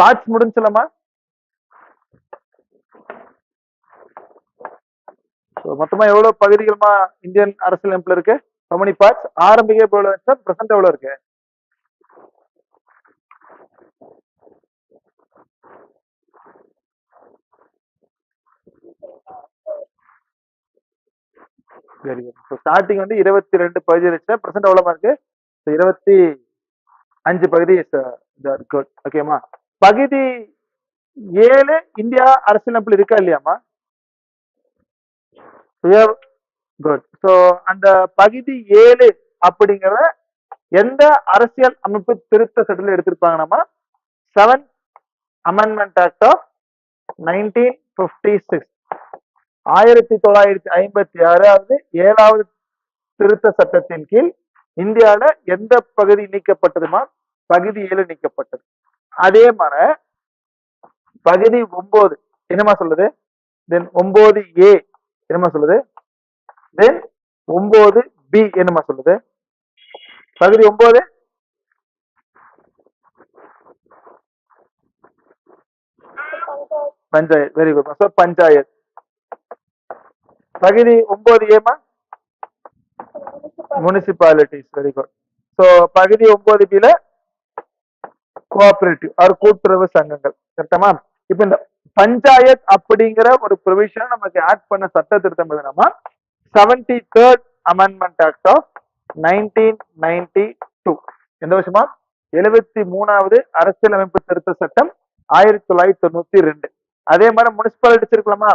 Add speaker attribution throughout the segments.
Speaker 1: Parts முடிஞ்சலாமா? மொத்தமா எவ்வளவு பகுதிகளுமா Indian அரசியலமைப்புல இருக்கு? how many parts? ஆரம்பிக்க எவ்வளவு இருக்கு, பிரசன்ட் எவ்வளவு இருக்கு? Very good. ஸ்டார்டிங் வந்து 22 பகுதி இருக்கு, பிரசன்ட் எவ்வளவு இருக்கு? 25 பகுதி. குட். ஓகேமா. பகுதி 7 இந்தியா அரசியலமைப்புல இருக்கா இல்லையாமா? குட். சோ அந்த பகுதி 7 அப்படிங்கிற எந்த அரசியல் அமைப்பு திருத்த சட்டத்தில் எடுத்திருப்பாங்கன்னா 7th அமெண்ட்மெண்ட் ஆக்ட் ஆஃப் 1956, 1956 7வது திருத்த சட்டத்தின் கீழ் இந்தியால எந்த பகுதி நீக்கப்பட்டதுமா? பகுதி 7 நீக்கப்பட்டது. அதே மாதிரி பகுதி 9 என்னமா சொல்லுது? தென் 9A என்னமா சொல்லுது? தென் 9B என்னமா சொல்லுது? பகுதி 9 panchayat. Very good. So panchayat. பகுதி 9A municipalities. Very good. So பகுதி 9B கோஆபரேட்டிவ் ஆர் கூட்டுறவு சங்கங்கள். கரெக்டா? இப்ப இந்த பஞ்சாயத் அப்படிங்கிற ஒரு ப்ரொவிஷன் நமக்கு ஆட் பண்ண சட்ட திருத்தம் எதுனா 73rd அமெண்ட்மெண்ட் ஆக்ட் ஆஃப் 1992. எந்த வருஷமா? 73வது அரசியலமைப்பு திருத்த சட்டம் 1992. அதே மாதிரி முனிசிபாலிட்டிஸ் இருக்கலாமா?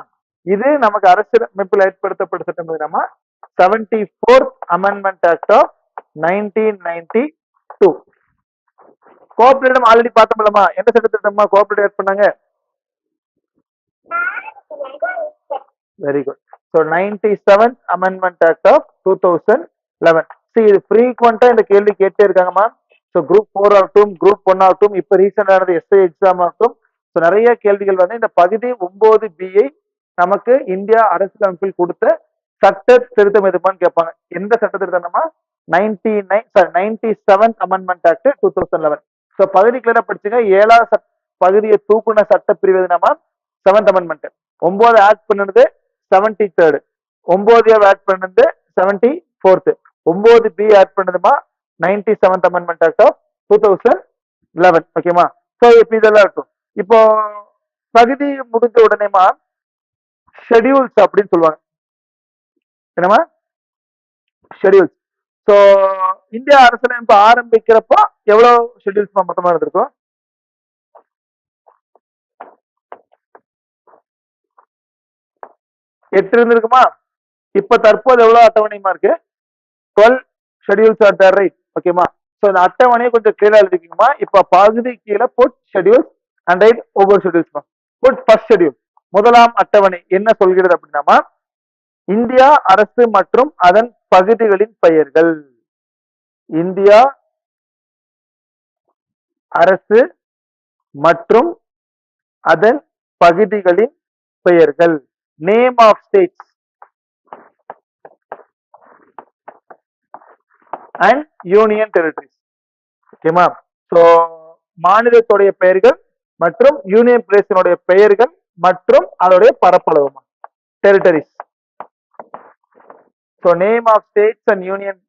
Speaker 1: இது நமக்கு அரசியலமைப்பில் ஏற்படுத்தப்பட்ட சட்டம் எதுனா 74th amendment act of 1992. Cooperative already பார்த்தோம்லமா, எந்த சட்ட திருத்தமா கோஆபரேட்டிவ் ஆட் பண்ணாங்க? Very good. So 97th amendment act of 2011. இது ஃப்ரீக்வெண்டா இந்த கேள்வி கேட்டே இருக்காங்கம்மா. ஸோ குரூப் 4 ஆகட்டும், குரூப் 1 ஆகட்டும், இப்போ ரீசெண்டானது எஸ்ஐ எக்ஸாம் ஆகட்டும், ஸோ நிறைய கேள்விகள் வந்து இந்த பகுதி 9B நமக்கு இந்தியா அரசியலமைப்பில் கொடுத்த சட்ட திருத்தம் எதுமான்னு கேட்பாங்க. எந்த சட்ட திருத்தம்னா 97th அமெண்ட்மெண்ட் ஆக்ட் 2011. ஸோ பகுதி கிளியரா படிச்சுங்க. 7வது பகுதியை தூக்குன சட்ட பிரிவு எதுனா 7th அமெண்ட்மெண்ட். 9 ஆட் பண்ணது 73rd, 9A ஆட் பண்ணது 74th, 9B ஆட் பண்ணதுமா 97th அமெண்ட்மெண்ட் ஆக்ட் ஆஃப் 2011. ஓகேமா? சோ இப்போ இதெல்லாம் இருக்கும். இப்போ பகுதி முடிஞ்ச உடனேமா ஷெட்யூல்ஸ் அப்படின்னு சொல்லுவாங்க. என்னமா? ஷெட்யூல்ஸ். சோ இந்தியா அரசியலமைப்பு ஆரம்பிக்கிறப்போ எவ்வளவு ஷெட்யூல்ஸ் மொத்தமா இருந்திருக்கும்? 8 இருந்திருக்குமா? இப்ப தற்போது எவ்வளவு அட்டவணைமா இருக்கு? 12 ஷெட்யூல்ஸ் ஆர் தேர், ரைட்? ஓகேமா? சோ இந்த அட்டவணையை கொஞ்சம் கிளியரா எழுதிக்கீங்கம்மா. இப்ப பகுதி கீழே புட் ஷெட்யூல்ஸ் அண்ட் ரைட் ஒவ்வொரு ஷெட்யூல்ஸ்மா. Put first schedule. முதலாம் அட்டவணை என்ன சொல்கிறது அப்படின்னா, இந்தியா அரசு மற்றும் அதன் பகுதிகளின் பெயர்கள். இந்தியா அரசு மற்றும் அதன் பகுதிகளின் பெயர்கள். Name of states and union territories. ஓகேமா? சோ மாநிலத்துடைய பெயர்கள் மற்றும் யூனியன் பிரதேசனுடைய பெயர்கள் மற்றும் அதோடைய பரப்பளவு territories. So name of states and union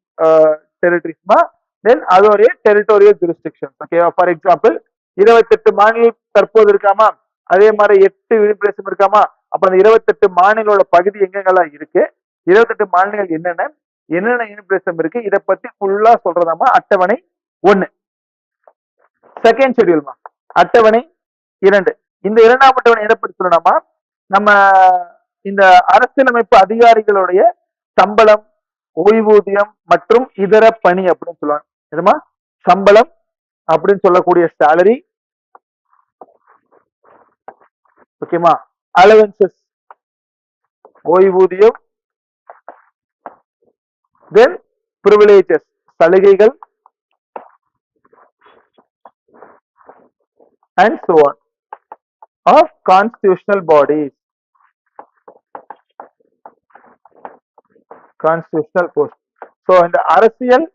Speaker 1: டெரிட்டரிஸ்மா, தென் அதோடைய டெரிட்டோரியல் ஜூரிஸ்டிக்ஷன். ஓகேவா? ஃபார் எக்ஸாம்பிள் 28 மாநிலம் தற்போது இருக்காமா, அதே மாதிரி 8 யூனியன் பிரதேசம் இருக்காமா. அப்ப அந்த 28 மாநிலோட பகுதி எங்கெங்கெல்லாம் இருக்கு, 28 மாநிலங்கள் என்னென்ன யூனியன் பிரதேசம் இருக்கு, இதை பத்தி ஃபுல்லா சொல்றதாமா அட்டவணை 1. செகண்ட் ஷெட்யூல்மா அட்டவணை 2. இந்த 2ஆம் அட்டவணை எதை பற்றி சொல்லணுமா, நம்ம இந்த அரசியலமைப்பு அதிகாரிகளுடைய சம்பளம், ஓய்வூதியம் மற்றும் இதர பணி அப்படின்னு சொல்லுவாங்க. எதுமா? சம்பளம் அப்படின்னு சொல்லக்கூடிய சேலரி. ஓகேமா? அலவன்சஸ் ஓய்வூதியம், தென் பிரிவிலேஜஸ் சலுகைகள், and so on of constitutional bodies, constitutional post. So இந்த அரசியல்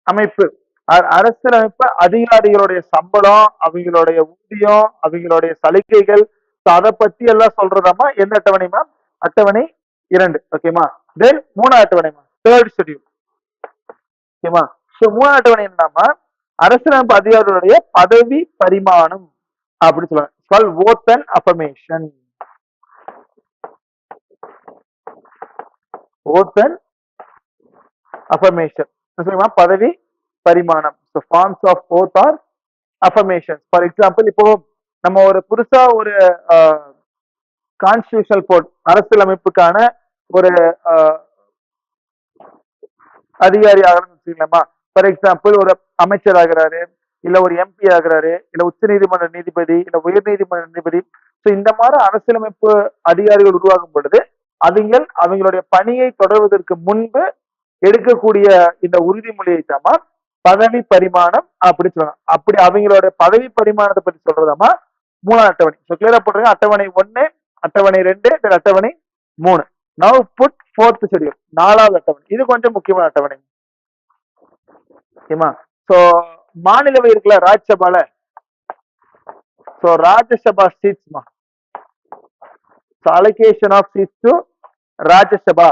Speaker 1: அமைப்பு அரசியலமைப்பு அதிகாரிகளுடைய சம்பளம், அவங்களுடைய ஊதியம், அவங்களுடைய சலுகைகள், அதை பத்தி எல்லாம் சொல்றதாமா எந்த அட்டவணைமா? அட்டவணை 2. ஓகேமா. தென் 3வது அட்டவணைமா, 3rd ஷெட்யூல். ஓகேமா. சோ 3வது அட்டவணை என்னன்னா அரசியலமைப்பு அதிகாரிகளுடைய பதவி பரிமாணம் அப்படி சொல்லுவாங்க. Oath and affirmation. Oath and affirmation பதவி பரிமாணம். Forms of oath or affirmation. For example, இப்போ நம்ம ஒரு புதுசா ஒரு கான்ஸ்டிடியூஷனல் போர்ட், அரசியலமைப்புக்கான ஒரு அதிகாரி ஆகணும்னு வச்சுக்கலாமா. ஃபார் எக்ஸாம்பிள், ஒரு அமைச்சர் ஆகிறாரு, இல்ல ஒரு எம்பி ஆகிறாரு, இல்ல உச்ச நீதிமன்ற நீதிபதி, இல்ல உயர் நீதிமன்ற நீதிபதி. ஸோ இந்த மாதிரி அரசியலமைப்பு அதிகாரிகள் உருவாகும் பொழுது அவங்களுடைய பணியை தொடர்வதற்கு முன்பு எடுக்கக்கூடிய இந்த உறுதிமொழியை தாமா பதவி பரிமாணம் அப்படி சொல்லுவாங்க. அப்படி அவங்களோட பதவி பரிமாணத்தை பத்தி சொல்றதாமா 3வது அட்டவணை. ஸோ கிளியரா போட்டுருங்க. அட்டவணை 1, அட்டவணை 2, அட்டவணை 3. நவ் புட் 4th ஷெட்யூல், 4வது அட்டவணை. இது கொஞ்சம் முக்கியமான அட்டவணை. ஓகேமா. சோ மாநிலவை இருக்குல்ல, ராஜ்யசபால. சோ ராஜ்யசபா சீட்ஸ்மா. So allocation of seats to Rajya Sabha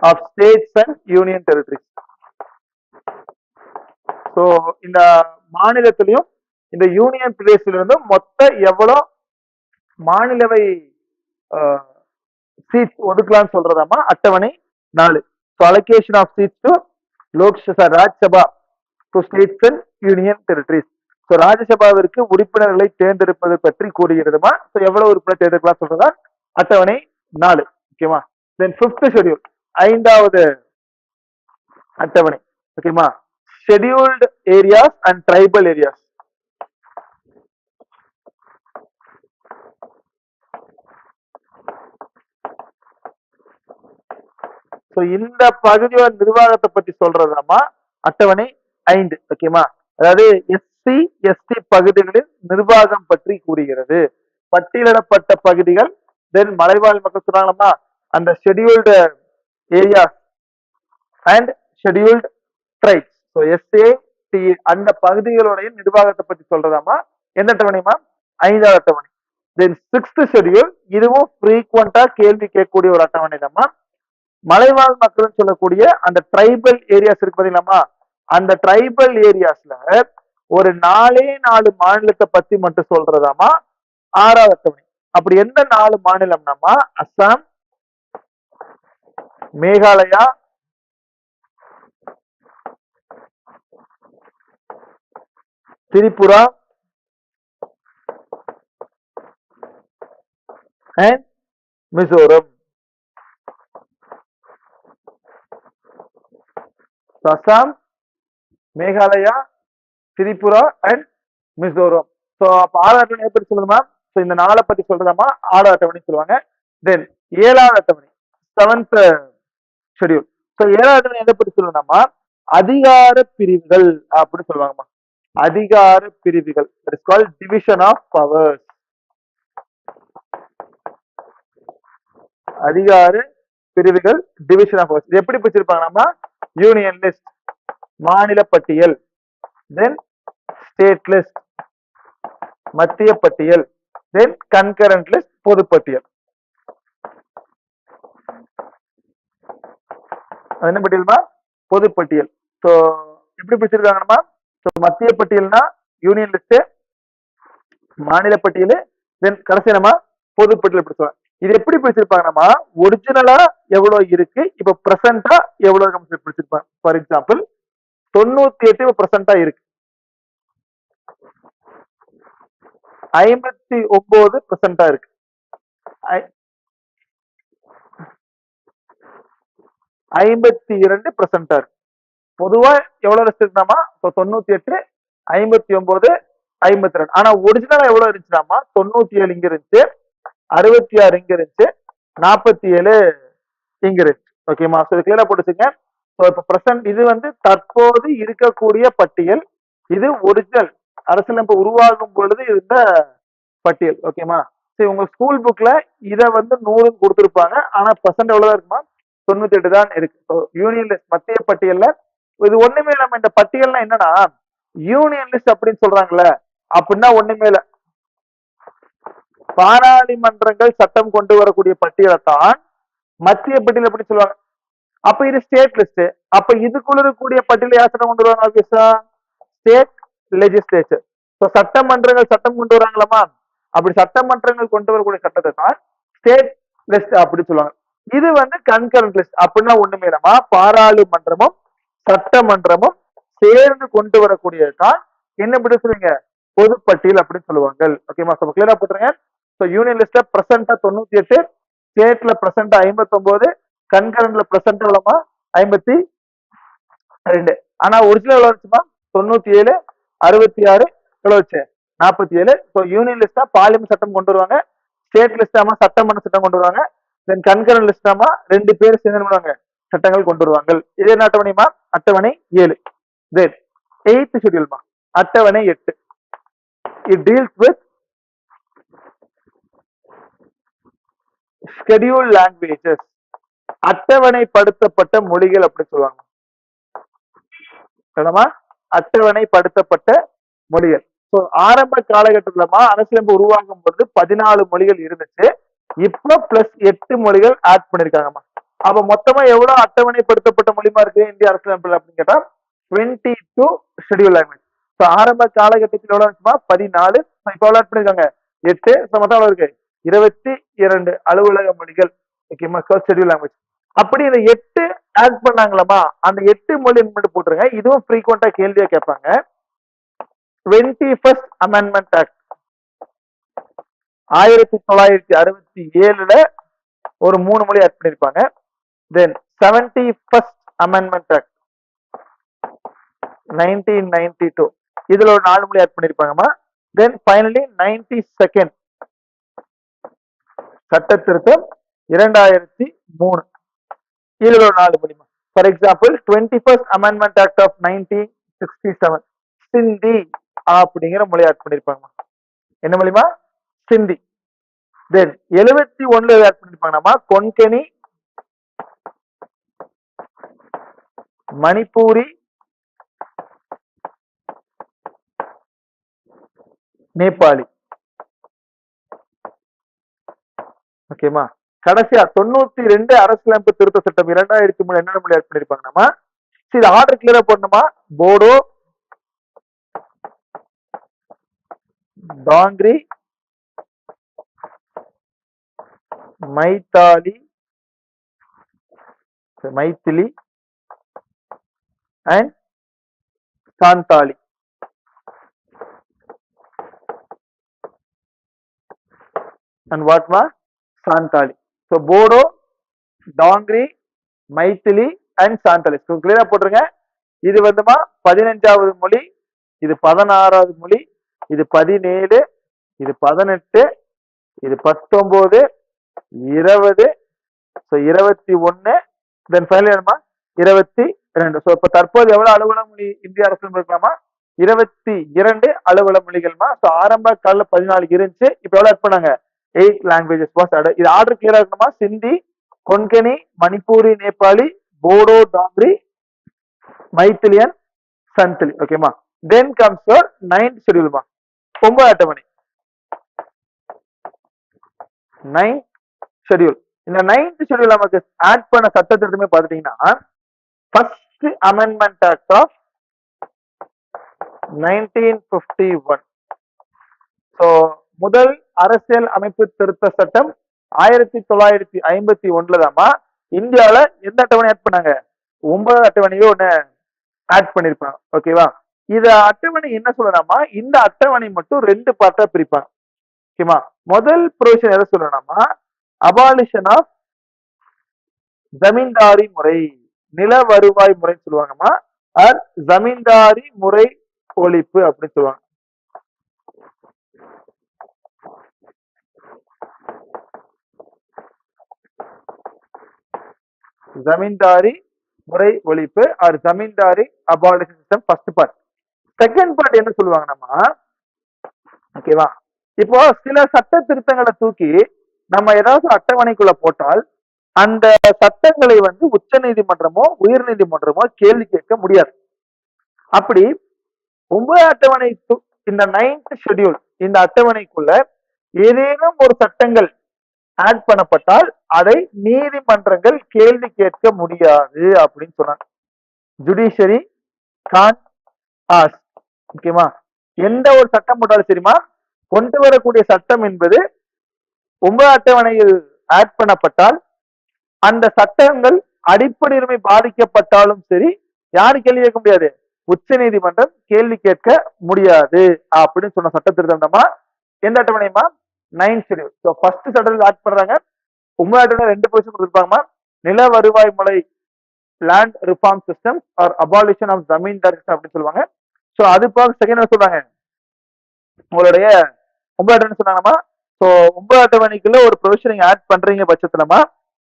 Speaker 1: of states and union territories. So இந்த மாநிலத்திலையும் இந்த யூனியன் பிரதேசத்துல இருந்து மொத்த எவ்வளவு மாநிலவை சீட்ஸ் ஒதுக்கலாம்னு சொல்றதாமா அட்டவணை 4. So allocation of seats to Rajya Sabha to states and union territories. So ராஜ்யசபாவிற்கு உறுப்பினர்களை தேர்ந்தெடுப்பது பற்றி கூறுகிறதுமா. ஸோ எவ்வளவு உறுப்பினர் தேர்ந்தெடுக்கலாம் சொல்றதா அட்டவணை 4. ஓகேமா. தென் 5th ஷெட்யூல், 5வது அட்டவணை. ஓகேமா. Scheduled areas and tribal areas. So இந்த பகுதியோட நிர்வாகத்தை பத்தி சொல்றதாமா அட்டவணை 5. ஓகேமா. அதாவது எஸ்சி எஸ்டி பகுதிகளில் நிர்வாகம் பற்றி கூறுகிறது. பட்டியலிடப்பட்ட பகுதிகள், தென் மலைவாழ் மக்கள் சொன்னாங்களா அந்த scheduled areas and scheduled tribes. So SAD அந்த பகுதிகளுடைய நிர்வாகத்தை பத்தி சொல்றதாமா எந்த அட்டவணைமா? 5வது அட்டவணை. தென் 6th ஷெட்யூல், இதுவும் ஃப்ரீக்வெண்டா கேள்வி கேட்கக்கூடிய ஒரு அட்டவணை தாமா. மலைவாழ் மக்கள் சொல்லக்கூடிய அந்த ட்ரைபல் ஏரியாஸ் இருக்கு பாத்தீங்களாமா, அந்த ட்ரைபல் ஏரியாஸ்ல ஒரு 4 மாநிலத்தை பத்தி மட்டும் சொல்றதாமா 6வது அட்டவணை. அப்படி எந்த 4 மாநிலம்னாமா Assam, Meghalaya, Tripura and Mizoram. Assam, Meghalaya, Tripura and Mizoram. So அப்ப 6வது அட்டவணை பத்தி சொல்லுமா. ஸோ இந்த 4 பத்தி சொல்றதாமா 6வது அட்டவணை சொல்லுவாங்க. தென் 7வது அட்டவணை, 7th ஷெட்யூல். ஸோ 7வது அட்டவணை எதை பத்தி சொல்லணும்னா அதிகார பிரிவுகள் அப்படின்னு சொல்லுவாங்கம்மா. அதிகார பிரிவுகள், it is called division of powers. அதிகார பிரிவுகள், டிவிஷன் ஆஃப் பவர்ஸ். எப்படி பிரிச்சிருப்பாங்கன்னா யூனியன் லிஸ்ட், மாநில பட்டியல், தென் ஸ்டேட் லிஸ்ட், மத்திய பட்டியல், தென் கன்கரண்ட் லிஸ்ட், பொதுப்பட்டியல். என்ன பட்டியல்மா? பொதுப்பட்டியல். ஸோ எப்படி பிரிச்சிருக்காங்கம்மா? ஸோ மத்திய பட்டியல்னா யூனியன் லிஸ்ட், மாநில பட்டியல், தென் கடைசி நம்ம பொதுப்பட்டியல் பிடிச்சுவாங்க. இது எப்படி பிரிச்சிருப்பாங்கன்னா ஒரிஜினலா எவ்வளவு இருக்கு, இப்ப பிரசன்டா எவ்வளவு பிடிச்சிருப்பாங்க. ஃபார் எக்ஸாம்பிள் 98 பிரசன்டா இருக்கு, 59 பிரசன்டா இருக்கு, 52 பிரசன்டா இருக்கு. பொதுவா எவ்வளவு லிஸ்ட் இருக்குனாமா 98, 59, 52. ஆனா ஒரிஜினலா எவ்வளவு இருந்துச்சுனாமா 97 இங்க இருந்துச்சு, 66 இங்க இருந்துச்சு, 47 இங்க இருந்துச்சு. ஓகேமா. சோ இது கிளியரா போட்டுச்சுங்க. சோ இப்ப பிரசன்ட் இது வந்து தற்போது இருக்கக்கூடிய பட்டியல், இது ஒரிஜினல் அரசியலமைப்பு உருவாகும் பொழுது இருந்த பட்டியல். ஓகேமா. சரி, உங்க ஸ்கூல் புக்ல இத வந்து 100 கொடுத்திருப்பாங்க, ஆனா பிரசன்ட் எவ்வளவுதான் இருக்குமா 98 தான் இருக்கு. யூனியன் லிஸ்ட் மத்திய பட்டியல்ல இது ஒண்ணுமே இல்லாம இந்த பட்டியல்னா என்னன்னா யூனியன் லிஸ்ட் அப்படின்னு சொல்றாங்கல்ல, அப்படின்னா ஒண்ணுமே இல்ல. பாராளுமன்றங்கள் சட்டம் கொண்டு வரக்கூடிய பட்டியலை தான் மத்திய பட்டியல் எப்படி சொல்லுவாங்க. அப்ப இது ஸ்டேட் லிஸ்ட். அப்ப இதுக்குள்ள இருக்கக்கூடிய பட்டியலை யார் சட்டம் கொண்டு வருவாங்க? ஆப்வியஸா ஸ்டேட் லெஜிஸ்லேச்சர். சட்டமன்றங்கள் சட்டம் கொண்டு வராங்களாமா, அப்படி சட்டமன்றங்கள் கொண்டு வரக்கூடிய சட்டத்தை தான் ஸ்டேட் லிஸ்ட் அப்படி சொல்லுவாங்க. இது வந்து கன்கரண்ட் லிஸ்ட். அப்படின்னா ஒண்ணுமே இல்லமா, பாராளுமன்றமும் சட்டமன்றமும் சேர்ந்து கொண்டு வரக்கூடியது தான் என்ன படி சொல்லுவீங்க, பொதுப்பட்டியல் அப்படின்னு சொல்லுவாங்க. ஓகேமா, கிளியரா போட்டுருங்க. யூனியன் லிஸ்ட்ல பிரசன்டா 98, ஸ்டேட்ல பிரசன்டா 59, கன்கரண்ட்ல பிரசன்டா எவ்வளவுமா 52. ஆனா ஒரிஜினல் எவ்வளவு இருந்துச்சுமா 97, 66 எவ்வளவு வச்சு 47. யூனியன் லிஸ்டா பார்லிமெண்ட் சட்டம் கொண்டு வருவாங்க, ஸ்டேட் லிஸ்டாமா சட்டமன்ற சட்டம் கொண்டு வருவாங்க, தென் கன்கரண்ட் லிஸ்டாமா 2 பேர் சேர்ந்து பண்ணுவாங்க சட்டங்கள் கொண்டு வருவாங்க. இது என்ன அட்டவணைமா, அட்டவணை 7. தென் 8th ஷெட்யூல்மா அட்டவணை 8. It deals with schedule languages, அட்டவணைப்படுத்தப்பட்ட மொழிகள் அப்படி சொல்லுவாங்க. அட்டவணைப்படுத்தப்பட்ட மொழிகள். ஆரம்ப காலகட்டத்திலமா அரசியலமைப்பு உருவாகும் போது 14 மொழிகள் இருந்துச்சு. இப்போ பிளஸ் 8 மொழிகள் ஆட் பண்ணிருக்காங்கம்மா. அப்ப மொத்தமா எவ்வளவு அட்டவணைப்படுத்தப்பட்ட மொழிமா இருக்கு இந்திய அரசியலமைப்பு அப்படின்னு கேட்டா 22 ஷெட்யூல் லாங்குவேஜ். ஆரம்ப காலகட்டத்தில் எவ்வளவு இருந்துச்சுமா 14. இப்ப எவ்வளவு ஆட் பண்ணிருக்காங்க 8. மொத்தம் எவ்வளவு இருக்கு 22 அலுவலக மொழிகள். ஓகேமா, ஷெட்யூல் லாங்குவேஜ். அப்படி இந்த 8 ஆட் பண்ணாங்களாமா, அந்த 8 மொழி மட்டும் போட்டுருங்க. இதுவும் ஃப்ரீக்வெண்டா கேள்வியா கேட்பாங்க. 21st அமெண்ட்மெண்ட் ஆக்ட் 1967ல ஒரு 3 மொழி ஆட் பண்ணிருப்பாங்க. தென் 71st அமெண்ட்மெண்ட் ஆக்ட் 1992, இதுல ஒரு 4 மொழி ஆட் பண்ணிருப்பாங்கம்மா. தென் ஃபைனலி 92nd சட்ட திருத்தம் 2003, இதுல ஒரு 4 மொழிமா. For example 21st amendment act of 1967 Sindhi அப்படிங்கிற மொழி ஆட் பண்ணிருப்பாங்க. என்ன மொழிமா, சிந்தி. தென் 71ல ஆட் பண்ணிருப்பாங்கம்மா கொன்கனி, மணிப்பூரி, நேபாளி. ஓகேமா, கடைசியா 92 அரசியலமைப்பு திருத்த சட்டம் 2003 என்னென்ன மொழி ஆட் பண்ணிருப்பாங்கம்மா. சரி, ஆர்டர் கிளியரா போடணுமா. போடோ, டாங்கிரி, மைத்திலி அண்ட் சாந்தாலி. அண்ட் வாட்மா சாந்தாலி. போடோ, டாங்கிரி, மைத்திலி அண்ட் சாந்தாலி. கிளியரா போட்டுருங்க. இது வந்துமா 15வது மொழி, இது 16வது மொழி, இது 17, இது 18, இது 19, 20, 21, தென் ஃபைனலி என்னமா 22. இப்ப தற்போது எவ்வளவு அலுவலக மொழி இந்திய அரசு இருக்கலாமா 22 அலுவலக மொழிகள்மா. ஆரம்ப கால 14 இருந்துச்சு, இப்ப எவ்வளவு ஆட் பண்ணாங்க 8 லாங்குவேஜஸ் வாஸ் ஆட். இது ஆர்டர் கிளியரா இருக்கணுமா. சிந்தி, கொன்கனி, மணிப்பூரி, நேபாளி, போடோ, டாங்கிரி, மைத்திலியன், சந்தலி. ஓகேமா. தென் கம்ஸ் யுவர் 9th ஷெட்யூல்மா, 9 அட்டவணை 9th ஷெட்யூல். இந்த 9th ஷெட்யூல் நமக்கு ஆட் பண்ண சட்ட திருத்தமே பாத்துட்டீங்கன்னா ஃபர்ஸ்ட் அமெண்ட்மெண்ட் ஆக்ட் ஆஃப் 1951. முதல் அரசியல் அமைப்பு திருத்த சட்டம் 1951 தாமா இந்தியாவில எந்த அட்டவணை ஆட் பண்ணாங்க 9 அட்டவணையோ ஒண்ணு ஆட் பண்ணிருப்பாங்க. ஓகேவா, இது அட்டவணை என்ன சொல்லலாமா, இந்த அட்டவணை மட்டும் 2 பார்ட்டா பிரிப்பாங்க. ஓகேமா, முதல் ப்ரொவிஷன் எதை சொல்லலாமா, அபாலிஷன் ஆஃப் ஜமீன்தாரி முறை, நில வருவாய் முறை சொல்லுவாங்கம்மா. ஆர் ஜமீன்தாரி முறை ஒழிப்பு அப்படின்னு சொல்லுவாங்க. ஜமீன்தாரி முறை ஒழிப்பு or zamindari abolition system first part. Second part என்ன சொல்லுவாங்கன்னா, ஓகேவா, இப்போ சில சட்ட திருத்தங்களை தூக்கி நம்ம ஏதாவது அட்டவணைக்குள்ள போட்டால் அந்த சட்டங்களை வந்து உச்ச நீதிமன்றமோ உயர் நீதிமன்றமோ கேள்வி கேட்க முடியாது. அப்படி 9 அட்டவணை இந்த 9th ஷெட்யூல் இந்த அட்டவணைக்குள்ள ஏதேனும் ஒரு சட்டங்கள் ஆட் பண்ணப்பட்டால் அதை நீதிமன்றங்கள் கேள்வி கேட்க முடியாது அப்படின்னு சொன்னாங்க. Judiciary can't ask. ஓகேவா? எந்த ஒரு சட்டம் போட்டாலும் சரிமா, கொண்டு வரக்கூடிய சட்டம் என்பது 9 அட்டவணையில் ஆட் பண்ணப்பட்டால் அந்த சட்டங்கள் அடிப்படை உரிமை பாதிக்கப்பட்டாலும் சரி யாரு கேள்வி கேட்க முடியாது, உச்ச நீதிமன்றம் கேள்வி கேட்க முடியாது அப்படின்னு சொன்ன சட்ட திருத்தமா எந்த அட்டவணைமா? 9th schedule. ஸோ ஃபர்ஸ்ட் சட்டத்தில் ஆட் பண்றாங்க. 9 அட்டவணை 2 பொசிஷன் கொடுத்துருப்பாங்கம்மா. நில வருவாய் முறை land reform system or abolition of zamindar system அப்படின்னு சொல்லுவாங்க. ஸோ அது போக செகண்ட் என்ன சொல்றாங்க, உங்களுடைய 9 அட்டவணை சொன்னாங்கம்மா. ஸோ 9 அட்டவணைக்குள்ள ஒரு ப்ரொவிஷன் நீங்க ஆட் பண்றீங்க பட்சத்துலமா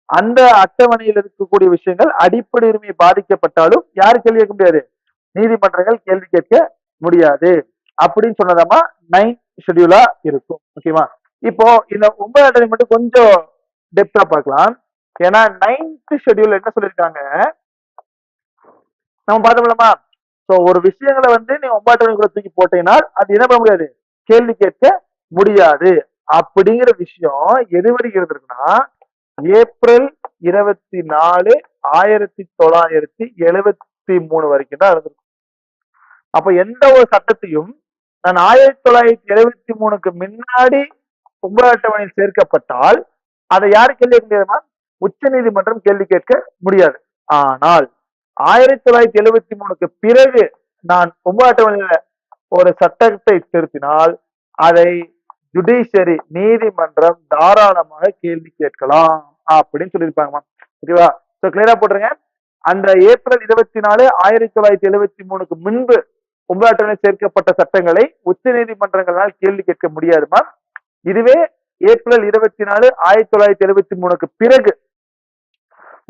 Speaker 1: அந்த அட்டவணையில் இருக்கக்கூடிய விஷயங்கள் அடிப்படை உரிமை பாதிக்கப்பட்டாலும் யாரு கேள்வி கேட்க முடியாது, நீதிமன்றங்கள் கேள்வி கேட்க முடியாது அப்படின்னு சொன்னதாமா 9th ஷெட்யூலா இருக்கும். ஓகேவா? இப்போ இந்த 9 அட்டவணை மட்டும் கொஞ்சம் டெப்தா பார்க்கலாம். ஏன்னா 9th ஷெட்யூல் என்ன சொல்லியிருக்காங்க நம்ம பார்த்தோம்லமா. சோ ஒரு விஷயங்களை வந்து நீ 9 அட்டவணைக்குள்ள தூக்கி போட்டீங்கன்னா அது என்ன பண்ண முடியாது, கேள்வி கேட்க முடியாது அப்படிங்கிற விஷயம் எது வரைக்கும் இருந்திருக்குன்னா ஏப்ரல் 24, 1973 வரைக்கும் தான் இருந்திருக்கும். அப்ப எந்த ஒரு சட்டத்தையும் நான் 1973க்கு முன்னாடி 9 அட்டவணையில் சேர்க்கப்பட்டால் அதை யாரு கேள்வி கேட்க முடியாதுன்னா உச்ச நீதிமன்றம் கேள்வி கேட்க முடியாது. ஆனால் 1973க்கு பிறகு நான் 9 அட்டவணையில ஒரு சட்டத்தை திருத்தினால் அதை ஜுடிஷியரி நீதிமன்றம் தாராளமாக கேள்வி கேட்கலாம் அப்படின்னு சொல்லியிருப்பாங்கம்மா. ஓகேவா? சோ கிளியரா போட்டுருங்க. அந்த ஏப்ரல் 24, 1973க்கு முன்பு 9 அட்டவணை சேர்க்கப்பட்ட சட்டங்களை உச்ச நீதிமன்றங்களால் கேள்வி கேட்க முடியாதுமா. இதுவே ஏப்ரல் 24, 1973க்கு பிறகு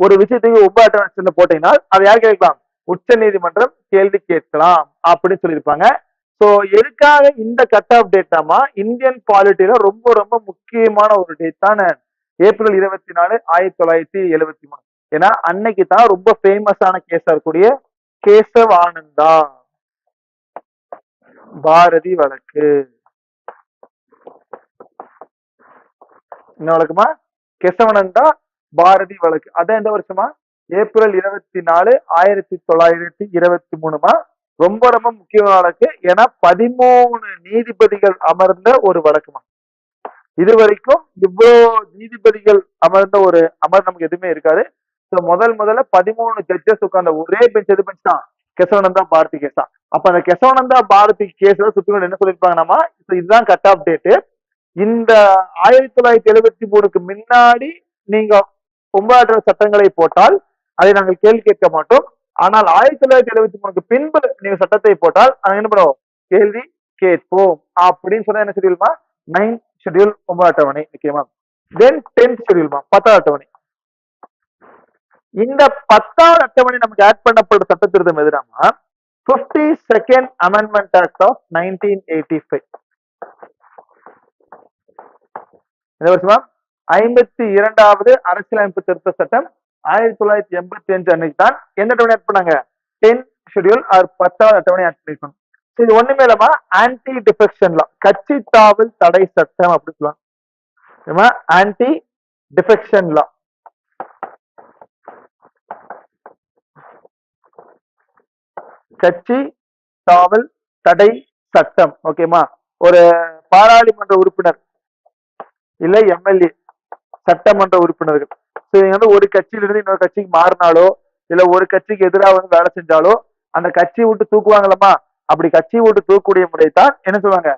Speaker 1: ஒரு விஷயத்துக்கு 9 அட்டவணை போட்டீங்கன்னா அதை யார் கேட்கலாம், உச்ச நீதிமன்றம் கேள்வி கேட்கலாம் அப்படின்னு சொல்லியிருப்பாங்க. சோ எதுக்காக இந்த கட் ஆஃப் டேட்டாமா இந்தியன் பாலிட்டியில ரொம்ப ரொம்ப முக்கியமான ஒரு டேட் தான் ஏப்ரல் 24, 1973. ஏன்னா அன்னைக்கு தான் ரொம்ப ஃபேமஸான கேஸா இருக்கக்கூடிய கேசவ் ஆனந்தா பாரதி வழக்கு. என்ன வழக்குமா? கேசவானந்தா பாரதி வழக்கு. அதான் எந்த வருஷமா? ஏப்ரல் 24, 1923மா. ரொம்ப ரொம்ப முக்கியமான வழக்கு. ஏன்னா 13 நீதிபதிகள் அமர்ந்த ஒரு வழக்குமா. இது வரைக்கும் இவ்வளவு நீதிபதிகள் அமர்ந்த ஒரு நமக்கு எதுவுமே இருக்காது. முதல்ல 13 ஜட்ஜஸ் உட்கார்ந்த ஒரே பெஞ்ச் எது பெஞ்ச் தான், கேசவானந்தா பாரதி கேஸ் தான். அப்ப அந்த கேசவானந்தா பாரதி கேஸ்ல சுப்ரீம் என்ன சொல்லிருப்பாங்கன்னா இதுதான் கட் ஆஃப் டேட். இந்த 1973க்கு முன்னாடி நீங்க 9 சட்டங்களை போட்டால் அதை நாங்கள் கேள்வி கேட்க மாட்டோம். ஆனால் 1973க்கு பின்பு நீங்க சட்டத்தை போட்டால் நாங்க என்ன பண்ணுவோம், கேள்வி கேட்போம் அப்படின்னு சொன்னா என்ன ஷெட்யூல்மா? 9th ஷெட்யூல் 9 அட்டவணை. ஓகேவா? தென் 10th ஷெட்யூல்மா 10வது அட்டவணை. இந்த 10வது அட்டவணை நமக்கு ஆட் பண்ணப்பட்ட சட்ட திருத்தம் எதுனாமா 52nd அமெண்ட்மெண்ட் ஆக்ட் ஆஃப் 1985. இந்த வருஷமா 52வது அரசியலமைப்பு திருத்த சட்டம் 1985 அன்னைக்கு தான் எந்த அட்டவணை ஆட் பண்ணாங்க, 10th ஷெட்யூல் ஆர் 10வது அட்டவணை ஆட் பண்ணிருக்கணும். இது ஒண்ணுமே இல்லாம ஆன்டி டிஃபெக்ஷன் லா, கட்சி தாவல் தடை சட்டம் அப்படி சொல்லுவாங்க. ஆன்டி டிஃபெக்ஷன் லா. கட்சி தாவல் தடை சட்டம். ஓகேமா? ஒரு பாராளுமன்ற உறுப்பினர் இல்ல எம்எல்ஏ சட்டமன்ற உறுப்பினர்கள் வந்து ஒரு கட்சியில இருந்து இன்னொரு கட்சிக்கு மாறினாலோ இல்ல ஒரு கட்சிக்கு எதிராக வந்து வேலை செஞ்சாலோ அந்த கட்சியை விட்டு தூக்குவாங்களமா. அப்படி கட்சியை விட்டு தூக்கக்கூடிய முறை தான் என்ன சொல்லுவாங்க,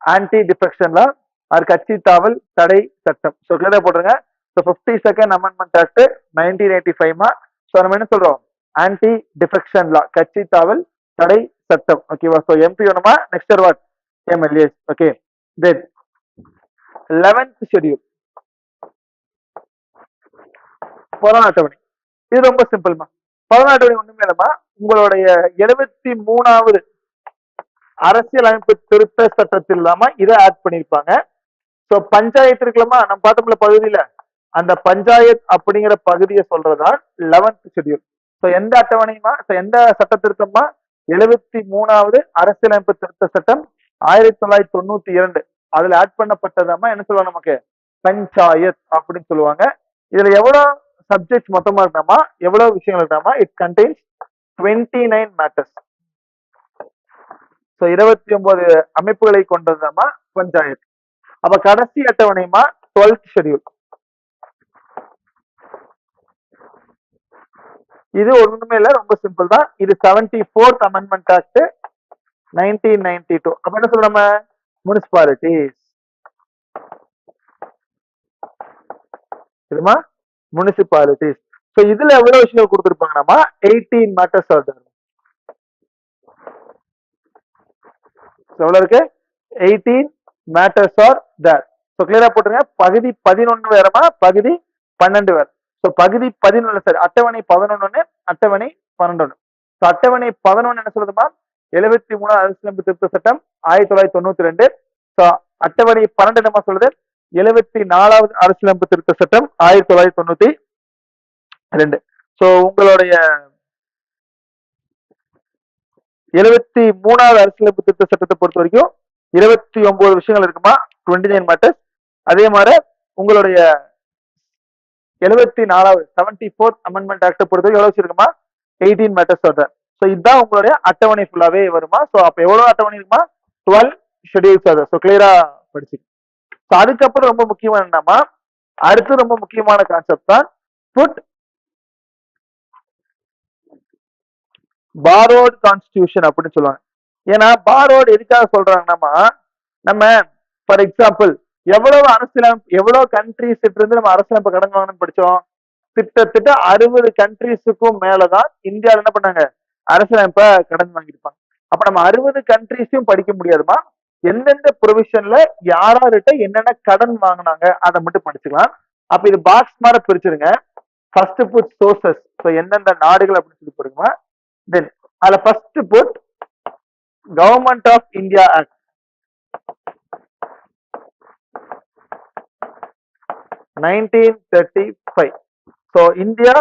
Speaker 1: ஆன்டி டிஃபெக்ஷன் லா ஆர் கட்சி தாவல் தடை சட்டம். ஸோ கிளியரா போட்டுருங்க. ஸோ 52nd அமெண்ட்மெண்ட் ஆக்ட் 1985மா. ஸோ நம்ம என்ன சொல்றோம், ஆன்டி டிஃபெக்ஷன் லா, கட்சி தாவல் தடை சட்டம். ஓகேவா? ஸோ எம்பி வேணுமா, next what, MLA. Okay. Then 11th schedule 11வது அட்டவணை. இது ரொம்ப சிம்பிள்மா. 11வது அட்டவணை ஒண்ணுமே இல்லமா, உங்களுடைய 73வது அரசியல் அமைப்பு திருத்த சட்டத்தில் இல்லாம இதை ஆட் பண்ணிருப்பாங்க. சோ பஞ்சாயத்து இருக்கலாமா, நம்ம பார்த்தோம்ல பகுதியில அந்த பஞ்சாயத் அப்படிங்கிற பகுதியை சொல்றதுதான் 11th ஷெட்யூல். ஸோ எந்த அட்டவணைமா, எந்த சட்ட திருத்தமா, 73வது அரசியலமைப்பு திருத்த சட்டம் 1992 அதுல ஆட் பண்ணப்பட்டதாமா என்ன சொல்லுவாங்க நமக்கு, பஞ்சாயத் அப்படின்னு சொல்லுவாங்க. இதுல எவ்வளவு சப்ஜெக்ட் மொத்தமா இருக்காமா, எவ்வளவு விஷயங்கள் இருக்காமா, இட் கண்டெய்ன்ஸ் 29 மேட்டர்ஸ். ஸோ 29 அமைப்புகளை கொண்டதுதாமா பஞ்சாயத். அப்ப கடைசி அட்டவணைமா 12th ஷெட்யூல். இது ஒண்ணுமே இல்ல, ரொம்ப சிம்பிள் தான். இது 74th அமெண்ட்மெண்ட் ஆக்ட் 1992. அப்ப என்ன சொல்றோம், முனிசிபாலிட்டிஸ் தெரியுமா, முனிசிபாலிட்டிஸ். ஸோ இதுல எவ்வளவு விஷயம் கொடுத்துருப்பாங்கன்னா 18 மேட்டர்ஸ் ஆர்டர். எவ்வளவு இருக்கு, 18 மேட்டர்ஸ் ஆர் தேர். ஸோ கிளியரா போட்டுருங்க. பகுதி 11 வேறமா, பகுதி 12 வேற. ஸோ பகுதி 11 சரி, அட்டவணை 11, அட்டவணை 12. ஸோ அட்டவணை 11 என்ன சொல்லுதுமா, 73 அரசியலமைப்பு திருத்த சட்டம் 1992. ஸோ அட்டவணை 12 என்னமா சொல்லுது, 74வது அரசியலமைப்பு திருத்த சட்டம் 1992. ஸோ உங்களுடைய 73வது அரசியலமைப்பு திருத்த சட்டத்தை பொறுத்த வரைக்கும் 29 விஷயங்கள் இருக்குமா, 29 மேட்டர்ஸ். அதே மாதிரி உங்களுடைய 74வது 74th அமெண்ட்மெண்ட் ஆக்ட் பொறுத்த வரைக்கும் எவ்வளவு வச்சிருக்குமா, 18 மேட்டர்ஸ் வருது. ஸோ இதுதான் உங்களுடைய அட்டவணை ஃபுல்லாவே வருமா. ஸோ அப்ப எவ்வளவு அட்டவணை இருக்குமா, 12 ஷெட்யூல்ஸ் வருது. ஸோ கிளியரா படிச்சு. ஸோ அதுக்கப்புறம் ரொம்ப முக்கியமான என்னமா, அடுத்து ரொம்ப முக்கியமான கான்செப்ட் தான் புட் பாரோட் கான்ஸ்டிடியூஷன் அப்படின்னு சொல்லுவாங்க. ஏன்னா பாரோட் எதுக்காக சொல்றாங்கன்னா, நம்ம ஃபார் எக்ஸாம்பிள் எவ்வளவு கண்ட்ரிஸ் இருந்து நம்ம அரசியலமைப்பு கடன் வாங்கணும்னு படிச்சோம். கிட்டத்தட்ட 60 கண்ட்ரிஸுக்கும் மேலதான் இந்தியாவில் என்ன பண்ணாங்க, அரசியலமைப்பை கடன் வாங்கியிருப்பாங்க. அப்ப நம்ம 60 கண்ட்ரிஸையும் படிக்க முடியாதுமா, எந்தெந்த ப்ரொவிஷன்ல யார்கிட்ட என்னென்ன கடன் வாங்கினாங்க அதை மட்டும் படிச்சுக்கலாம். அப்ப இது பாக்ஸ் மாதிரி பிரிச்சிருங்க. ஃபர்ஸ்ட் புட் சோர்சஸ், எந்தெந்த நாடுகள் அப்படின்னு சொல்லி போடுங்க. தென் அதுல first put government of India act 1935. So India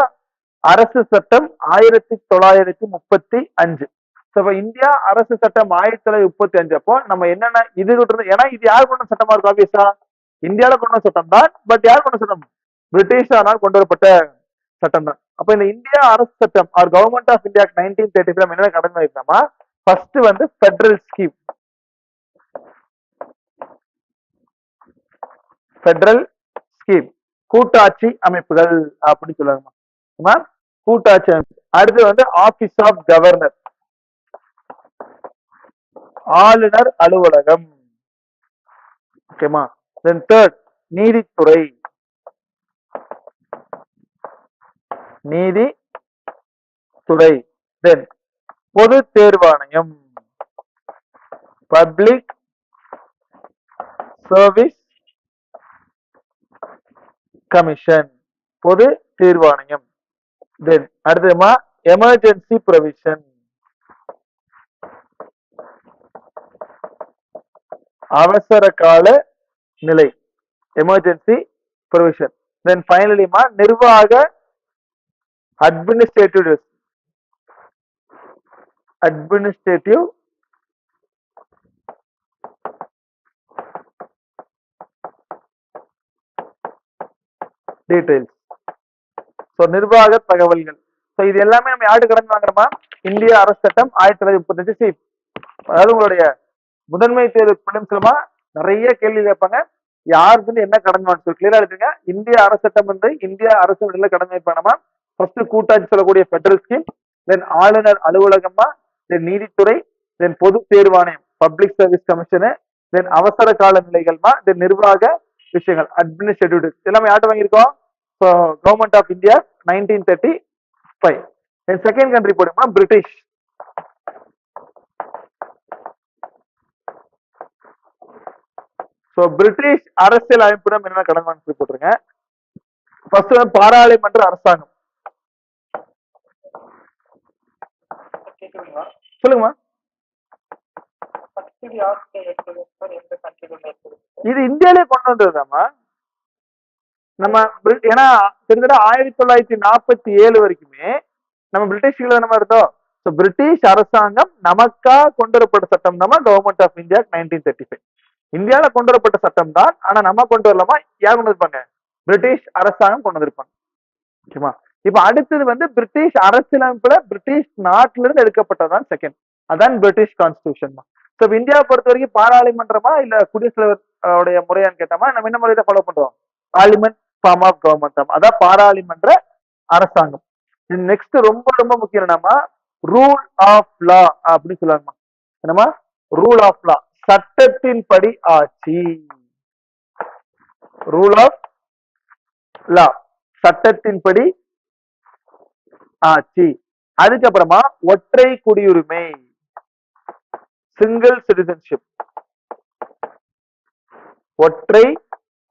Speaker 1: அரசு சட்டம் 1935. இந்தியா அரசு சட்டம் 1935 அப்போ நம்ம என்னென்ன இது, ஏன்னா இது யார் கொண்ட சட்டமா இருக்கும், ஆப்வியஸா இந்தியாவில கொண்ட சட்டம் தான். பட் யார் கொண்ட சட்டம், பிரிட்டிஷாரால் கொண்டு வரப்பட்ட சட்டம் தான். அப்ப இந்த இந்தியா அரசு சட்டம் ஆர் கவர்மெண்ட் ஆஃப் இந்தியா 1935 என்னென்ன கடன் வாங்கிருக்கோமா, ஃபர்ஸ்ட் வந்து ஃபெடரல் ஸ்கீம். ஃபெடரல் ஸ்கீம் கூட்டாட்சி அமைப்புகள் அப்படின்னு சொல்லுவாங்க, கூட்டாட்சி அமைப்பு. அடுத்து வந்து ஆபீஸ் ஆஃப் கவர்னர், ஆளுநர் அலுவலகம். ஓகேமா. தென் தேர்ட் நீதித்துறை, நீதித்துறை. தென் பொது தேர்வாணையம், பப்ளிக் சர்வீஸ் கமிஷன், பொது தேர்வாணையம். தென் அடுத்ததுமா எமர்ஜென்சி ப்ரொவிஷன், அவசர கால நிலை, எமர்ஜென்சி ப்ரொவிஷன். தென் ஃபைனலிமா நிர்வாக அட்மினிஸ்ட்ரேட்டிவ் டீடைல்ஸ். ஸோ நிர்வாக தகவல்கள். ஸோ இது எல்லாமே நம்ம யாரு கடன் வாங்குறோமா, இந்திய அரசு சட்டம் 1935. அதாவது உங்களுடைய முதன்மை தேர்வு பிலிம்ஸ்லமா நிறைய கேள்வி கேட்பாங்க, யாருக்கு வந்து என்ன கடன் வாங்க கிளியரா இருக்குங்க. இந்திய அரசு சட்டம் வந்து இந்திய அரசு கடன் வாங்கிப்பானமா, ஃபர்ஸ்ட் கூட்டாட்சி சொல்லக்கூடிய ஃபெடரல் ஸ்கீம், தென் ஆளுநர் அலுவலகமா, தென் நீதித்துறை, தென் பொது தேர்வாணையம் பப்ளிக் சர்வீஸ் கமிஷனு, தென் அவசர கால நிலைகள்மா, தென் நிர்வாக விஷயங்கள் அட்மினிஸ்ட்ரேட்டிவ். எல்லாமே யார்கிட்ட வாங்கியிருக்கோம், so government of India 1935. Then second country போடுமா, பிரிட்டிஷ். ஸோ பிரிட்டிஷ் அரசியல் அமைப்பிடம் என்ன கடன் வாங்கி போட்டுருங்க. ஃபர்ஸ்ட் வந்து பாராளுமன்ற அரசாங்கம். சொல்லுங்கம்மா. இது இந்தியாவிலே கொண்டு வந்ததுதாம்மா. நம்ம ஏன்னா கிட்டத்தட்ட 1947 வரைக்குமே நம்ம பிரிட்டிஷ்ல நம்ம இருந்தோம். ஸோ பிரிட்டிஷ் அரசாங்கம் நமக்கா கொண்டு வரப்பட்ட சட்டம் தான் கவர்மெண்ட் ஆஃப் இந்தியா 1935. இந்தியாவில கொண்டு வரப்பட்ட சட்டம் தான், ஆனா நம்ம கொண்டு வரலாமா? யார் கொண்டு இருப்பாங்க? பிரிட்டிஷ் அரசாங்கம் கொண்டு வந்திருப்பாங்க. ஓகேவா? இப்ப அடுத்தது பிரிட்டிஷ் அரசியலமைப்புல பிரிட்டிஷ் நாட்டில இருந்து எடுக்கப்பட்டதான் செகண்ட். அதான் பிரிட்டிஷ் கான்ஸ்டியூஷன் தான். ஸோ இந்தியாவை பொறுத்த வரைக்கும் பாராளுமன்றமா இல்ல குடியரசுத் தலைவர் முறையான்னு கேட்டோமா, நம்ம என்ன முறையை ஃபாலோ பண்றோம்? பார்லிமெண்ட் ஃபார்ம் ஆஃப் கவர்மெண்ட், அதான் பாராளுமன்ற அரசாங்கம். நெக்ஸ்ட் ரொம்ப ரொம்ப முக்கியம் என்னமா, ரூல் ஆஃப் லா அப்படின்னு சொல்லுவாங்கம்மா. என்னமா? ரூல் ஆஃப் லா, சட்டத்தின் படி ஆட்சி. ரூல் ஆஃப் லா, சட்டத்தின்படி ஆட்சி. அதுக்கப்புறமா ஒற்றை குடியுரிமை, சிங்கிள் சிட்டிசன்ஷிப். ஒற்றை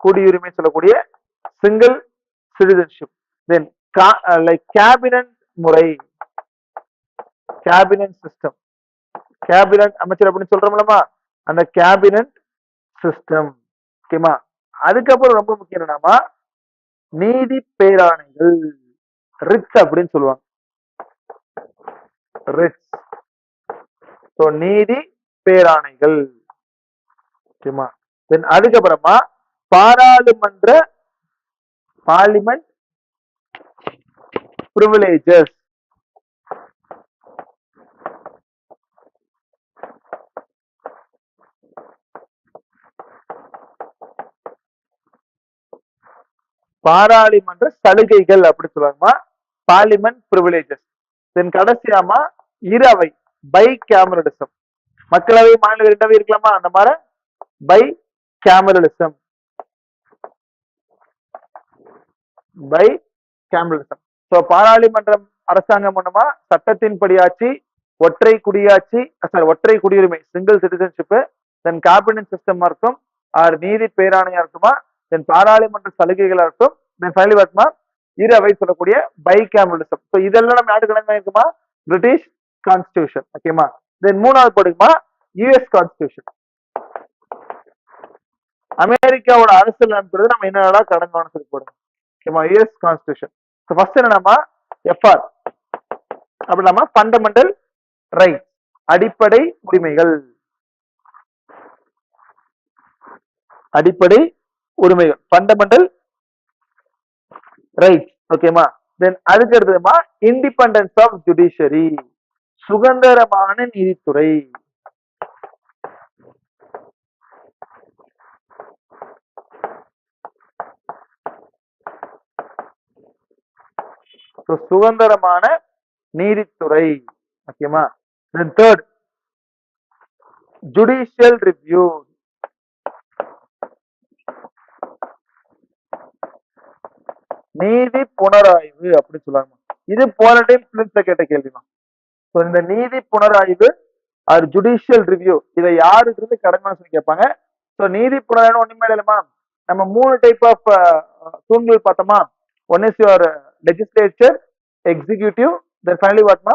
Speaker 1: குடியுரிமை சொல்லக்கூடிய single citizenship. Then like cabinet முறை, கேபினட் சிஸ்டம், கேபினட் அமைச்சர் அப்படின்னு சொல்றோம்லமா, அந்த கேபினட் சிஸ்டம். ஓகேமா? அதுக்கப்புறம் ரொம்ப முக்கியம் என்னன்னா நீதி பேராணைகள், ரிட்ஸ் அப்படின்னு சொல்லுவாங்க. ரிட்ஸ், ஸோ நீதி பேராணைகள். ஓகேமா? தென் அதுக்கப்புறமா பாராளுமன்ற, பார்லிமெண்ட் பிரிவிலேஜஸ். பாராளுமன்ற சலுகைகள் அப்படி சொல்லுவாங்கம்மா, பார்லிமெண்ட் பிரிவிலேஜஸ். தென் கடைசியாமா இரு அவை, பை கேமரலிசம். மக்களவை மாநில இரண்டவை இருக்கலாமா, அந்த மாதிரி bicameralism. Bicameralism. So பாராளுமன்றம் அரசாங்கம் பண்ணுமா, சட்டத்தின் படியாட்சி, ஒற்றை குடியாட்சி, ஒற்றை குடியுரிமை சிங்கிள் சிட்டிசன்ஷிப், தென் கேபினட் சிஸ்டமா இருக்கும், ஆர் நீதி பேராணையா இருக்குமா, தென் பாராளுமன்ற சலுகைகளா இருக்கும், தென் ஃபைனலி பார்த்தோமா இரு அவை சொல்லக்கூடிய பை கேமரலிசம். ஸோ இதெல்லாம் நம்ம யாருக்கு கடமை இருக்குமா? British constitution. ஓகேமா? தென் மூணாவது போடுமா யூஎஸ் கான்ஸ்டியூஷன். அமெரிக்காவோட அரசியல் அமைப்பு நம்ம என்னடா கடங்கன்னு சொல்லி போடுங்க. ஓகேமா? US constitution. ஃபர்ஸ்ட் என்னன்னா எஃப்ஆர் அப்படின்னா ஃபண்டமெண்டல் ரைட், அடிப்படை உரிமைகள். அடிப்படை உரிமைகள், ஃபண்டமெண்டல் ரைட். ஓகேமா? தென் அதுக்கு அடுத்ததுமா இண்டிபெண்டன்ஸ் ஆஃப் ஜுடிஷியரி, சுதந்திரமான நீதித்துறை. சுதந்திரமான நீதித்துறை. ஓகேமா? தென் தேர்ட் ஜுடிஷியல் ரிவ்யூ, நீதி புனராய்வு அப்படி சொல்லுவாங்க. இது போன டைம் பிலிம்ஸ்ல கேட்ட கேள்விமா. இந்த நீதி புனராய்வு அது ஜுடிஷியல் ரிவ்யூ, இதை யாருக்கு இருந்து கடமை சொல்லி கேட்பாங்க. ஸோ நீதி புனராய்வு ஒண்ணுமே இல்லைமா, நம்ம 3 டைப் ஆஃப் தூண்கள் பார்த்தோமா. One is your legislature, executive, then finally வாட்மா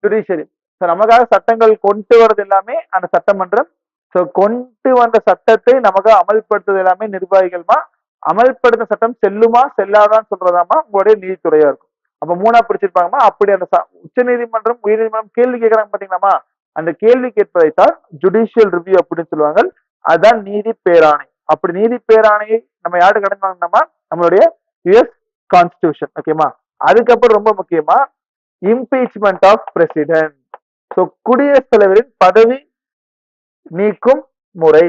Speaker 1: ஜுடிஷியரி. ஸோ நமக்காக சட்டங்கள் கொண்டு வரது எல்லாமே அந்த சட்டமன்றம். ஸோ கொண்டு வந்த சட்டத்தை நமக்காக அமல்படுத்துறது எல்லாமே நிர்வாகிகள்மா. அமல்படுத்த சட்டம் செல்லுமா செல்லாதான்னு சொல்றதாமா உங்களுடைய நீதித்துறையா இருக்கும். அப்ப மூணா பிரிச்சிருப்பாங்கம்மா. அப்படி அந்த உச்ச நீதிமன்றம், உயர் நீதிமன்றம் கேள்வி கேட்கறாங்க பாத்தீங்களாமா, அந்த கேள்வி கேட்பதைத்தான் ஜுடிஷியல் ரிவ்யூ அப்படின்னு சொல்லுவாங்க. அதுதான் நீதி பேராணை. அப்படி நீதி பேராணையை நம்ம யாரு கடன் வாங்கினோமா, நம்மளுடைய யுஎஸ் கான்ஸ்டிடியூஷன். ஓகேமா? அதுக்கப்புறம் ரொம்ப முக்கியமா இம்பீச்மெண்ட் ஆஃப் பிரசிடென்ட். ஸோ குடியரசுத் தலைவரின் பதவி நீக்கும் முறை.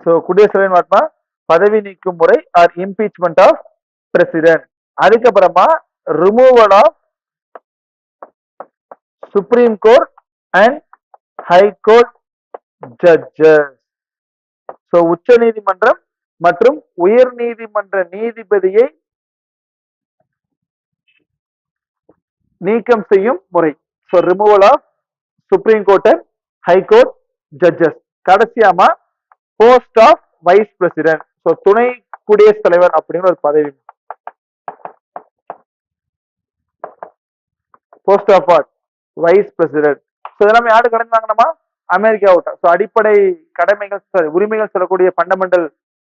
Speaker 1: ஸோ குடியரசுத் தலைவர் பதவி நீக்கும் முறை ஆர் இம்பீச்மெண்ட் ஆஃப் பிரசிடென்ட். அதுக்கப்புறமா removal of supreme court and high court judges. So உச்ச நீதிமன்றம் மற்றும் உயர் நீதிமன்ற நீதிபதியை நீக்கம் செய்யும் முறை. So removal of supreme court and high court judges. கடைசியாமா post of vice president. So துணை குடியரசுத் தலைவர் அப்படிங்கிற ஒரு பதவி. Post of what? Vice president. So இதெல்லாமே யாரு கடன் வாங்கினோமா? அமெரிக்கா விட்ட. ஸோ அடிப்படை கடமைகள், சாரி உரிமைகள் சொல்லக்கூடிய ஃபண்டமெண்டல்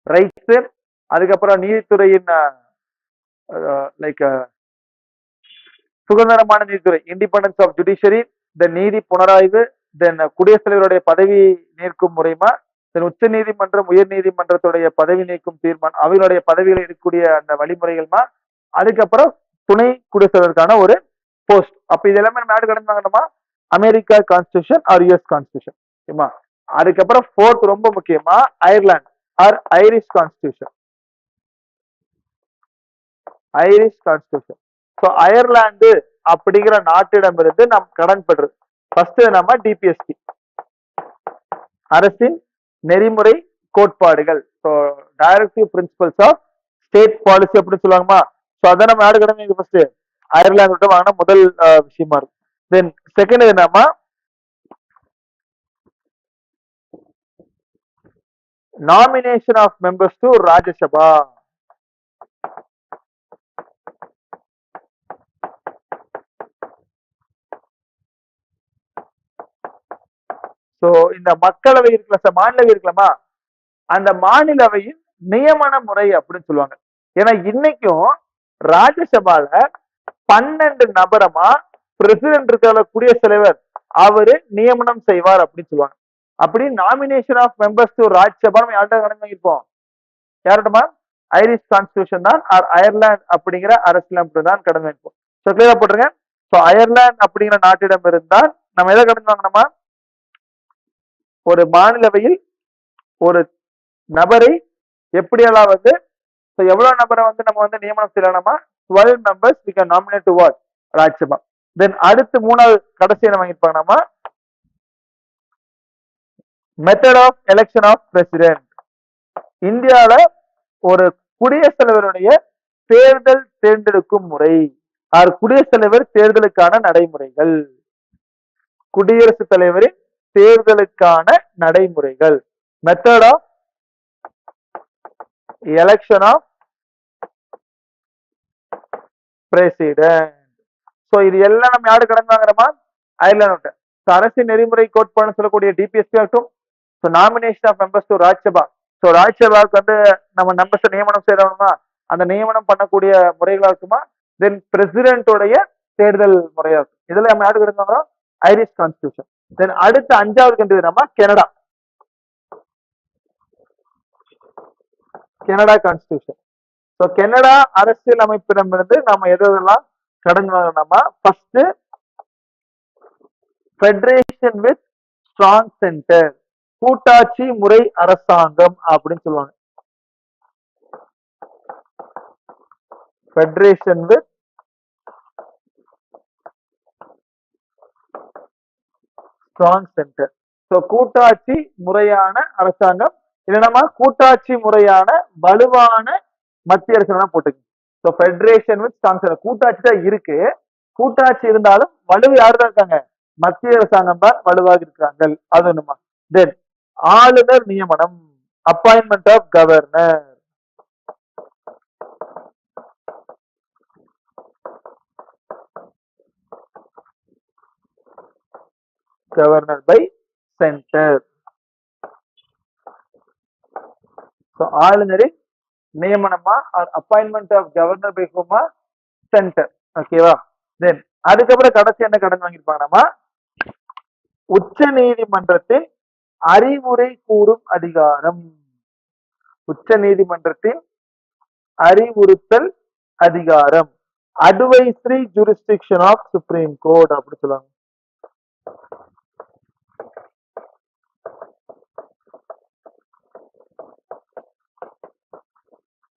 Speaker 1: ரைட்ஸ், அதுக்கப்புறம் நீதித்துறையின் லைக் சுதந்திரமான நீதித்துறை, இண்டிபெண்டன்ஸ் ஆஃப் ஜுடிஷியரி, தென் நீதி புனராய்வு, தென் குடியரசுத் தலைவருடைய பதவி நீக்கும் முறைமா, தென் உச்ச நீதிமன்றம், உயர் நீதிமன்றத்துடைய பதவி நீக்கும் தீர்மானம், அவர்களுடைய பதவிகளை இருக்கக்கூடிய அந்த வழிமுறைகள்மா, அதுக்கப்புறம் துணை குடியரசுத் தலைவருக்கான ஒரு போஸ்ட். அப்ப இது எல்லாமே நம்ம யாரு கடன் வாங்கணுமா? America constitution or US constitution. ஓகேமா? அதுக்கப்புறம் ஃபோர்த் ரொம்ப முக்கியமா Ireland or Irish constitution. Irish constitution. So Ireland அப்படிங்கிற நாட்டிடமிருந்து நாம் கடன் பெற்றது. ஃபர்ஸ்ட் நம்ம டிபிஎஸ்பி, அரசின் நெறிமுறை கோட்பாடுகள், so directive principles of state policy அப்படின்னு சொல்லுவாங்கம்மா. ஸோ அதை நம்ம யாரு கடன் ஃபர்ஸ்ட் அயர்லாந்து வாங்கின முதல் விஷயமா இருக்கும். தென் செகண்ட் என்னமா, nomination of members to Rajya Sabha. So இந்த மக்களவை இருக்குல்ல, மாநிலவை இருக்கலாமா, அந்த மாநிலவையின் நியமன முறை அப்படின்னு சொல்லுவாங்க. ஏன்னா இன்னைக்கும் ராஜ்யசபால 12 நபரமா பிரசிடென்ட் இருக்கிற குடியரசுத் தலைவர் அவரு நியமனம் செய்வார் அப்படின்னு சொல்லுவாங்க. அப்படி nomination of members to Rajya Sabha நம்ம யார்கிட்ட கடன் வாங்கியிருப்போம்? யார்கிட்டமா? ஐரிஷ் கான்ஸ்டியூஷன் தான், அயர்லாந்து அப்படிங்கிற அரசியலமைப்பு தான் கடன் வாங்கிப்போம். ஸோ கிளியரா போட்டுருங்க. ஸோ அயர்லாந்து அப்படிங்கிற நாட்டிடம் இருந்தால் நம்ம எதை கடன் வாங்கினோமா? ஒரு மாநிலவையில் ஒரு நபரை எப்படியெல்லாம் எவ்வளவு நபரை நம்ம நியமனம் செய்யலாமா? 12 members we can nominate to what? Rajya Sabha. Then அடுத்து மூணாவது கடைசி என்ன வாங்கிருப்பாங்கன்னா method of election of president. இந்தியால ஒரு குடியரசுத் தலைவருடைய தேர்தல் தேர்ந்தெடுக்கும் முறை, குடியரசுத் தலைவர் தேர்தலுக்கான நடைமுறைகள், குடியரசுத் தலைவரின் தேர்தலுக்கான நடைமுறைகள், method of election of president. So இது எல்லாம் நம்ம யாரு கடன் வாங்குறோமா? அயர்லாந்து. அரசின் நெறிமுறை கோட்பாடு சொல்லக்கூடிய டிபிஎஸ்பி ஆகட்டும், nomination of members to Rajya Sabha. So ராஜ்யசபாவுக்கு நம்ம மெம்பர்ஸ் நியமனம் செய்யறோமா, அந்த நியமனம் பண்ணக்கூடிய முறைகளா இருக்குமா, தென் பிரசிடென்டோடைய தேர்தல் முறையா இருக்கும். இதுல நம்ம யாரு கடன் வாங்குறோம்? Irish constitution. தென் அடுத்த 5வது கண்ட்ரி நம்ம Canada, Canada constitution. So Canada அரசியல் அமைப்பிடமிருந்து நம்ம எதெல்லாம் கடன் வாங்கணும்னா, first federation with strong centre, கூட்டாட்சி முறை அரசாங்கம் அப்படின்னு சொல்லுவாங்க. Federation with strong centre. So கூட்டாட்சி முறையான அரசாங்கம், இல்லைன்னா கூட்டாட்சி முறையான வலுவான மத்திய அரசு போட்டுங்க. So federation with strong centre, கூட்டாட்சி தான் இருக்கு, கூட்டாட்சி இருந்தாலும் வலுவு யாரு தான் இருக்காங்க? மத்திய அரசாங்கம் தான் வலுவாக இருக்கிறாங்க. அது ஒண்ணுமா. தென் ஆளுநர் நியமனம், appointment of governor. Governor by centre. ஆளுநரின் நியமனமா அப்பாயின்மெண்ட் ஆஃப் கவர்னர் பை ஹோமா? சென்டர். ஓகேவா? தென் அதுக்கப்புறம் கடைசி என்ன கடன் வாங்கியிருப்பாங்கன்னா உச்ச நீதிமன்றத்தின் அறிவுரை கூறும் அதிகாரம். உச்ச நீதிமன்றத்தின் அறிவுறுத்தல் அதிகாரம், advisory jurisdiction of supreme court அப்படி சொல்லுவாங்க.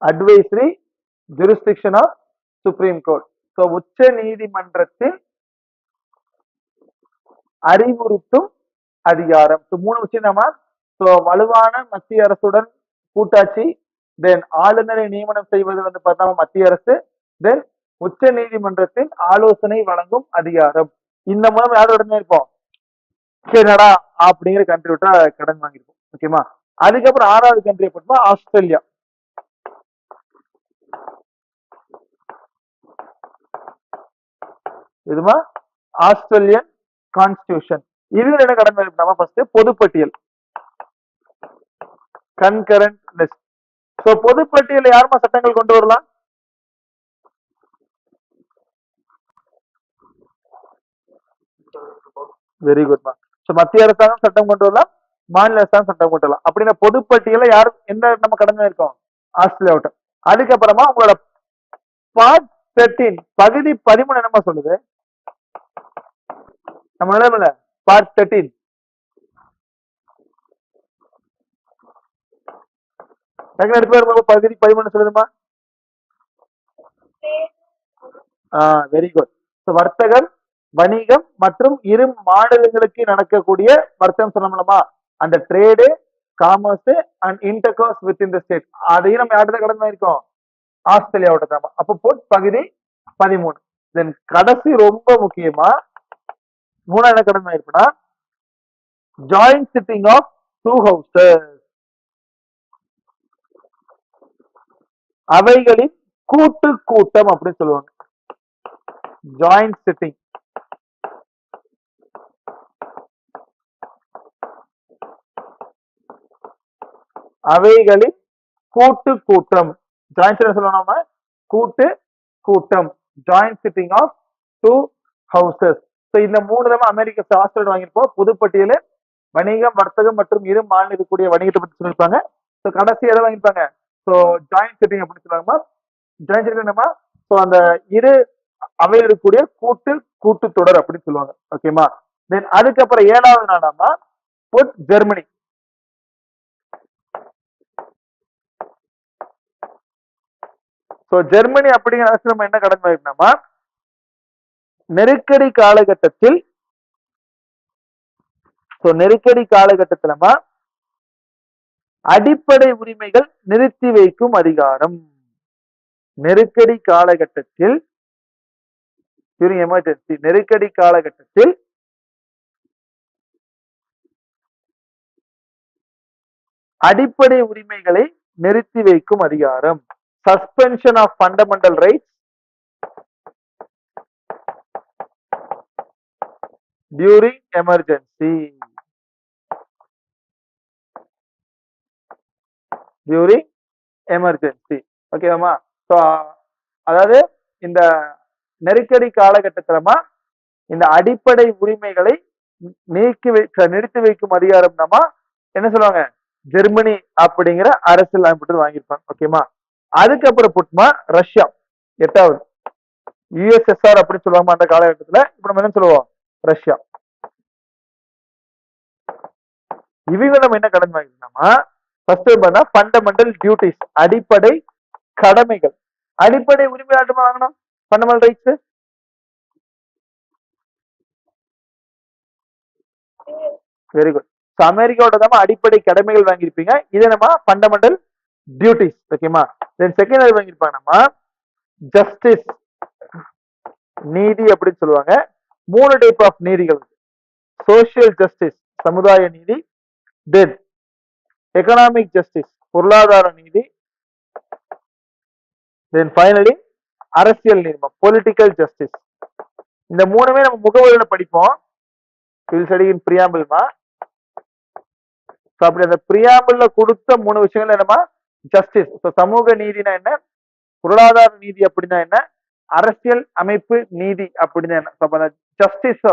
Speaker 1: Advisory jurisdiction of supreme court. So உச்ச நீதிமன்றத்தின் அறிவுறுத்தும் அதிகாரம். மூணு விஷயம் நம்ம வலுவான மத்திய அரசுடன் கூட்டாட்சி, தென் ஆளுநரை நியமனம் செய்வது பார்த்தா மத்திய அரசு, தென் உச்ச நீதிமன்றத்தின் ஆலோசனை வழங்கும் அதிகாரம். இந்த மூலம் யாரோட இருப்போம்? கனடா அப்படிங்கிற கண்ட்ரி விட்டா கடன் வாங்கிருப்போம். ஓகேமா? அதுக்கப்புறம் 6வது கண்ட்ரி எப்படின்னா ஆஸ்திரேலியா. இதுமா ஆஸ்திரேலியன் கான்ஸ்டியூஷன். இதுல என்ன கடமை நம்ம ஃபர்ஸ்ட் பொதுப்பட்டியல் கன்கரண்ட் லிஸ்ட். சோ பொதுப்பட்டியல யாருமா சட்டங்கள் கொண்டு வரலாம்? வெரி குட்மா. சோ மத்திய அரசாங்கம் சட்டம் கொண்டு வரலாம், மாநில அரசாங்கம் சட்டம் கொண்டு வரலாம். அப்படின்னா பொதுப்பட்டியல யாரும் என்ன நம்ம கடமை இருக்கோம்? ஆஸ்திரேலியா. அதுக்கப்புறமா உங்களோட பார்ட் 13 பகுதி 13 என்னமா சொல்லுது? நம்ம நிலைமையில பார்ட் 13 பகுதி 13 சொல்லுதுமா. Very good. வர்த்தகம், வணிகம் மற்றும் இரு மாநிலங்களுக்கு நடக்கக்கூடிய வர்த்தகம் சொல்லலாமா? அந்த trade, commerce and intercourse with in the state, அதையும் நம்ம யார்கிட்ட கடமை இருக்கோம்? ஆஸ்திரேலியாவோட தான். அப்போ போட் பகுதி 13. தென் கடைசி ரொம்ப முக்கியமா மூணாவது கடமை இருக்குன்னா joint sitting of two houses, அவைகளின் கூட்டு கூட்டம் அப்படின்னு சொல்லுவாங்க. Joint sitting. அவைகளின் கூட்டு கூட்டம். ஜாயிண்ட் சொல்லணுமா? கூட்டு கூட்டம். Joint sitting of two houses. இந்த மூணு தான் அமெரிக்கா ஆஸ்திரேலியா வாங்கியிருப்போம். புதுப்பட்டியல வணிகம், வர்த்தகம் மற்றும் இரு மாநில இருக்கக்கூடிய வணிகத்தை பற்றி சொல்லியிருப்பாங்க. கடைசி எதை வாங்கியிருப்பாங்க? ஜாயிண்ட் சிட்டிங் அப்படின்னு சொல்லுவாங்க. ஜாயிண்ட் சிட்டிங் என்னமா? அந்த இரு அவையில் இருக்கக்கூடிய கூட்டு கூட்டுத்தொடர் அப்படின்னு சொல்லுவாங்க. ஓகேமா. தென் அதுக்கப்புறம் 7வது நாடாமா ஜெர்மனி. ஜெர்மனி அப்படிங்கிற அரசு நம்ம என்ன கடமை இருக்கணுமா? நெருக்கடி காலகட்டத்தில் அடிப்படை உரிமைகள் நிறுத்தி வைக்கும் அதிகாரம். நெருக்கடி காலகட்டத்தில் எமர்ஜென்சி, நெருக்கடி காலகட்டத்தில் அடிப்படை உரிமைகளை நிறுத்தி வைக்கும் அதிகாரம். Suspension of fundamental rights during emergency. During emergency. ஓகேவா? அதாவது இந்த நெருக்கடி காலகட்டத்திலமா இந்த அடிப்படை உரிமைகளை நிறுத்தி வைக்கும் அதிகாரம் நம்ம என்ன சொல்லுவாங்க? ஜெர்மனி அப்படிங்கிற அரசியல் அமைப்பு வாங்கியிருப்பாங்க. ஓகேமா. அதுக்கப்புறம் புட்மா ரஷ்யா 8வது. யுஎஸ்எஸ்ஆர் அப்படின்னு சொல்லுவாங்க அந்த காலகட்டத்துல. இப்ப நம்ம என்ன சொல்லுவோம்? ரஷ்யா. இவங்க நம்ம என்ன கடமை வாங்கிருந்தோமா? ஃபர்ஸ்ட் பார்த்தா ஃபண்டமெண்டல் டியூட்டிஸ், அடிப்படை கடமைகள். அடிப்படை உரிமை ஆட்டுமா வாங்கணும்? Fundamental rights. Very good. அமெரிக்காவோட தான் அடிப்படை கடமைகள் வாங்கியிருப்பீங்க. இது நம்ம ஃபண்டமெண்டல் டியூட்டிஸ். ஓகேமா. தென் செகண்ட் வாங்கியிருப்பாங்க நம்ம ஜஸ்டிஸ், நீதி அப்படின்னு சொல்லுவாங்க. 3 டைப் ஆஃப் நீதிகள். சோசியல் ஜஸ்டிஸ், சமுதாய நீதி. தென் எக்கனாமிக் ஜஸ்டிஸ், பொருளாதார நீதி. தென் ஃபைனலி அரசியல் நீதி, பொலிட்டிக்கல் ஜஸ்டிஸ். இந்த மூணுமே நம்ம முகவரியில படிப்போம். பிரியாம்பிள்மா. அப்படி அந்த பிரியாம்பிள்ல கொடுத்த 3 விஷயங்கள் என்னமா? ஜஸ்டிஸ், சமூக நீதினா என்ன, பொருளாதார நீதி அப்படின்னா என்ன, அரசியல் அமைப்பு நீதி அப்படின்னா என்ன. Justice,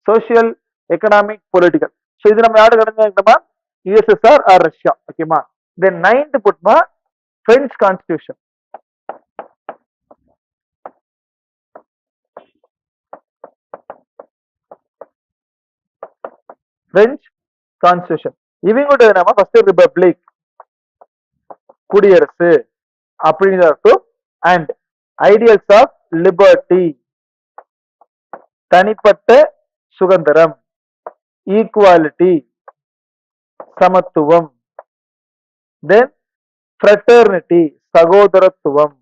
Speaker 1: social, economic, political. இது நம்ம யாரு கடமை? USSR or Russia. ஓகேமா. தென் 9th புட்மா பிரெஞ்சு கான்ஸ்டிடியூஷன். French constitution. இவங்க நம்ம ஃபர்ஸ்ட் ரிபப்ளிக், குடியரசு அப்படின்னு அர்த்தம். அண்ட் ஐடியல்ஸ் ஆஃப் லிபர்ட்டி, தனிப்பட்ட சுதந்திரம், ஈக்குவாலிட்டி, சமத்துவம். தென் ஃப்ரெட்டர்னிட்டி, சகோதரத்துவம்.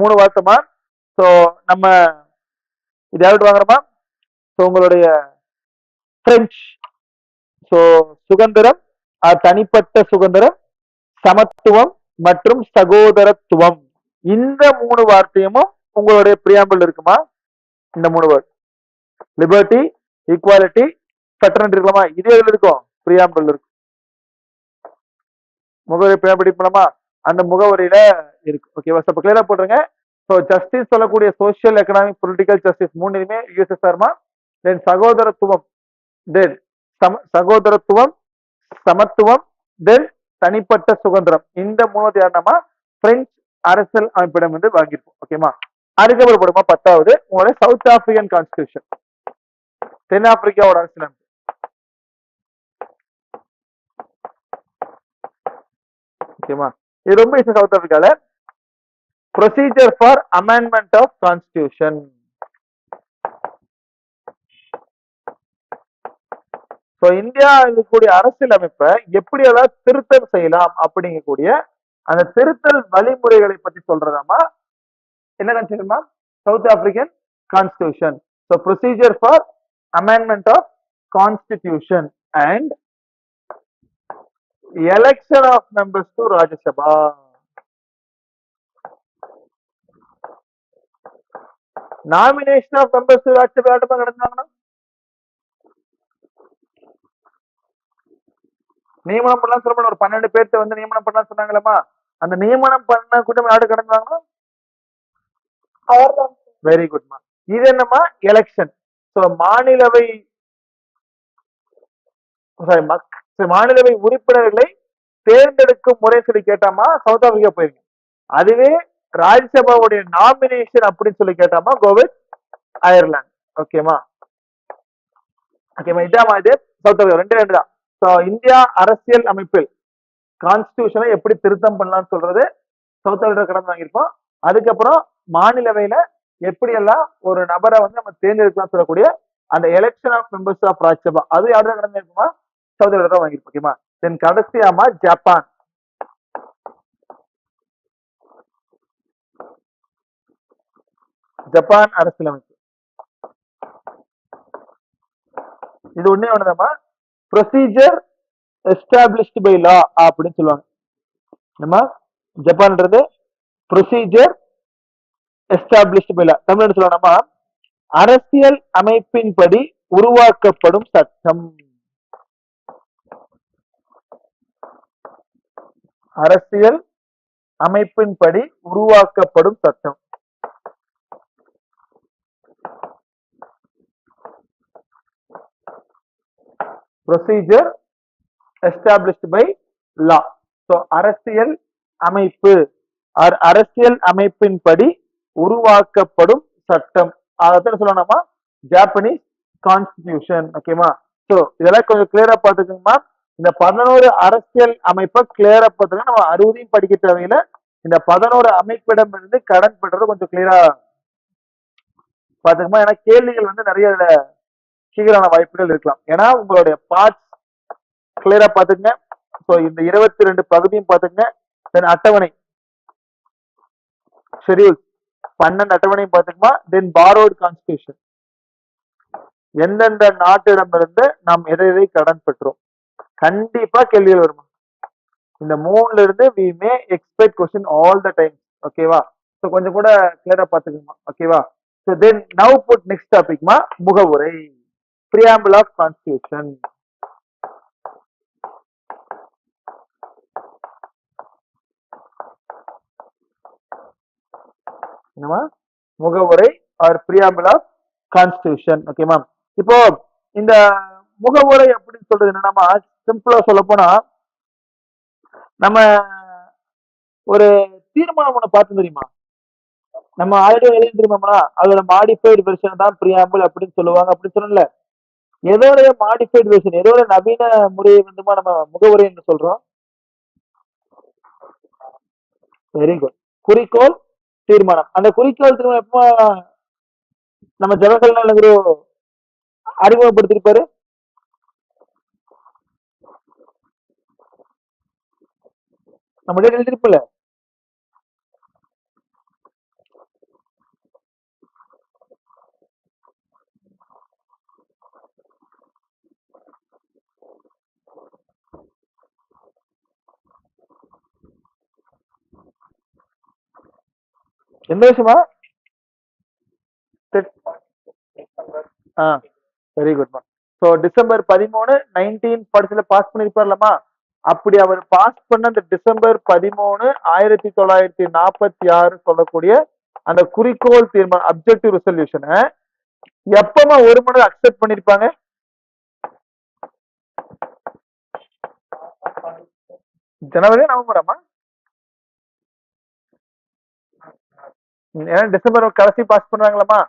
Speaker 1: மூணு வார்த்தைமா. நம்ம இது யார்கிட்ட வாங்குறோமா? உங்களுடைய பிரெஞ்சு. சுதந்திரம், தனிப்பட்ட சுதந்திரம், சமத்துவம் மற்றும் சகோதரத்துவம். இந்த 3 வார்த்தையும் உங்களுடைய பிரியாம்பிள் இருக்குமா? இந்த 3 வேர்ட் லிபர்ட்டி, ஈக்குவாலிட்டி, ஃபெட்டர்னிட்டி இருக்கலாமா? இது எதுல இருக்கும்? பிரியாம்பிள் இருக்கும். முகவரி பிரியாம்பிள் பண்ணலாமா? அந்த முகவரியில இருக்கு. ஓகேவா? இப்ப கிளியரா போட்டுருங்க. ஸோ ஜஸ்டிஸ் சொல்லக்கூடிய சோசியல், எக்கனாமிக், பொலிட்டிக்கல் ஜஸ்டிஸ் மூணுமே யூஎஸ்எஸ்ஆர்மா. தென் சகோதரத்துவம், தென் சகோதரத்துவம், சமத்துவம், தென் தனிப்பட்ட சுதந்திரம். இந்த 3 யாருனாமா பிரெஞ்சு அரசியல் அமைப்பிடம் வந்து வாங்கியிருப்போம். ஓகேமா? அதுக்கப்புறம் போடுமா 10வது உங்களுடைய சவுத் ஆப்பிரிக்கன் கான்ஸ்டிடியூஷன், தென்னாப்பிரிக்காவோட அரசியல் அமைப்பு. ஓகேமா? இது ரொம்ப ஈஸி. சவுத் ஆப்பிரிக்கால procedure for amendment of constitution. India இருக்கக்கூடிய அரசியல் அமைப்பை எப்படி எல்லாம் திருத்தம் செய்யலாம் அப்படிங்கக்கூடிய அந்த திருத்தல் வழிமுறைகளை பத்தி சொல்றதாமா என்ன constitution? South African constitution. So procedure for amendment of constitution and election of members to Rajya Sabha. Nomination of members to Rajya Sabha நடந்தாங்கன்னா நியமனம் பண்ணலாம் சொல்ல ஒரு 12 பேர்த்த வந்து நியமனம் பண்ணலாம் சொன்னாங்களா? அந்த நியமனம் பண்ண கூட்டம் யாரு கடந்தாங்கன்னா வெரி குட்மா. இது என்னமா? எலெக்ஷன். மாநிலவை மாநிலவை உறுப்பினர்களை தேர்ந்தெடுக்கும் முறை சொல்லி கேட்டாமா சவுத் ஆப்பிரிக்கா போயிருங்க. அதுவே ராஜ்யசபாவுடைய நாமினேஷன் அப்படின்னு சொல்லி கேட்டாமா கோவிட் அயர்லாந்து. ஓகேமா? ஓகேமா? இதாமா இது சவுத் ஆப்பிரிக்கா 2 தான். இந்தியா அரசியல் அமைப்பில் கான்ஸ்டிடியூஷனை எப்படி திருத்தம் பண்ணலாம்னு சொல்றது சவுத் ஆப்பிரிக்கா கடந்து வாங்கியிருப்போம். அதுக்கப்புறம் மாநிலவையில எப்படி எல்லாம் ஒரு நபரை வந்து நம்ம தேர்ந்தெடுக்கலாம் சொல்லக்கூடிய அந்த election of members of Rajya Sabha அது யாரும் நடந்திருக்குமா? சவுத் ஆப்பிரிக்கா தான் வாங்கியிருப்போம். ஓகேமா? தென் கடைசியாமா ஜப்பான். ஜப்பான் அரசியலமைப்பு இது ஒண்ணே ஒண்ணுதாமா, ப்ரொசீஜர் எஸ்டாப்ளிஷ்டு பை லா அப்படின்னு சொல்லுவாங்க. நம்ம ஜப்பான்ன்றது procedure established by law. Tamil சொல்லணுமா அரசியல் அமைப்பின்படி உருவாக்கப்படும் சட்டம். அரசியல் அமைப்பின்படி உருவாக்கப்படும் சட்டம். Procedure established by law. அரசியல் அமைப்பு, அரசியல் அமைப்பின்படி உருவாக்கப்படும் சட்டம். அதான் சொல்லணுமா ஜாப்பனீஸ் கான்ஸ்டிடியூஷன். ஓகேமா? இதெல்லாம் கொஞ்சம் கிளியரா பாத்துக்கோங்கம்மா. இந்த 11 அரசியல் அமைப்பை கிளியரா பார்த்துக்க. நம்ம 60 படிக்க தேவையில்ல. இந்த 11 அமைப்பிடம் இருந்து கடன் பெற்றது கொஞ்சம் கிளியரா பாத்துக்கமா. ஏன்னா கேள்விகள் வந்து நிறைய சீக்கிரமான வாய்ப்புகள் இருக்கலாம். ஏன்னா உங்களுடைய பார்ட்ஸ் கிளியரா பாத்துக்கங்க. இந்த 22 பகுதியும் பாத்துக்கங்க. தென் அட்டவணை ஷெட்யூல் 12 அட்டவணையும் பாத்துக்குமா. தென் பாரோட் கான்ஸ்டிடியூஷன், எந்தெந்த நாட்டிடமிருந்து நாம் எதை கடன் பெற்றோம். கண்டிப்பா கேள்விகள் வருமா? இந்த 3ல இருந்து we may expect question all the time. ஓகேவா? கொஞ்சம் கூட கிளியரா பாத்துக்கோமா. ஓகேவா? then now put next topic மா முகவுரை, preamble of constitution. என்னமா முகவுரை or preamble of constitution. Okay ma'am. இப்போ இந்த முகவுரை அப்படின்னு சொல்றது என்னன்னா சிம்பிளா சொல்ல போனா நம்ம ஒரு தீர்மானம் ஒண்ணு பார்த்து தெரியுமா? நம்ம ஆல்ரெடி எழுதி தெரியுமாம்னா அதோட மாடிஃபைடு வெர்ஷன் தான் பிரியாம்பிள் அப்படின்னு சொல்லுவாங்க. அப்படின்னு சொன்னல, எதோடைய மாடிஃபைடு வெர்ஷன், எதோட நவீன முறையை வந்துமா நம்ம முகவுரை என்று சொல்றோம்? Very good. குறிக்கோள் தீர்மானம். அந்த குறிக்கோள் தீர்மானம் எப்ப நம்ம ஜவஹர்லால் நேரு அறிமுகப்படுத்திருப்பாரு? நம்ம எழுதிருப்பல. எந்த விஷயமா? வெரி குட்மா. ஸோ டிசம்பர் 13 1940 பாஸ் பண்ணிருப்பார்லமா, அப்படி அவர் பாஸ் பண்ண அந்த டிசம்பர் 13 1946 சொல்லக்கூடிய அந்த குறிக்கோள் தீர்மானம் அப்ஜெக்டிவ் ரெசல்யூஷனை எப்பமா ஒரு மணி அக்செப்ட் பண்ணிருப்பாங்க? ஜனவரி நவம்பராமா? ஏன்னா டிசம்பர் கடைசி பாஸ் பண்றாங்களாமா.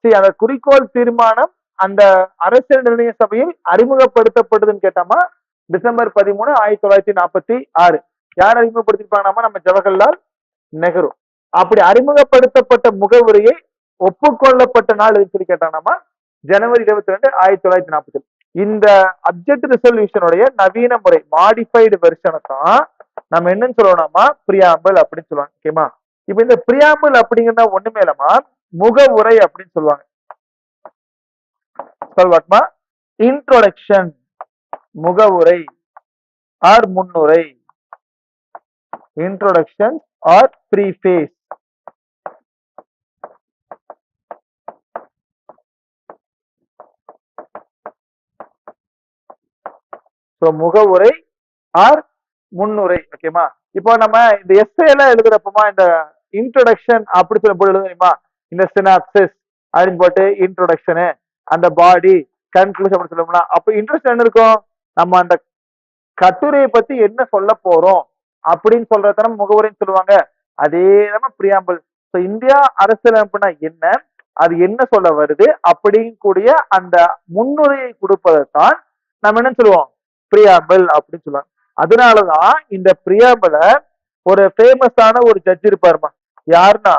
Speaker 1: சரி, அந்த குறிக்கோள் தீர்மானம் அந்த அரசியல் நிர்ணய சபையில் அறிமுகப்படுத்தப்படுதுன்னு கேட்டாமா டிசம்பர் 13 1946. யார் அறிமுகப்படுத்திருப்பாங்களாமா? நம்ம ஜவஹர்லால் நெஹ்ரு. அப்படி அறிமுகப்படுத்தப்பட்ட முகவுரையை ஒப்புக்கொள்ளப்பட்ட நாள் எதுன்னு சொல்லி கேட்டாங்களாமா ஜனவரி 22 1940. இந்த அப்ஜெக்ட் ரெசல்யூஷனுடைய நவீன முறை மாடிஃபைடு வெர்ஷனை தான் நம்ம என்னன்னு சொல்லணும்னா பிரியாம்பிள் அப்படின்னு சொல்லுவாங்க. ஓகேமா? இப்ப இந்த பிரியாம்பிள் அப்படிங்கிறத ஒண்ணுமே இல்லமா, முகவுரை அப்படின்னு சொல்லுவாங்க. சொல்வாட்மா இன்ட்ரோடக்ஷன், முகவுரை ஆர் முன்னுரை, இன்ட்ரோடக்ஷன் ஆர் ப்ரீஃபேஸ். முகவுரை ஆர் முன்னுரை. ஓகேமா? இப்போ நம்ம இந்த எஸ்ஏ எல்லாம் எழுதுறப்பமா இந்த இன்ட்ரோடக்ஷன் அப்படி சொல்ல போது எழுதுமா, இந்த சினாப்சிஸ் அப்படின்னு போட்டு இன்ட்ரோடக்ஷனு, அந்த பாடி, கன்க்ளூஷன் அப்படி சொல்லணும்னா அப்ப இன்ட்ரெஸ்ட் என்ன இருக்கும்? நம்ம அந்த கட்டுரையை பத்தி என்ன சொல்ல போறோம் அப்படின்னு சொல்றத நம்ம முகவுரைன்னு சொல்லுவாங்க. அதே நம்ம பிரியாம்பிள். இந்தியா அரசியலமைப்புனா என்ன, அது என்ன சொல்ல வருது அப்படின்னு கூடிய அந்த முன்னுரையை கொடுப்பதைத்தான் நம்ம என்ன சொல்லுவோம்? பிரியாம்பிள் அப்படின்னு சொல்லுவாங்க. அதனாலதான் இந்த பிரியாம்பிள ஒரு ஃபேமஸான ஒரு ஜட்ஜ் இருப்பாருமா, யாருன்னா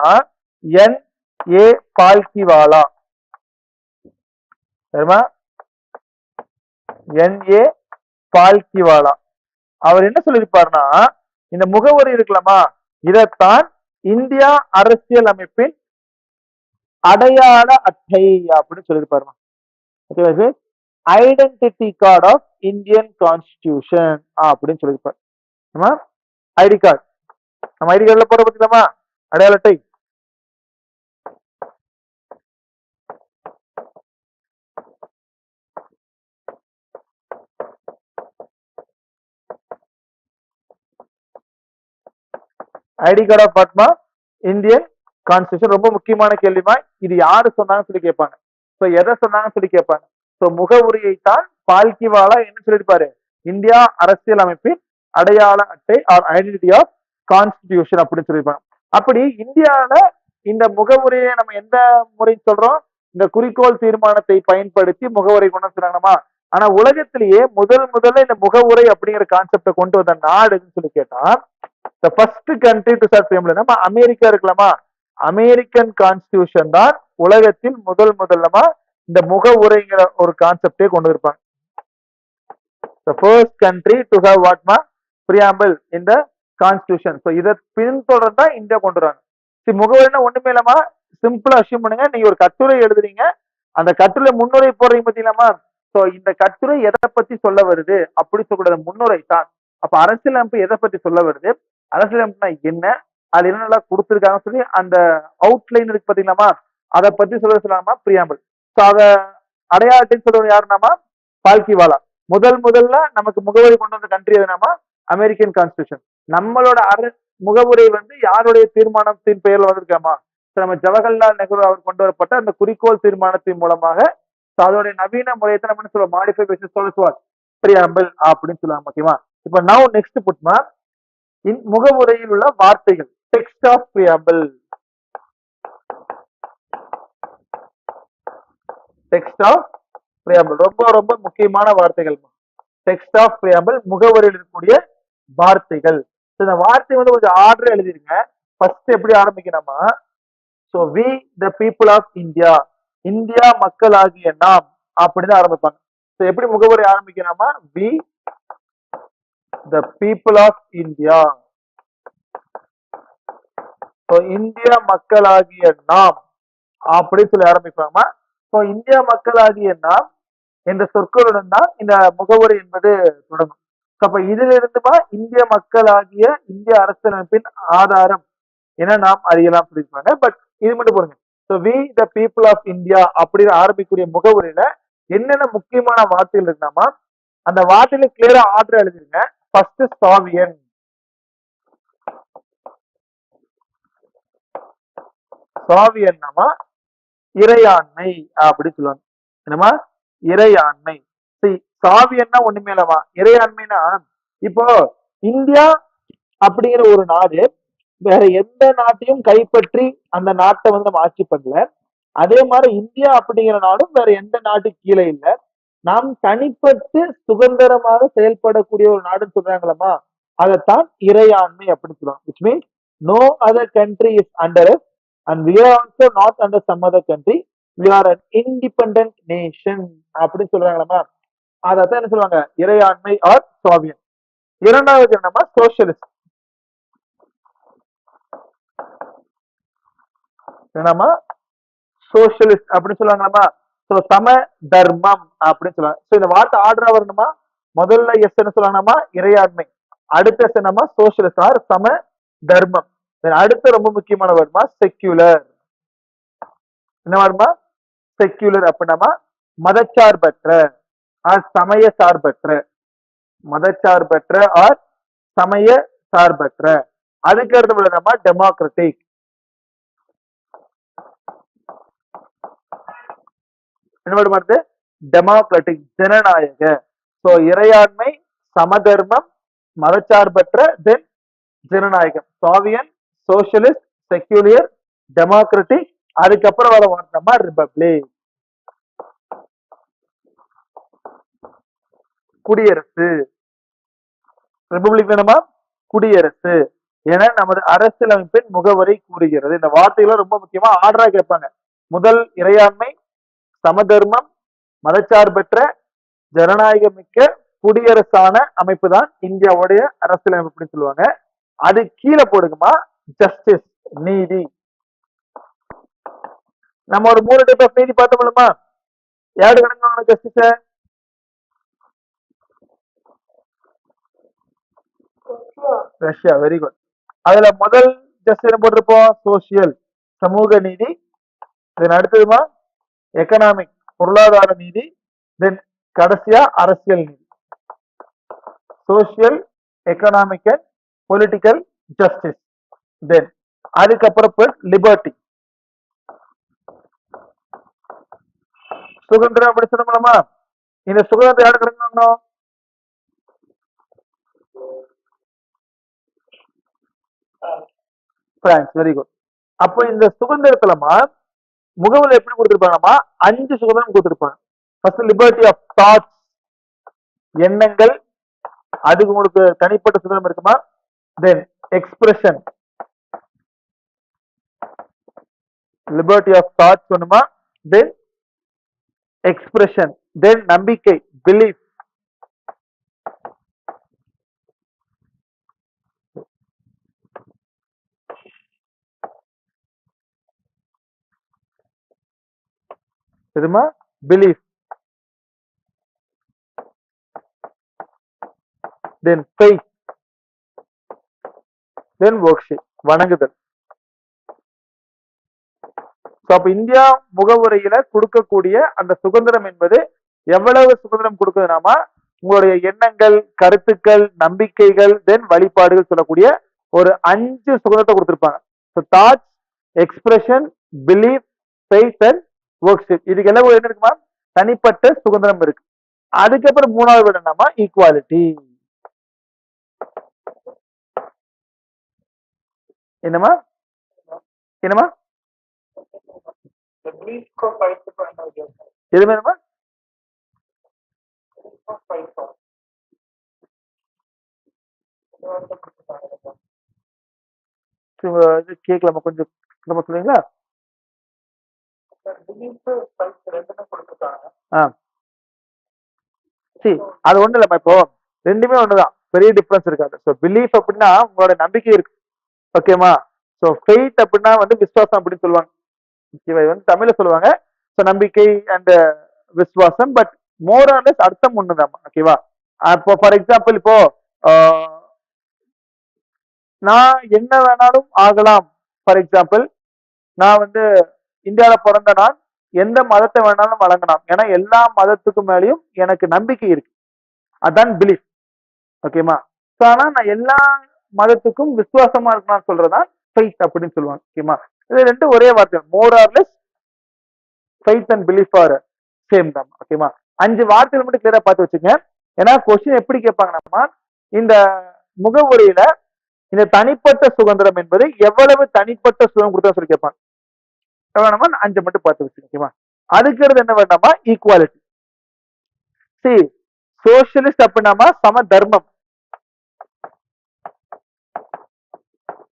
Speaker 1: N.A. பால்கிவாலா. N.A. பால்கிவாலா அவர் என்ன சொல்லியிருப்பாருன்னா, இந்த முகவரி இருக்கலாமா, இதைத்தான் இந்தியா அரசியல் அமைப்பின் அடையாள அட்டை அப்படின்னு சொல்லியிருப்பாருமா. Okay, identity card of Indian constitution அப்படின்னு சொல்லியிருப்பாரு. ஐடி கார்டு, நம்ம ஐடி கார்டுல போற பத்திலாமா அடையாள அட்டை. ஐடி கார்டு ஆஃப் பாட்மா இந்தியன் கான்ஸ்டிடியூஷன். ரொம்ப முக்கியமான கேள்விமா, இது யாரு சொன்னாங்கன்னு சொல்லி கேட்பாங்க. சோ எதை சொன்னாங்கன்னு சொல்லி கேட்பாங்க. சோ முகவுரியை தான் பால்கிவாலா என்ன சொல்லியிருப்பாரு, இந்தியா அரசியல் அமைப்பின் அடையாள அட்டை ஆர் ஐடென்டிட்டி ஆஃப் கான்ஸ்டிடியூஷன் அப்படின்னு சொல்லியிருப்பாங்க. அப்படி இந்தியாவில இந்த முகவுரையை நம்ம எந்த முறை சொல்றோம்? இந்த குறிக்கோள் தீர்மானத்தை பயன்படுத்தி முகவுரை கொண்டு வந்துறாங்கம்மா. ஆனா உலகத்திலேயே முதல்ல இந்த முகவுரை அப்படிங்கிற கான்செப்டை கொண்டு வந்த நாடுன்னு சொல்லி கேட்டா the first country to start frame நம்ம அமெரிக்கா இருக்கலாமா, அமெரிக்கன் கான்ஸ்டிடியூஷன் தான் உலகத்தில் முதல்லமா இந்த முகவுரைங்கிற ஒரு கான்செப்டே கொண்டு இருப்பாங்க. the first country to have what ma preamble in the constitution. so இத பின்தொடர்ந்தா இந்தியா கொண்டு வராங்க. சரி, முகவுரைனா ஒண்ணுமே இல்லாமா, சிம்பிளா அஷ்யூம் பண்ணுங்க, நீங்க ஒரு கட்டுரை எழுதுறீங்க, அந்த கட்டுரை முன்னுரை போடுறீங்க பாத்தீங்களாமா. சோ இந்த கட்டுரை எதை பத்தி சொல்ல வருது அப்படி சொல்லக்கூடாது, முன்னுரை தான். அப்ப அரசியலமைப்பு எதை பத்தி சொல்ல வருது, அரசியலமைப்புனா என்ன, அது என்னெல்லாம் கொடுத்துருக்காங்கன்னு சொல்லி அந்த அவுட்லைன் இருக்கு பாத்தீங்களாமா, அதை பத்தி சொல்லாமா பிரியாம்பிள். சோ அத அடையாளத்தின்னு சொல்றது யாருனாமா பால்கிவாலா. முதல்ல நமக்கு முகவரி கொண்டு வந்த கண்ட்ரி எதுனாமா அமெரிக்கன் கான்ஸ்டிடியூஷன். நம்மளோட முகவுரை வந்து யாருடைய தீர்மானத்தின் பெயர்ல வந்திருக்காமா, நம்ம ஜவஹர்லால் நெஹ்ரு அவர் கொண்டு வரப்பட்ட அந்த குறிக்கோள் தீர்மானத்தின் மூலமாக அதோடைய நவீன முறையை நம்ம என்ன சொல்லுவோம், மாடிஃபை பேசிஸ் சொல்லுவார் பிரியாம்பிள் அப்படின்னு சொல்லுவாங்க. ஓகேவா? இப்ப நவ் நெக்ஸ்ட் புட்மா முகவுரையில் உள்ள வார்த்தைகள், text of preamble. Text of preamble ரொம்ப முக்கியமான வார்த்தைகள். டெக்ஸ்ட் ஆஃப் பிரியாம்பிள் முகவரியில் இருக்கக்கூடிய வார்த்தைகள். இந்த வார்த்தை வந்து கொஞ்சம் ஆர்டர் எழுதிருங்க. ஃபர்ஸ்ட் எப்படி ஆரம்பிக்கணுமா, so we the people of India, India மக்கள் ஆகிய நாம் அப்படின்னு ஆரம்பிப்பாங்க. எப்படி முகவரி ஆரம்பிக்கணுமா, we the people of India, India மக்களாகிய நாம் அப்படின்னு சொல்லி ஆரம்பிப்பாங்க. இந்தியா மக்களாகிய நாம் என்ற சொற்களுடன் தான் இந்த முகவரி என்பது தொடங்கும். அப்ப இதுல இருந்துமா இந்திய மக்களாகிய இந்திய அரசியலமைப்பின் ஆதாரம் என நாம் அறியலாம் சொல்லியிருப்பாங்க. பட் இது மட்டும் போடுங்க, so we the people of India அப்படின்னு ஆரம்பிக்கக்கூடிய முகவரியில என்னென்ன முக்கியமான வார்த்தைகள் இருக்குனாமா அந்த வார்த்தையில கிளியரா ஆர்டர் எழுதிருங்க. ஃபர்ஸ்ட் சாவியன், சாவியன்னாமா இறையாண்மை அப்படின்னு சொல்லுவாங்க. என்னமா இறையாண்மை. சாவியன்னா ஒண்ணுமே இல்லவா, இறையாண்மைனா இப்போ இந்தியா அப்படிங்கிற ஒரு நாடு வேற எந்த நாட்டையும் கைப்பற்றி அந்த நாட்டை வந்து நம்ம ஆட்சி பண்ணல. அதே மாதிரி இந்தியா அப்படிங்கிற நாடும் வேற எந்த நாட்டுக்கு கீழே இல்லை. நாம் தனிப்பட்டு சுதந்திரமாக செயல்படக்கூடிய ஒரு நாடுன்னு சொல்றாங்களா, அதைத்தான் இறையாண்மை அப்படின்னு சொல்லுவாங்க. Which means no other country is under us and we are also not under some other country, we are an independent nation அப்படின்னு சொல்றாங்களா, அதான் என்ன சொல்லுவாங்க, இறையாண்மை ஆர் சாவியன். இரண்டாவது என்னமா சோசியலிஸ்ட். என்னமா சோசியலிஸ்ட் அப்படின்னு சொல்லுவாங்களாமா. சோ சம தர்மம் அப்படின்னு சொல்லுவாங்க. சோ இந்த வார்த்தை ஆர்டரா வரணுமா, முதல்ல எஸ் என்ன சொல்லுவாங்கம்மா இறையாண்மை, அடுத்த எஸ் என்னமா சோசியலிஸ்ட் ஆர் சம தர்மம். அடுத்த ரொம்ப முக்கியமான வருமா செக்யூலர். என்ன வருமா செக்யூலர் அப்படின்னா மதச்சார்பற்ற ஆர் சமய சார்பற்ற, மதச்சார்பற்ற ஆர் சமய சார்பற்ற. அதுக்கு அடுத்து நம்ம டெமோக்ராட்டிக். என்ன வருது டெமோக்ராட்டிக் ஜனநாயக. சோ இறையாண்மை, சமதர்மம், மதச்சார்பற்ற, தென் ஜனநாயகம். சாவியன், சோசியலிஸ்ட், செக்யூலியர், டெமோக்ராட்டிக். அதுக்கப்புறம் வர வார்த்தைமா ரிபப்ளிக், குடியரசு. ரிபப்ளிக் வேணுமா குடியரசு என நமது அரசியலமைப்பின் முகவரை கூறுகிறது. இந்த வார்த்தைகளும் ரொம்ப முக்கியமா ஆர்டரா கேட்பாங்க. முதல் இறையாண்மை, சமதர்மம், மதச்சார்பற்ற, ஜனநாயகம் மிக்க குடியரசான அமைப்பு தான் இந்தியாவுடைய அரசியலமைப்பு சொல்லுவாங்க. அது கீழே போடுங்கம்மா ஜஸ்டிஸ், நீதி. நம்ம ஒரு 3 டைப் ஆஃப் நீதி பார்த்தோம்லமா, யாரு கணக்கு ஜஸ்டிஸ, ரஷ்யா. Very good. அதுல முதல் ஜஸ்ட் என்ன போட்டிருப்போம் சோசியல், சமூக நீதி. தென் அடுத்ததுமா எக்கனாமிக், பொருளாதார நீதி. தென் கடைசியா அரசியல் நீதி. Social, economic and political justice. Then அதுக்கப்புறம் லிபர்ட்டி, சுதந்திரம் அப்படி சொல்லணுமா. இந்த சுதந்திரம் யாரு கிடைக்கணும், பிரான்ஸ். Very good. அப்போ இந்த சுதந்திரத்துலமா முகவரி எப்படி கொடுத்திருப்பாங்கம்மா 5 சுதந்திரம் கொடுத்திருப்பாங்க. ஃபர்ஸ்ட் லிபர்ட்டி ஆஃப் தாட்ஸ், எண்ணங்கள், அதுக்கு உங்களுக்கு தனிப்பட்ட சுதந்திரம் இருக்குமா. Then expression, liberty of thoughts சொன்னுமா. Then expression. தென் நம்பிக்கை, பிலீஃப். எதுமா பிலீஃப். தென் ஃபெய்த். தென் வொர்க்ஷிப், வணங்குதல். அப்ப இந்தியா முகவுரையில கொடுக்கக்கூடிய அந்த சுதந்திரம் என்பது எவ்வளவு சுதந்திரம் கொடுக்குதுனாமா, உங்களுடைய எண்ணங்கள், கருத்துக்கள், நம்பிக்கைகள், தென் வழிபாடுகள் சொல்லக்கூடிய ஒரு 5 சுதந்திரத்தை கொடுத்திருப்பாங்க. Thoughts, expression, belief, faith and worship. இதுக்கு எல்லாம் என்ன இருக்குமா தனிப்பட்ட சுதந்திரம் இருக்கு. அதுக்கப்புறம் 3வது என்னமா ஈக்குவாலிட்டி. என்னமா என்னமா எது வேணுமா கேட்கலாமா கொஞ்சம் நம்ம சொல்றீங்களா. சரி, அது ஒண்ணு இல்லம்மா. இப்போ ரெண்டுமே ஒண்ணுதான், பெரிய டிஃபரன்ஸ் இருக்காது. ஸோ பிலீஃப் அப்படின்னா உங்களோட நம்பிக்கை இருக்கு, ஓகேமா. ஸோ ஃபெய்த் அப்படின்னா வந்து விசுவாசம் அப்படின்னு சொல்லுவாங்க. இவை வந்து தமிழ்ல சொல்லுவாங்க. ஸோ நம்பிக்கை அண்ட் விசுவாசம். பட் மோர் ஆர் லெஸ் அர்த்தம் ஒண்ணுதான், ஓகேவா. இப்போ ஃபார் எக்ஸாம்பிள் இப்போ நான் என்ன வேணாலும் ஆகலாம். ஃபார் எக்ஸாம்பிள் நான் வந்து இந்தியாவில பிறந்த நான் எந்த மதத்தை வேணாலும் வழங்கலாம், ஏன்னா எல்லா மதத்துக்கும் மேலேயும் எனக்கு நம்பிக்கை இருக்கு, அதான் பிலீஃப். ஓகேமா. ஆனா நான் எல்லா மதத்துக்கும் விசுவாசமா இருக்கணும்னு சொல்றதான் ஃபெய்த் அப்படின்னு சொல்லுவாங்க. ஓகேமா. இது ரெண்டு ஒரே வார்த்தை, more or less faith and belief R same தான். ஓகேமா. 5 வார்த்தைகள் மட்டும் கிளியரா பார்த்து வச்சுங்க. ஏன்னா கொஸ்டின் எப்படி கேட்பாங்கன்னா, இந்த முகவுரையில இந்த தனிப்பட்ட சுதந்திரம் என்பது எவ்வளவு தனிப்பட்ட சுதந்திரம் கொடுத்தா சொல்லி கேட்பாங்க. வேணாமா 5 மட்டும் பார்த்து வச்சுங்க. ஓகேமா. அதுக்கிறது என்ன வேண்டாமா, ஈக்குவாலிட்டி. சி சோசியலிஸ்ட் அப்படின்னாமா சம தர்மம்,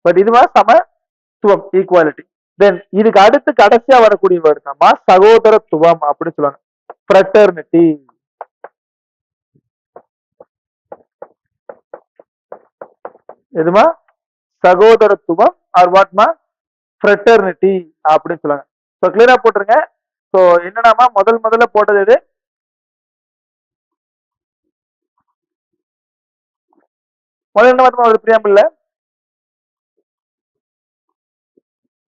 Speaker 1: பட் இதுவா சமத்துவம், ஈக்குவாலிட்டி. தென் இதுக்கு அடுத்து கடைசியா வரக்கூடிய வேர்டு நம்ம சகோதரத்துவம் அப்படின்னு சொல்லுவாங்க, ஃப்ரெட்டர்னிட்டி. எதுமா சகோதரத்துவம் ஆர் வாட்மா ஃப்ரெட்டர்னிட்டி அப்படின்னு சொல்லுவாங்க. ஸோ கிளியரா போட்டுருங்க. ஸோ என்னடாமா முதல்ல போட்டது எது, முதல்ல என்ன ஒரு பிரியாம்பிள்,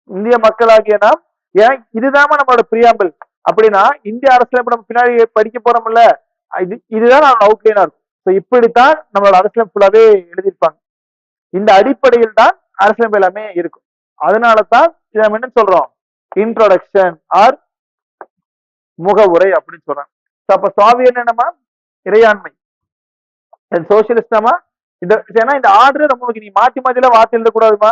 Speaker 1: இந்திய மக்களாகிய நாம், ஏன் இதுதான் நம்மளோட பிரியாம்பிள் அப்படின்னா இந்திய அரசியலமைப்பு நம்ம பின்னாடி படிக்க போறோம்ல, இதுதான் நம்ம அவுட்லைனா இருக்கும். ஸோ இப்படித்தான் நம்மளோட அரசியலமைப்பு ஃபுல்லாவே எழுதியிருப்பாங்க. இந்த அடிப்படையில் தான் அரசியலமைப்பு எல்லாமே இருக்கும். அதனாலதான் இதை நம்ம என்ன சொல்றோம், இன்ட்ரோடக்ஷன் ஆர் முகவுரை அப்படின்னு சொல்றாங்க. அப்ப சாவியன் என்னமா இறையாண்மை, சோசியலிஸ்டாமா இந்த, ஏன்னா இந்த ஆர்டர் ரொம்ப நீ மாத்தி மாத்தில வார்த்தை எழுதக்கூடாதுமா.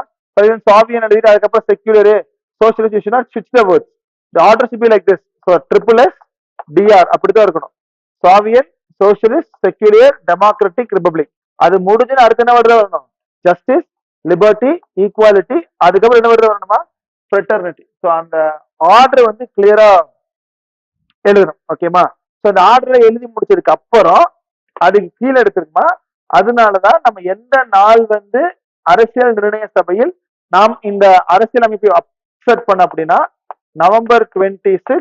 Speaker 1: சாவியன் எழுதிட்டு அதுக்கப்புறம் செக்யூலர் சோசியலிஸ்ட் ஸ்விட்ச் the words, the order should be like this. So triple S D R அப்படிதான் இருக்கணும். Sovereign, socialist, secular, democratic, republic. அது முடிஞ்சுன்னு அடுத்த என்ன வருது வரணும், ஜஸ்டிஸ், லிபர்ட்டி, ஈக்குவாலிட்டி, அதுக்கப்புறம் என்ன வருது வரணுமா, ஃப்ரெட்டர்னிட்டி. ஸோ அந்த ஆர்டர் வந்து கிளியரா எழுதணும். ஓகேமா. ஸோ இந்த ஆர்டரை எழுதி முடிச்சதுக்கு அப்புறம் அதுக்கு கீழே எடுத்துருக்குமா. அதனாலதான் நம்ம எந்த நாள் வந்து அரசியல் நிர்ணய சபையில் நாம் இந்த அரசியல் அமைப்பை அக்செப்ட் பண்ண அப்படின்னா November 26,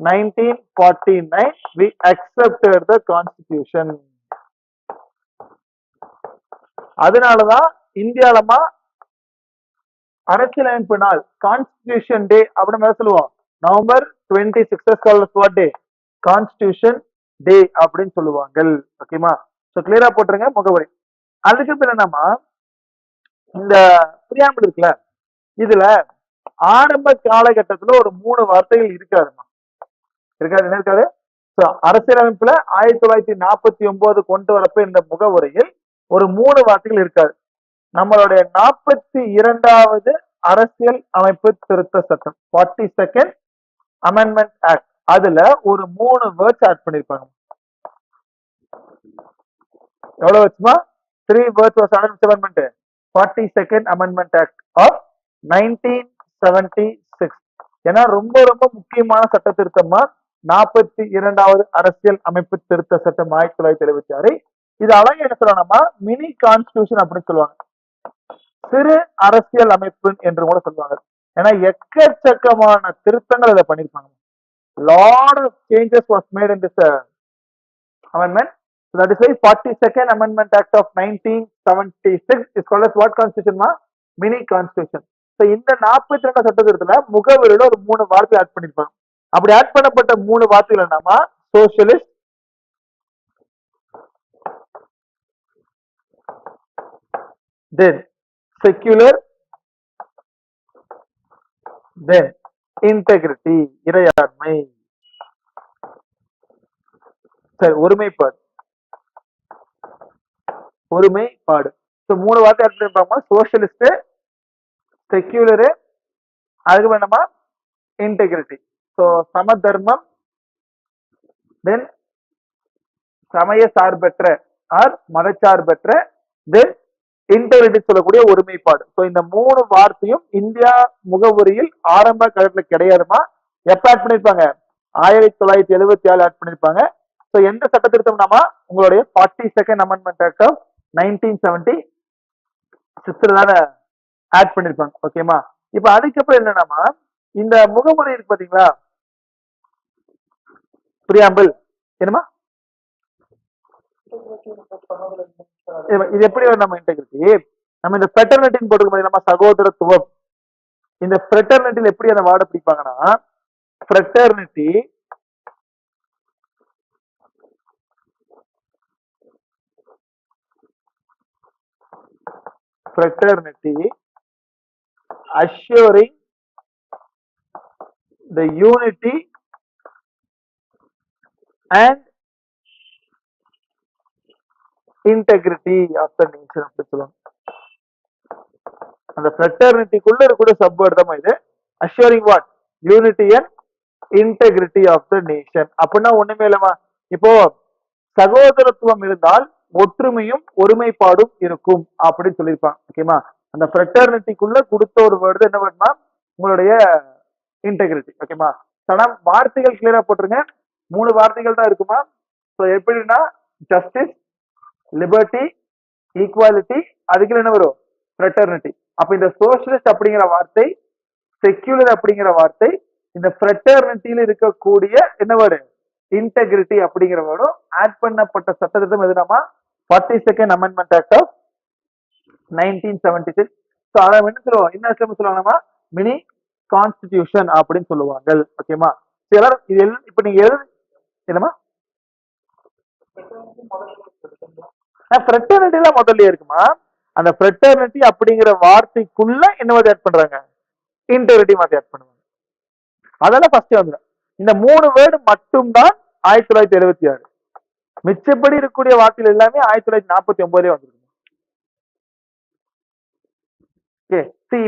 Speaker 1: 1949 we accepted the constitution. அதனாலதான் இந்தியாலமா அரசியலமைப்பு நாள் கான்ஸ்டிடியூஷன் டே அப்படின்னு சொல்லுவோம். November 26 டே, கான்ஸ்டிடியூஷன் டே அப்படின்னு சொல்லுவாங்க. ஓகேமா. சோ கிளியரா போட்டுருங்க முகவரி. அதுக்கு பிறகு நம்ம இந்த பிரியாம்பிள் இருக்குல்ல, இதுல ஆரம்ப காலகட்டத்துல ஒரு 3 வார்த்தைகள் இருக்காதுமா, என்ன இருக்காது. அரசியலமைப்புல 1949 கொண்டு வரப்ப இந்த முகவுரையில் ஒரு 3 வார்த்தைகள் இருக்காது. நம்மளுடைய 42வது அரசியல் அமைப்பு திருத்த சட்டம் 42nd அமெண்ட்மெண்ட் ஆக்ட், அதுல ஒரு 3 வேர்ட்ஸ் ஆட் பண்ணிருப்பாங்க. எவ்வளவு வச்சுமா, 3 words was add in amendment 42nd amendment act of 1976. ஏன்னா ரொம்ப ரொம்ப முக்கியமான சட்ட திருத்தமா 42வது அரசியல் அமைப்பு திருத்த சட்டம் 1976. இது அழகா என்ன சொல்றாங்கன்னா மினி கான்ஸ்டிடியூஷன் அப்படின்னு சொல்லுவாங்க, சிறு அரசியல் அமைப்பு என்று கூட சொல்லுவாங்க. ஏன்னா எக்கச்சக்கமான திருத்தங்கள் இதை பண்ணிருப்பாங்க. lot of changes was made in this amendment. So that is why 42nd amendment act of 1976 is called as what constitution ma, mini constitution. So இந்த 42 சட்ட திருத்தத்துல முகவரியில ஒரு 3 வார்த்தை ஆட் பண்ணிருப்பாங்க. அப்படி ஆட் பண்ணப்பட்ட 3 வார்த்தைகள் என்னமா, socialist, then secular, then integrity, இறையாண்மை, சரி ஒருமைப்பாடு, ஒருமைப்பாடு. 3 வார்த்தை ஆட் பண்ணிருப்பாங்க, சோசியலிஸ்ட், செக்யூலரு, அதுக்கு வேணுமா இன்டெகிரிட்டி. ஸோ சம தர்மம், தென் சமய சார்பற்ற ஆர் மதச்சார்பற்ற, தென் இன்டெகிரிட்டி சொல்லக்கூடிய ஒருமைப்பாடு. ஸோ இந்த 3 வார்த்தையும் இந்தியா முகவரியில் ஆரம்ப காலத்துல கிடையாதுமா. எப்ப ஆட் பண்ணிருப்பாங்க, 1977 ஆட் பண்ணிருப்பாங்க. ஸோ எந்த சட்ட திருத்தம்னாமா உங்களுடைய 42nd amendment act of 1976 add பண்ணிருப்பாங்க. ஓகேமா. இப்ப அதுக்கப்புறம் என்னன்னா இந்த முகமுறை இருக்கு பாத்தீங்களா, பிரியாம்பிள் என்னமா, இது எப்படி நம்ம இன்டெகிரிட்டி, நம்ம இந்த பெட்டர்னிட்டின்னு போட்டுக்க நம்ம சகோதரத்துவம், இந்த ஃப்ரெட்டர்னிட்டியில எப்படி அந்த வார்டை பிடிப்பாங்கன்னா, fraternity assuring the unity and integrity of the nation அப்படி சொல்லுவாங்க. அந்த ஃப்ரெட்டர்னிட்டிக்குள்ள இருக்கக்கூடிய சப்வேர்ட் தான் இது. Assuring what? Unity and integrity of the nation. அப்படின்னா ஒண்ணுமே இல்லமா, இப்போ சகோதரத்துவம் இருந்தால் ஒற்றுமையும் ஒருமைப்பாடும் இருக்கும் அப்படின்னு சொல்லியிருப்பாங்க. ஓகேமா, அந்த ஃப்ரெட்டர்னிட்டிக்குள்ள கொடுத்த ஒரு வேர்டு என்ன வேணுமா? உங்களுடைய இன்டெகிரிட்டி. ஓகேமா, ஆனா வார்த்தைகள் கிளியரா போட்டுருங்க. 3 வார்த்தைகள் தான் இருக்குமா. ஸோ எப்படின்னா ஜஸ்டிஸ், லிபர்ட்டி, ஈக்குவாலிட்டி, அதுக்கு என்ன வரும்? ஃப்ரெட்டர்னிட்டி. அப்ப இந்த சோசியலிஸ்ட் அப்படிங்கிற வார்த்தை, செக்யூலர் அப்படிங்கிற வார்த்தை, இந்த ஃப்ரெட்டர்னிட்டியில இருக்கக்கூடிய என்ன வேர்டு? இன்டெகிரிட்டி அப்படிங்கிற வேர்டும் ஆட் பண்ணப்பட்ட சட்டத்திட்டம் எதுனாமா 42nd amendment act of 1976. So அதை என்ன சொல்லுவோம்? என்ன சொல்லுவாங்கம்மா? மினி கான்ஸ்டிடியூஷன் அப்படின்னு சொல்லுவாங்க. ஓகேமா, எல்லாரும் இது இப்ப நீங்க என்னமா ஃப்ரெட்டர்னிட்டி எல்லாம் முதல்ல இருக்குமா. அந்த ஃப்ரெட்டர்னிட்டி அப்படிங்கிற வார்த்தைக்குள்ள என்ன ஆட் பண்றாங்க? இன்டெகிரிட்டி மாதிரி ஆட் பண்ணுவாங்க. அதெல்லாம் ஃபர்ஸ்ட் வந்துடும். இந்த 3 வேர்டு மட்டும்தான் 1976. மிச்சப்படி இருக்கக்கூடிய வார்த்தைகள் எல்லாமே 1949 வந்துருக்கு.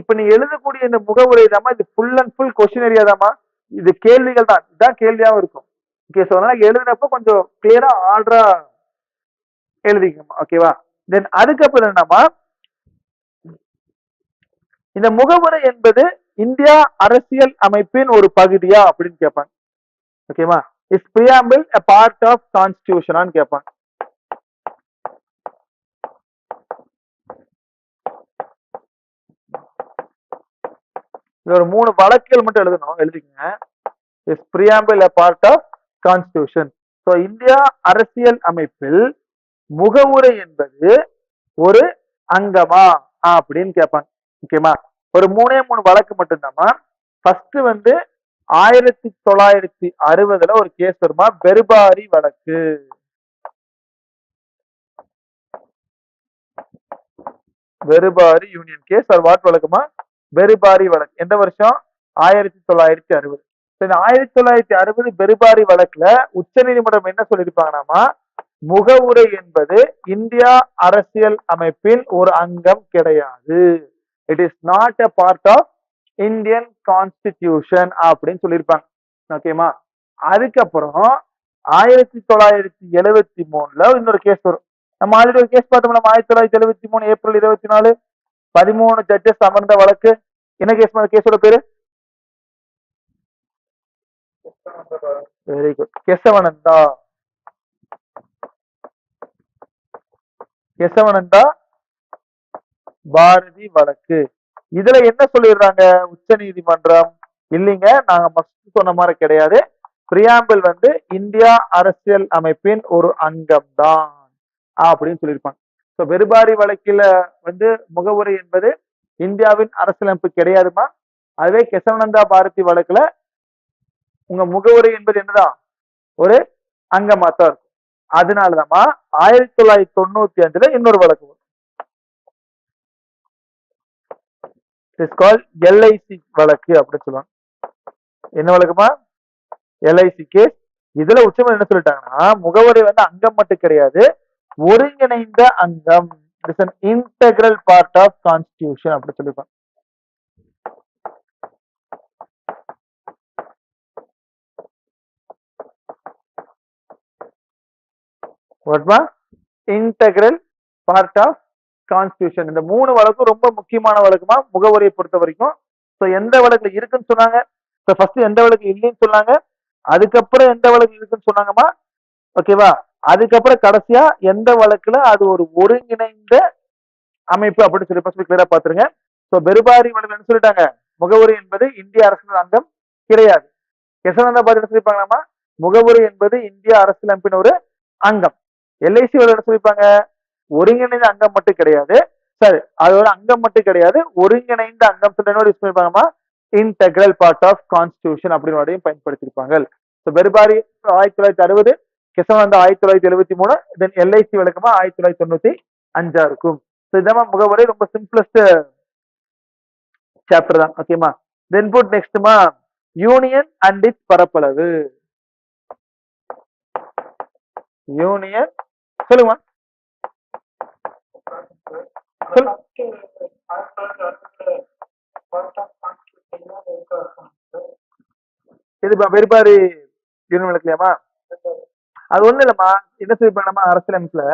Speaker 1: இப்ப நீ எழுதக்கூடிய இந்த முகவுரை தாமா, இது full and full question area தாமா. இது கேள்விகள் தான், இதுதான் கேள்வியாவும் இருக்கும். ஓகே, ஸோ அதனால எழுதுனப்ப கொஞ்சம் கிளியரா ஆர்டரா எழுதிக்கமா. ஓகேவா, தென் அதுக்கப்புறம் என்னமா, இந்த முகவுரை என்பது இந்தியா அரசியல் அமைப்பின் ஒரு பகுதியா அப்படின்னு கேட்பாங்க. ஓகேவா, is preamble a part of constitution கேட்பாங்க. இது ஒரு 3 வழக்குகள் மட்டும் எழுதணும், எழுதிக்கங்க. Is preamble a part of constitution. So India அரசியல் அமைப்பில் முகவுரை என்பது ஒரு அங்கமா அப்படின்னு கேட்பாங்க. ஓகேமா, ஒரு 3 வழக்கு மட்டும்தாமா. ஃபர்ஸ்ட் வந்து 1960 ஒரு கேஸ் வருமா, பெருபாரி வழக்கு. Berubari union case. அது வாட் வழக்குமா? பெருபாரி வழக்கு. எந்த வருஷம்? 1960. இந்த 1960 பெருபாரி வழக்குல உச்ச நீதிமன்றம் என்ன சொல்லியிருப்பாங்கன்னாமா, முகவுரை என்பது இந்தியா அரசியல் அமைப்பின் ஒரு அங்கம் கிடையாது. It is not a part of Indian constitution அப்படின்னு சொல்லியிருப்பாங்க. ஓகேமா, அதுக்கப்புறம் 1973 இன்னொரு கேஸ் வரும். நம்ம ஆல்ரெடி ஒரு கேஸ் பார்த்தோம்னா 1973 ஏப்ரல் 24 13 ஜட்ஜஸ் அமர்ந்த வழக்கு. என்ன கேஸ்? கேஸோட பேரு வெரி குட், கேசவனந்தா. கேசவனந்தா பாரதி வழக்கு. இதுல என்ன சொல்லிடுறாங்க உச்ச நீதிமன்றம்? இல்லைங்க, நாங்க மஸ்ட் சொன்ன மாதிரி கிடையாது. பிரியாம்பிள் வந்து இந்தியா அரசியல் அமைப்பின் ஒரு அங்கம் தான் அப்படின்னு சொல்லியிருப்பாங்க. ஸோ பெருபாரி வழக்கில வந்து முகவுரை என்பது இந்தியாவின் அரசியலமைப்பு கிடையாதுமா. அதுவே கேசவனந்தா பாரதி வழக்குல உங்க முகவுரை என்பது என்னதான்? ஒரு அங்கமா தான் இருக்கும். அதனாலதாம்மா 1995 இன்னொரு வழக்கு வரும். எல்ஐசி வழக்கு அப்படின்னு சொல்லுவாங்க. என்ன வழக்குமா? LIC case. இதுல உச்சநீதிமன்றம் என்ன சொல்லிட்டாங்கன்னா, முகவரி வந்து அங்கம் மட்டும் கிடையாது, ஒருங்கிணைந்த அங்கம். It's an integral part of constitution அப்படி சொல்லிருப்பாங்க. வாட்மா? Integral part of constitution. இந்த 3 வழக்கும் ரொம்ப முக்கியமான வழக்குமா முகவரியை பொறுத்த வரைக்கும். ஸோ எந்த வழக்குல இருக்குன்னு சொன்னாங்க? ஸோ ஃபர்ஸ்ட் எந்த வழக்கு இல்லைன்னு சொன்னாங்க, அதுக்கப்புறம் எந்த வழக்கு இருக்குன்னு சொன்னாங்கம்மா. ஓகேவா, அதுக்கப்புறம் கடைசியா எந்த வழக்குல அது ஒரு ஒருங்கிணைந்த அமைப்பு அப்படின்னு சொல்லி ஃபர்ஸ்ட் கிளியரா பாத்துருங்க. ஸோ பெருபாரி வழக்கு என்ன சொல்லிட்டாங்க? முகவரி என்பது இந்திய அரசியல் அங்கம் கிடையாது. கேசவனந்தா பாரதி என்ன சொல்லியிருப்பாங்களாமா? முகவரி என்பது இந்திய அரசியலமைப்பின் ஒரு அங்கம். எல்ஐசி என்ன சொல்லியிருப்பாங்க? ஒருங்கிணைந்த அங்கம் மட்டும் கிடையாது. சரி, அது ஒரு அங்கம் மட்டும் கிடையாது, ஒருங்கிணைந்த அங்கம் யூஸ் பண்ணிருப்பாங்கம்மா. இன்டெக்ரல் பார்ட் ஆஃப் கான்ஸ்டியூஷன் அப்படின்னு வார்த்தையும் பயன்படுத்தியிருப்பாங்க. ஸோ பெர்பாரி 1960, கெசவானந்தா 1973, தென் எல்ஐசி விளக்கமா 1995 இருக்கும். ஸோ இதான் முகவரி, ரொம்ப சிம்பிளஸ்ட் சாப்டர் தான். ஓகேமா. தென் புட் நெக்ஸ்ட்மா யூனியன் அண்ட் இட்ஸ் பரப்பளவு. யூனியன் சொல்லுங்கம்மா. இது பெருபாரி யூனியன் விளக்கலையாமா? அது ஒண்ணு இல்லம்மா, என்ன சொல்லிருப்பாங்க அரசியலமைப்புல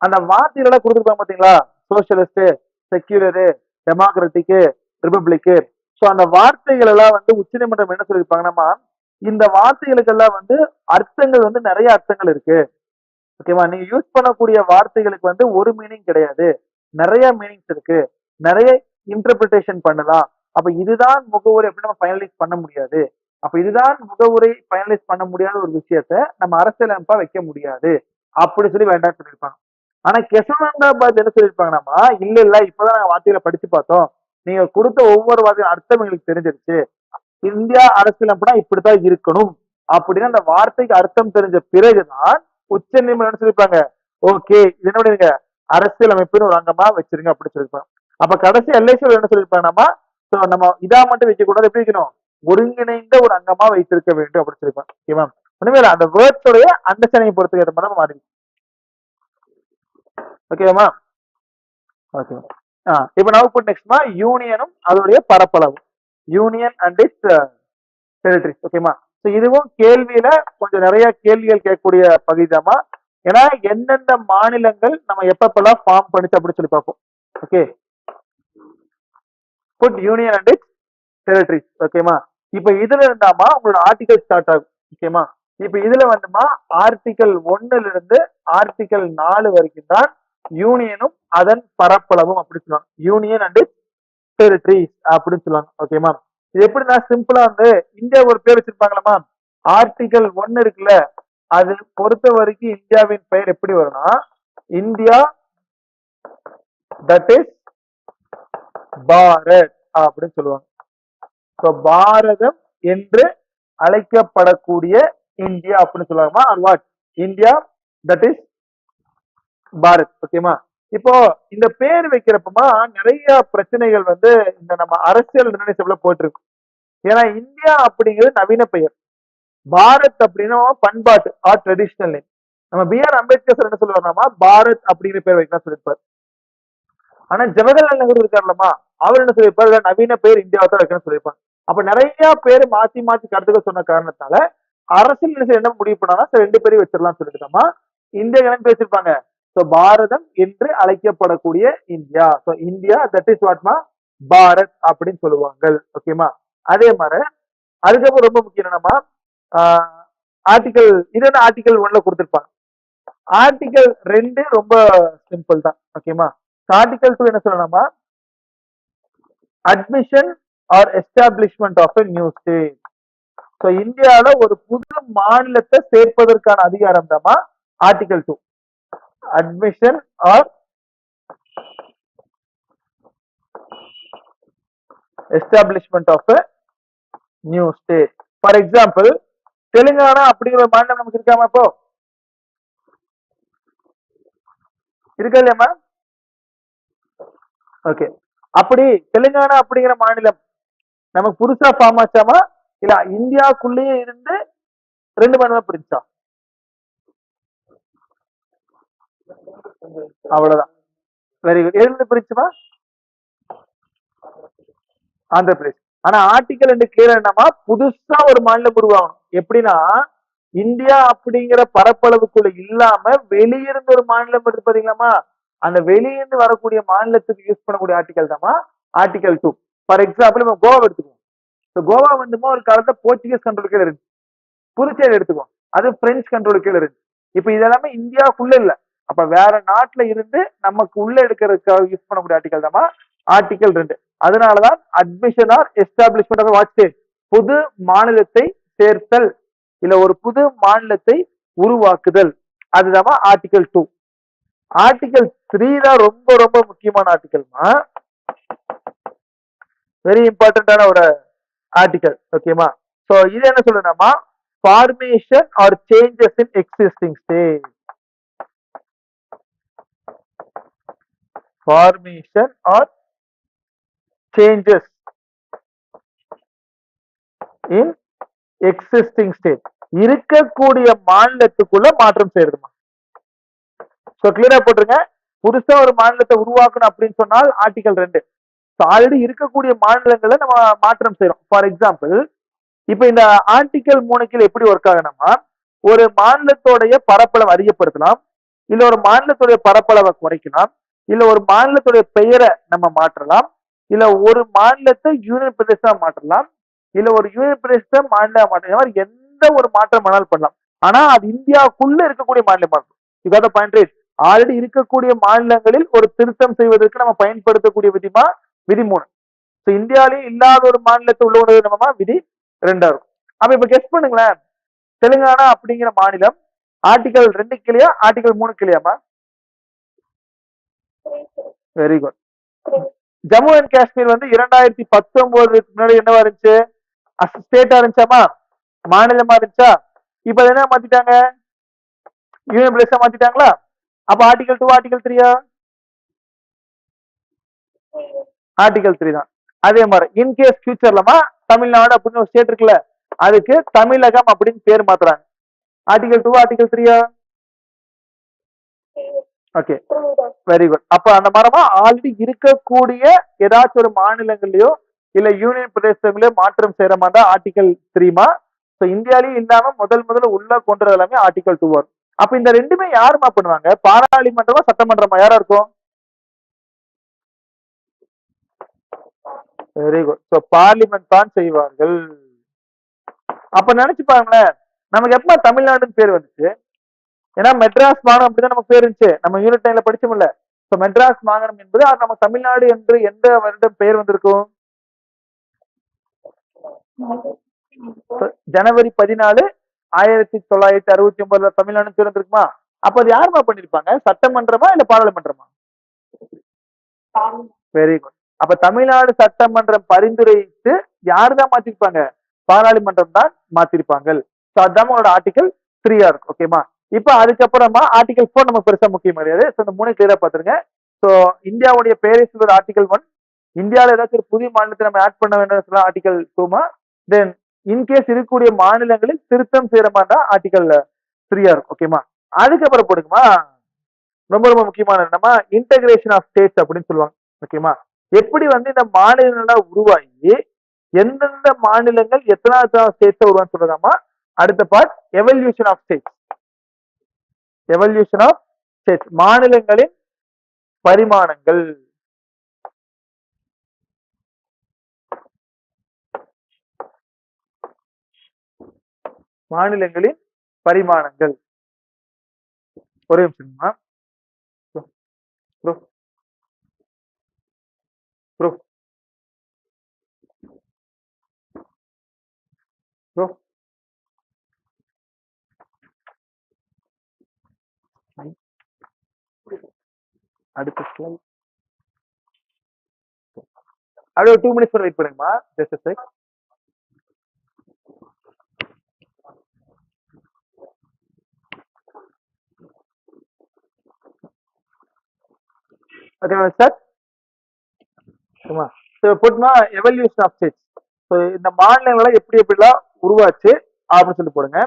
Speaker 1: அந்த வார்த்தைகள் எல்லாம் கொடுத்துருப்பாங்க பாத்தீங்களா, சோசியலிஸ்ட், செக்யூலரு, டெமோக்ராட்டிக்கு, ரிபப்ளிக்கு. ஸோ அந்த வார்த்தைகள் எல்லாம் வந்து உச்சநீதிமன்றம் என்ன சொல்லியிருப்பாங்கன்னா, இந்த வார்த்தைகளுக்கு எல்லாம் வந்து அர்த்தங்கள் வந்து நிறைய அர்த்தங்கள் இருக்கு. ஓகேவா? நீங்க யூஸ் பண்ணக்கூடிய வார்த்தைகளுக்கு வந்து ஒரு மீனிங் கிடையாது, நிறைய மீனிங்ஸ் இருக்கு, நிறைய இன்டர்பிரிட்டேஷன் பண்ணலாம். அப்ப இதுதான் முகவுரை அப்படின்னு நம்ம ஃபைனலைஸ் பண்ண முடியாது. அப்ப இதுதான் முகவுரை ஃபைனலைஸ் பண்ண முடியாத ஒரு விஷயத்த நம்ம அரசியலமைப்பா வைக்க முடியாது அப்படி சொல்லி வேண்டாம் சொல்லியிருப்பாங்க. ஆனா கெசவானந்தாபாத் என்ன சொல்லியிருப்பாங்கன்னா, இல்ல இல்ல இப்பதான் நாங்க வார்த்தைகளை படிச்சு பார்த்தோம், நீங்க கொடுத்த ஒவ்வொரு வார்த்தையும் அர்த்தம் எங்களுக்கு தெரிஞ்சிருச்சு, இந்தியா அரசியலமைப்புனா இப்படித்தான் இருக்கணும் அப்படின்னு அந்த வார்த்தைக்கு அர்த்தம் தெரிஞ்ச பிறகுதான் உச்ச நீதிமன்றம் சொல்லியிருப்பாங்க, ஓகே இது என்ன பண்ணுங்க அரசியலமைப்புன்னு ஒரு அங்கமா வச்சிருங்க அப்படின்னு சொல்லியிருப்பாங்க. அப்ப கடைசி எல்ஐசி என்ன சொல்லியிருப்பாங்கன்னா, நம்ம இதா மட்டும் வைக்க கூடாது, எப்படி வைக்கணும், ஒருங்கிணைந்த ஒரு அங்கமா வைத்திருக்க வேண்டும் அப்படின்னு சொல்லியிருப்பாங்க. ஓகேவா? ஒண்ணுமே இல்ல, அந்த வேர்ட்ஸோடைய அண்டர்ஸ்டாண்டிங் பொறுத்து ஏற்ற மாதிரி மாறி. ஓகேவா? ஓகே. இப்ப நவ் புட் நெக்ஸ்ட்மா யூனியனும் அதோடைய பரப்பளவும். Union and its territories. ஓகேமா? ஸோ இதுவும் கேள்வியில கொஞ்சம் நிறைய கேள்விகள் கேட்கக்கூடிய பகுதிதாமா. ஏன்னா எந்தெந்த மாநிலங்கள் நம்ம எப்பப்பெல்லாம் ஃபார்ம் பண்ணிச்சு அப்படின்னு சொல்லி பார்ப்போம். Okay. Put union and its territories. ஓகேமா? இப்ப இதுல இருந்தாமா உங்களோட ஆர்டிகல் ஸ்டார்ட் ஆகும். ஓகேமா? இப்ப இதுல வந்துமா ஆர்டிகல் 1ல இருந்து ஆர்டிகல் 4 வரைக்கும் தான் யூனியனும் அதன் பரப்பளவும் அப்படி சொல்லுவாங்க. யூனியன் அண்ட் டெரிட்டரிஸ் அப்படின்னு சொல்லுவாங்க. ஓகேமா? இது எப்படின்னா சிம்பிளா வந்து இந்தியா ஒரு பேர் வச்சிருப்பாங்களா, ஆர்டிகல் 1 இருக்குல்ல, அது பொறுத்த வரைக்கும் இந்தியாவின் பெயர் எப்படி வரும்னா, இந்தியா தட் இஸ் பாரத் அப்படின்னு சொல்லுவாங்க. பாரதம் என்று அழைக்கப்படக்கூடிய இந்தியா அப்படின்னு சொல்லுவாங்கம்மா. Or what, India that is Bharat. ஓகேமா? இப்போ இந்த பேர் வைக்கிறப்பமா நிறைய பிரச்சனைகள் வந்து இந்த நம்ம அரசியல் நிர்ணயத்துல போட்டிருக்கு. ஏன்னா இந்தியா அப்படிங்கிறது நவீன பெயர், பாரத் அப்படின்னா பண்பாட்டு ஆர் ட்ரெடிஷனல் நேம். நம்ம B.R. அம்பேத்கர் சார் என்ன சொல்லுவாருன்னா பாரத் அப்படிங்கிற பேர் வைக்கலாம் சொல்லியிருப்பாரு. ஆனா ஜவஹர்லால் நேரு இருக்காருலமா, அவர் என்ன சொல்லியிருப்பாரு, நவீன பேர் இந்தியாவை தான் வைக்கணும்னு சொல்லியிருப்பாங்க. அப்ப நிறைய பேர் மாத்தி மாத்தி கருத்துக்கள் சொன்ன காரணத்தால அரசியல் என்ன முடிவு பண்ணாங்கன்னா 2 பேரையும் வச்சிடலாம் சொல்லிட்டுதாமா இந்தியா கிளம்பி வச்சிருப்பாங்க. பாரதம் என்று அழைக்கப்படக்கூடிய இந்தியா. இந்தியா தட் இஸ் வாட்மா பாரத் அப்படின்னு சொல்லுவாங்க. ஓகேமா? அதே மாதிரி அதுக்கப்புறம் ரொம்ப முக்கியம் என்னன்னா ஆர்டிகல் இது ஆர்டிகல் 1ல கொடுத்திருப்பாங்க. ஆர்டிகல் 2 ரொம்ப சிம்பிள் தான். ஓகேமா? ஆர்டிகல் 2 என்ன சொல்லணுமா, admission or establishment of a new state. இந்தியாவில ஒரு புது மாநிலத்தை சேர்ப்பதற்கான அதிகாரம் தான் article 2. Admission or establishment of a new state. For example Telangana அப்படிங்கிற மாநிலம் நமக்கு இருக்காமா, இப்போ இருக்கா இல்லையாமா? ஓகே. அப்படி தெலுங்கானா அப்படிங்கிற மாநிலம் நமக்கு புதுசா ஃபார்ம் ஆச்சாமா, இல்ல இந்தியாவுக்குள்ளேயே இருந்து 2 மாநிலம் பிரிச்சா? அவ்வளவுதான். Very good. எது பிரிச்சுமா? ஆந்திர பிரதேஷ். ஆனா ஆர்டிகல் 2 கிளியர் என்னமா, புதுசா ஒரு மாநிலம் உருவாகணும். எப்படின்னா இந்தியா அப்படிங்கிற பரப்பளவுக்குள்ள இல்லாம வெளியிருந்து ஒரு மாநிலம் இருக்கு பாத்தீங்களாமா, அந்த வெளியிருந்து வரக்கூடிய மாநிலத்துக்கு யூஸ் பண்ணக்கூடிய article Dhama article 2. For example நம்ம கோவா எடுத்துக்குவோம். கோவா வந்துமா ஒரு காலத்துல போர்ச்சுகீஸ் கண்ட்ரோல் கீழே இருக்கு. புதுச்சேரி எடுத்துக்குவோம், அது பிரெஞ்சு கண்ட்ரோல் கீழே இருக்கு. இப்ப இதெல்லாமே இந்தியாவுக்குள்ள இல்ல, அப்ப வேற நாட்டுல இருந்து நமக்கு உள்ள எடுக்கிறதுக்காக யூஸ் பண்ணக்கூடிய ஆர்டிகல் தாமா ஆர்டிகல் 2. அதனாலதான் admission or establishment of what state, புது மாநிலத்தை சேர்த்தல் இல்ல ஒரு புது மாநிலத்தை உருவாக்குதல், அதுதான் ஆர்டிகல் 2. ஆர்டிகல் 3 தான் ரொம்ப ரொம்ப முக்கியமான ஆர்டிகல்மா, வெரி இம்பார்ட்டன்டான ஒரு ஆர்டிகல். ஓகேமா. சோ இது என்ன சொல்லுறோம்னா formation or changes in existing state. Formation or changes in existing state. இருக்கக்கூடிய மாநிலத்துக்குள்ள மாற்றம் செய்யறதுமா. சோ கிளியரா போட்டுருங்க. புதுசா ஒரு மாநிலத்தை உருவாக்கணும் அப்படின்னு சொன்னால் ஆர்டிகல் 2. ஆல்ரெடி இருக்கக்கூடிய மாநிலங்களை நம்ம மாற்றம் செய்யறோம். ஃபார் எக்ஸாம்பிள் இப்ப இந்த ஆர்டிகல் 3 கீழ் எப்படி ஒர்க் ஆகணும்னா ஒரு மாநிலத்தோடைய பரப்பளவை அதிகப்படுத்தலாம், இல்ல ஒரு மாநிலத்துடைய பரப்பளவை குறைக்கலாம், இல்ல ஒரு மாநிலத்துடைய பெயரை நம்ம மாற்றலாம், இல்ல ஒரு மாநிலத்தை யூனியன் பிரதேசமா மாற்றலாம், இல்ல ஒரு யூனியன் பிரதேசத்தை மாநில மாற்றம். இந்த மாதிரி எந்த ஒரு மாற்றம் வேணாலும் பண்ணலாம். ஆனா அது இந்தியாவுக்குள்ள இருக்கக்கூடிய மாநிலமா இருக்கும். இதாத பாயிண்ட். ஆல்ரெடி இருக்கக்கூடிய மாநிலங்களில் ஒரு திருத்தம் செய்வதற்கு நம்ம பயன்படுத்தக்கூடிய விதிமா விதி 3. இந்தியாவிலேயே இல்லாத ஒரு மாநிலத்தை உள்ள கொண்டு நம்ம விதி 2 இருக்கும். அப்ப இப்ப கெஸ் பண்ணுங்களேன், தெலுங்கானா அப்படிங்கிற மாநிலம் ஆர்டிகல் 2 கிளியா ஆர்டிகல் 3 கிளியாமா? Very good. Jammu and Kashmir வந்து 2019 முன்னாடி என்னவா இருந்துச்சு? ஸ்டேட்டா இருந்துச்சாமா, மாநிலமா இருந்துச்சா? இப்ப என்ன மாத்திட்டாங்க? யூனியன் பிரதேசம் மாத்திட்டாங்களா? அப்ப ஆர்டிகல் 2 ஆர்டிகல் 3யா? ஆர்டிகல் 3 தான். அதே மாதிரி இன்கேஸ் ஃபியூச்சர்லமா தமிழ்நாடு அப்படின்னு ஒரு ஸ்டேட் இருக்குல்ல, அதுக்கு தமிழகம் அப்படின்னு பேர் மாத்துறாங்க. ஆர்டிகல் 2 ஆர்டிகல் 3யா? Okay, very good. அப்ப அந்த மாதிரிமா ஆல்ரெடி இருக்கக்கூடிய ஏதாச்சும் ஒரு மாநிலங்களையோ இல்ல யூனியன் பிரதேசங்களையோ மாற்றம் செய்யற மாதிரி தான் ஆர்டிகல் 3மா. இந்தியாலயும் இல்லாம முதல்ல உள்ள கொண்டு எல்லாமே ஆர்டிகல் 2 வரும். அப்ப இந்த ரெண்டுமே யாருமா பண்ணுவாங்க? பாராளுமன்றமா சட்டமன்றமா யாரா இருக்கும்? Very good. சோ பார்லிமெண்ட் தான் செய்வார்கள். அப்ப நினைச்சு பாருங்களேன், நமக்கு எப்ப தமிழ்நாடுன்னு பேர் வந்துச்சு? ஏன்னா மெட்ராஸ் மாகாணம் அப்படிதான் நமக்கு பேர் இருந்துச்சு. நம்ம யூனிட் 9ல படிச்சோம்ல. சோ மெட்ராஸ் மாகாணம் என்பது அது நம்ம தமிழ்நாடு என்று எந்த வருடம் பெயர் வந்திருக்கும்? ஜனவரி 14 1969 தமிழ்நாடு பேர் வந்திருக்குமா? அப்ப அது யாருமா பண்ணிருப்பாங்க? சட்டமன்றமா இல்ல பாராளுமன்றமா? Very good. அப்ப தமிழ்நாடு சட்டமன்றம் பரிந்துரைத்து யாருதான் மாத்திருப்பாங்க? பாராளுமன்றம் தான் மாத்திருப்பாங்க. அதுதான் உங்களோட ஆர்டிகல் 3 இருக்கும். ஓகேமா. இப்ப அதுக்கப்புறமா ஆர்டிகல் 4 நம்ம பெருசா முக்கியம் கிடையாது. இந்த 3 கிளியரா பாத்துருங்க. சோ இந்தியாவுடைய பேரை சொல்வது ஆர்டிகல் 1. இந்தியாவில ஏதாச்சும் ஒரு புதிய மாநிலத்தை நம்ம ஆட் பண்ண வேண்டும் ஆர்டிகல் 2மா. தென் இன்கேஸ் இருக்கக்கூடிய மாநிலங்களில் திருத்தம் செய்யற மாதிரி தான் ஆர்டிகல் 3 இருக்கும். ஓகேமா. அதுக்கப்புறம் போடுங்கம்மா, ரொம்ப ரொம்ப முக்கியமான என்னமா இன்டகிரேஷன் ஆஃப் ஸ்டேட்ஸ் அப்படின்னு சொல்லுவாங்க. ஓகேமா. எப்படி வந்து இந்த மாநிலங்களா உருவாகி எந்தெந்த மாநிலங்கள் எத்தனாவது ஸ்டேட்ஸ் உருவான்னு சொல்றதாமா அடுத்த part. Evolution of states. Evolution of states, மாநிலங்களின் பரிமாணங்கள். மாநிலங்களின் பரிமாணங்கள். ஒரே நிமிஷமா அடுத்த ஸ்லைட். அப்படியே 2 மினிட்ஸ் வெயிட் பண்ணுங்கம்மா. Just a sec. Okay sir. போட்டுமா எவல்யூஷன் ஆஃப் ஸ்டேட்ஸ். இந்த மாநிலங்களை எப்படி எப்படிலாம் உருவாச்சு அப்படின்னு சொல்லி போடுங்க.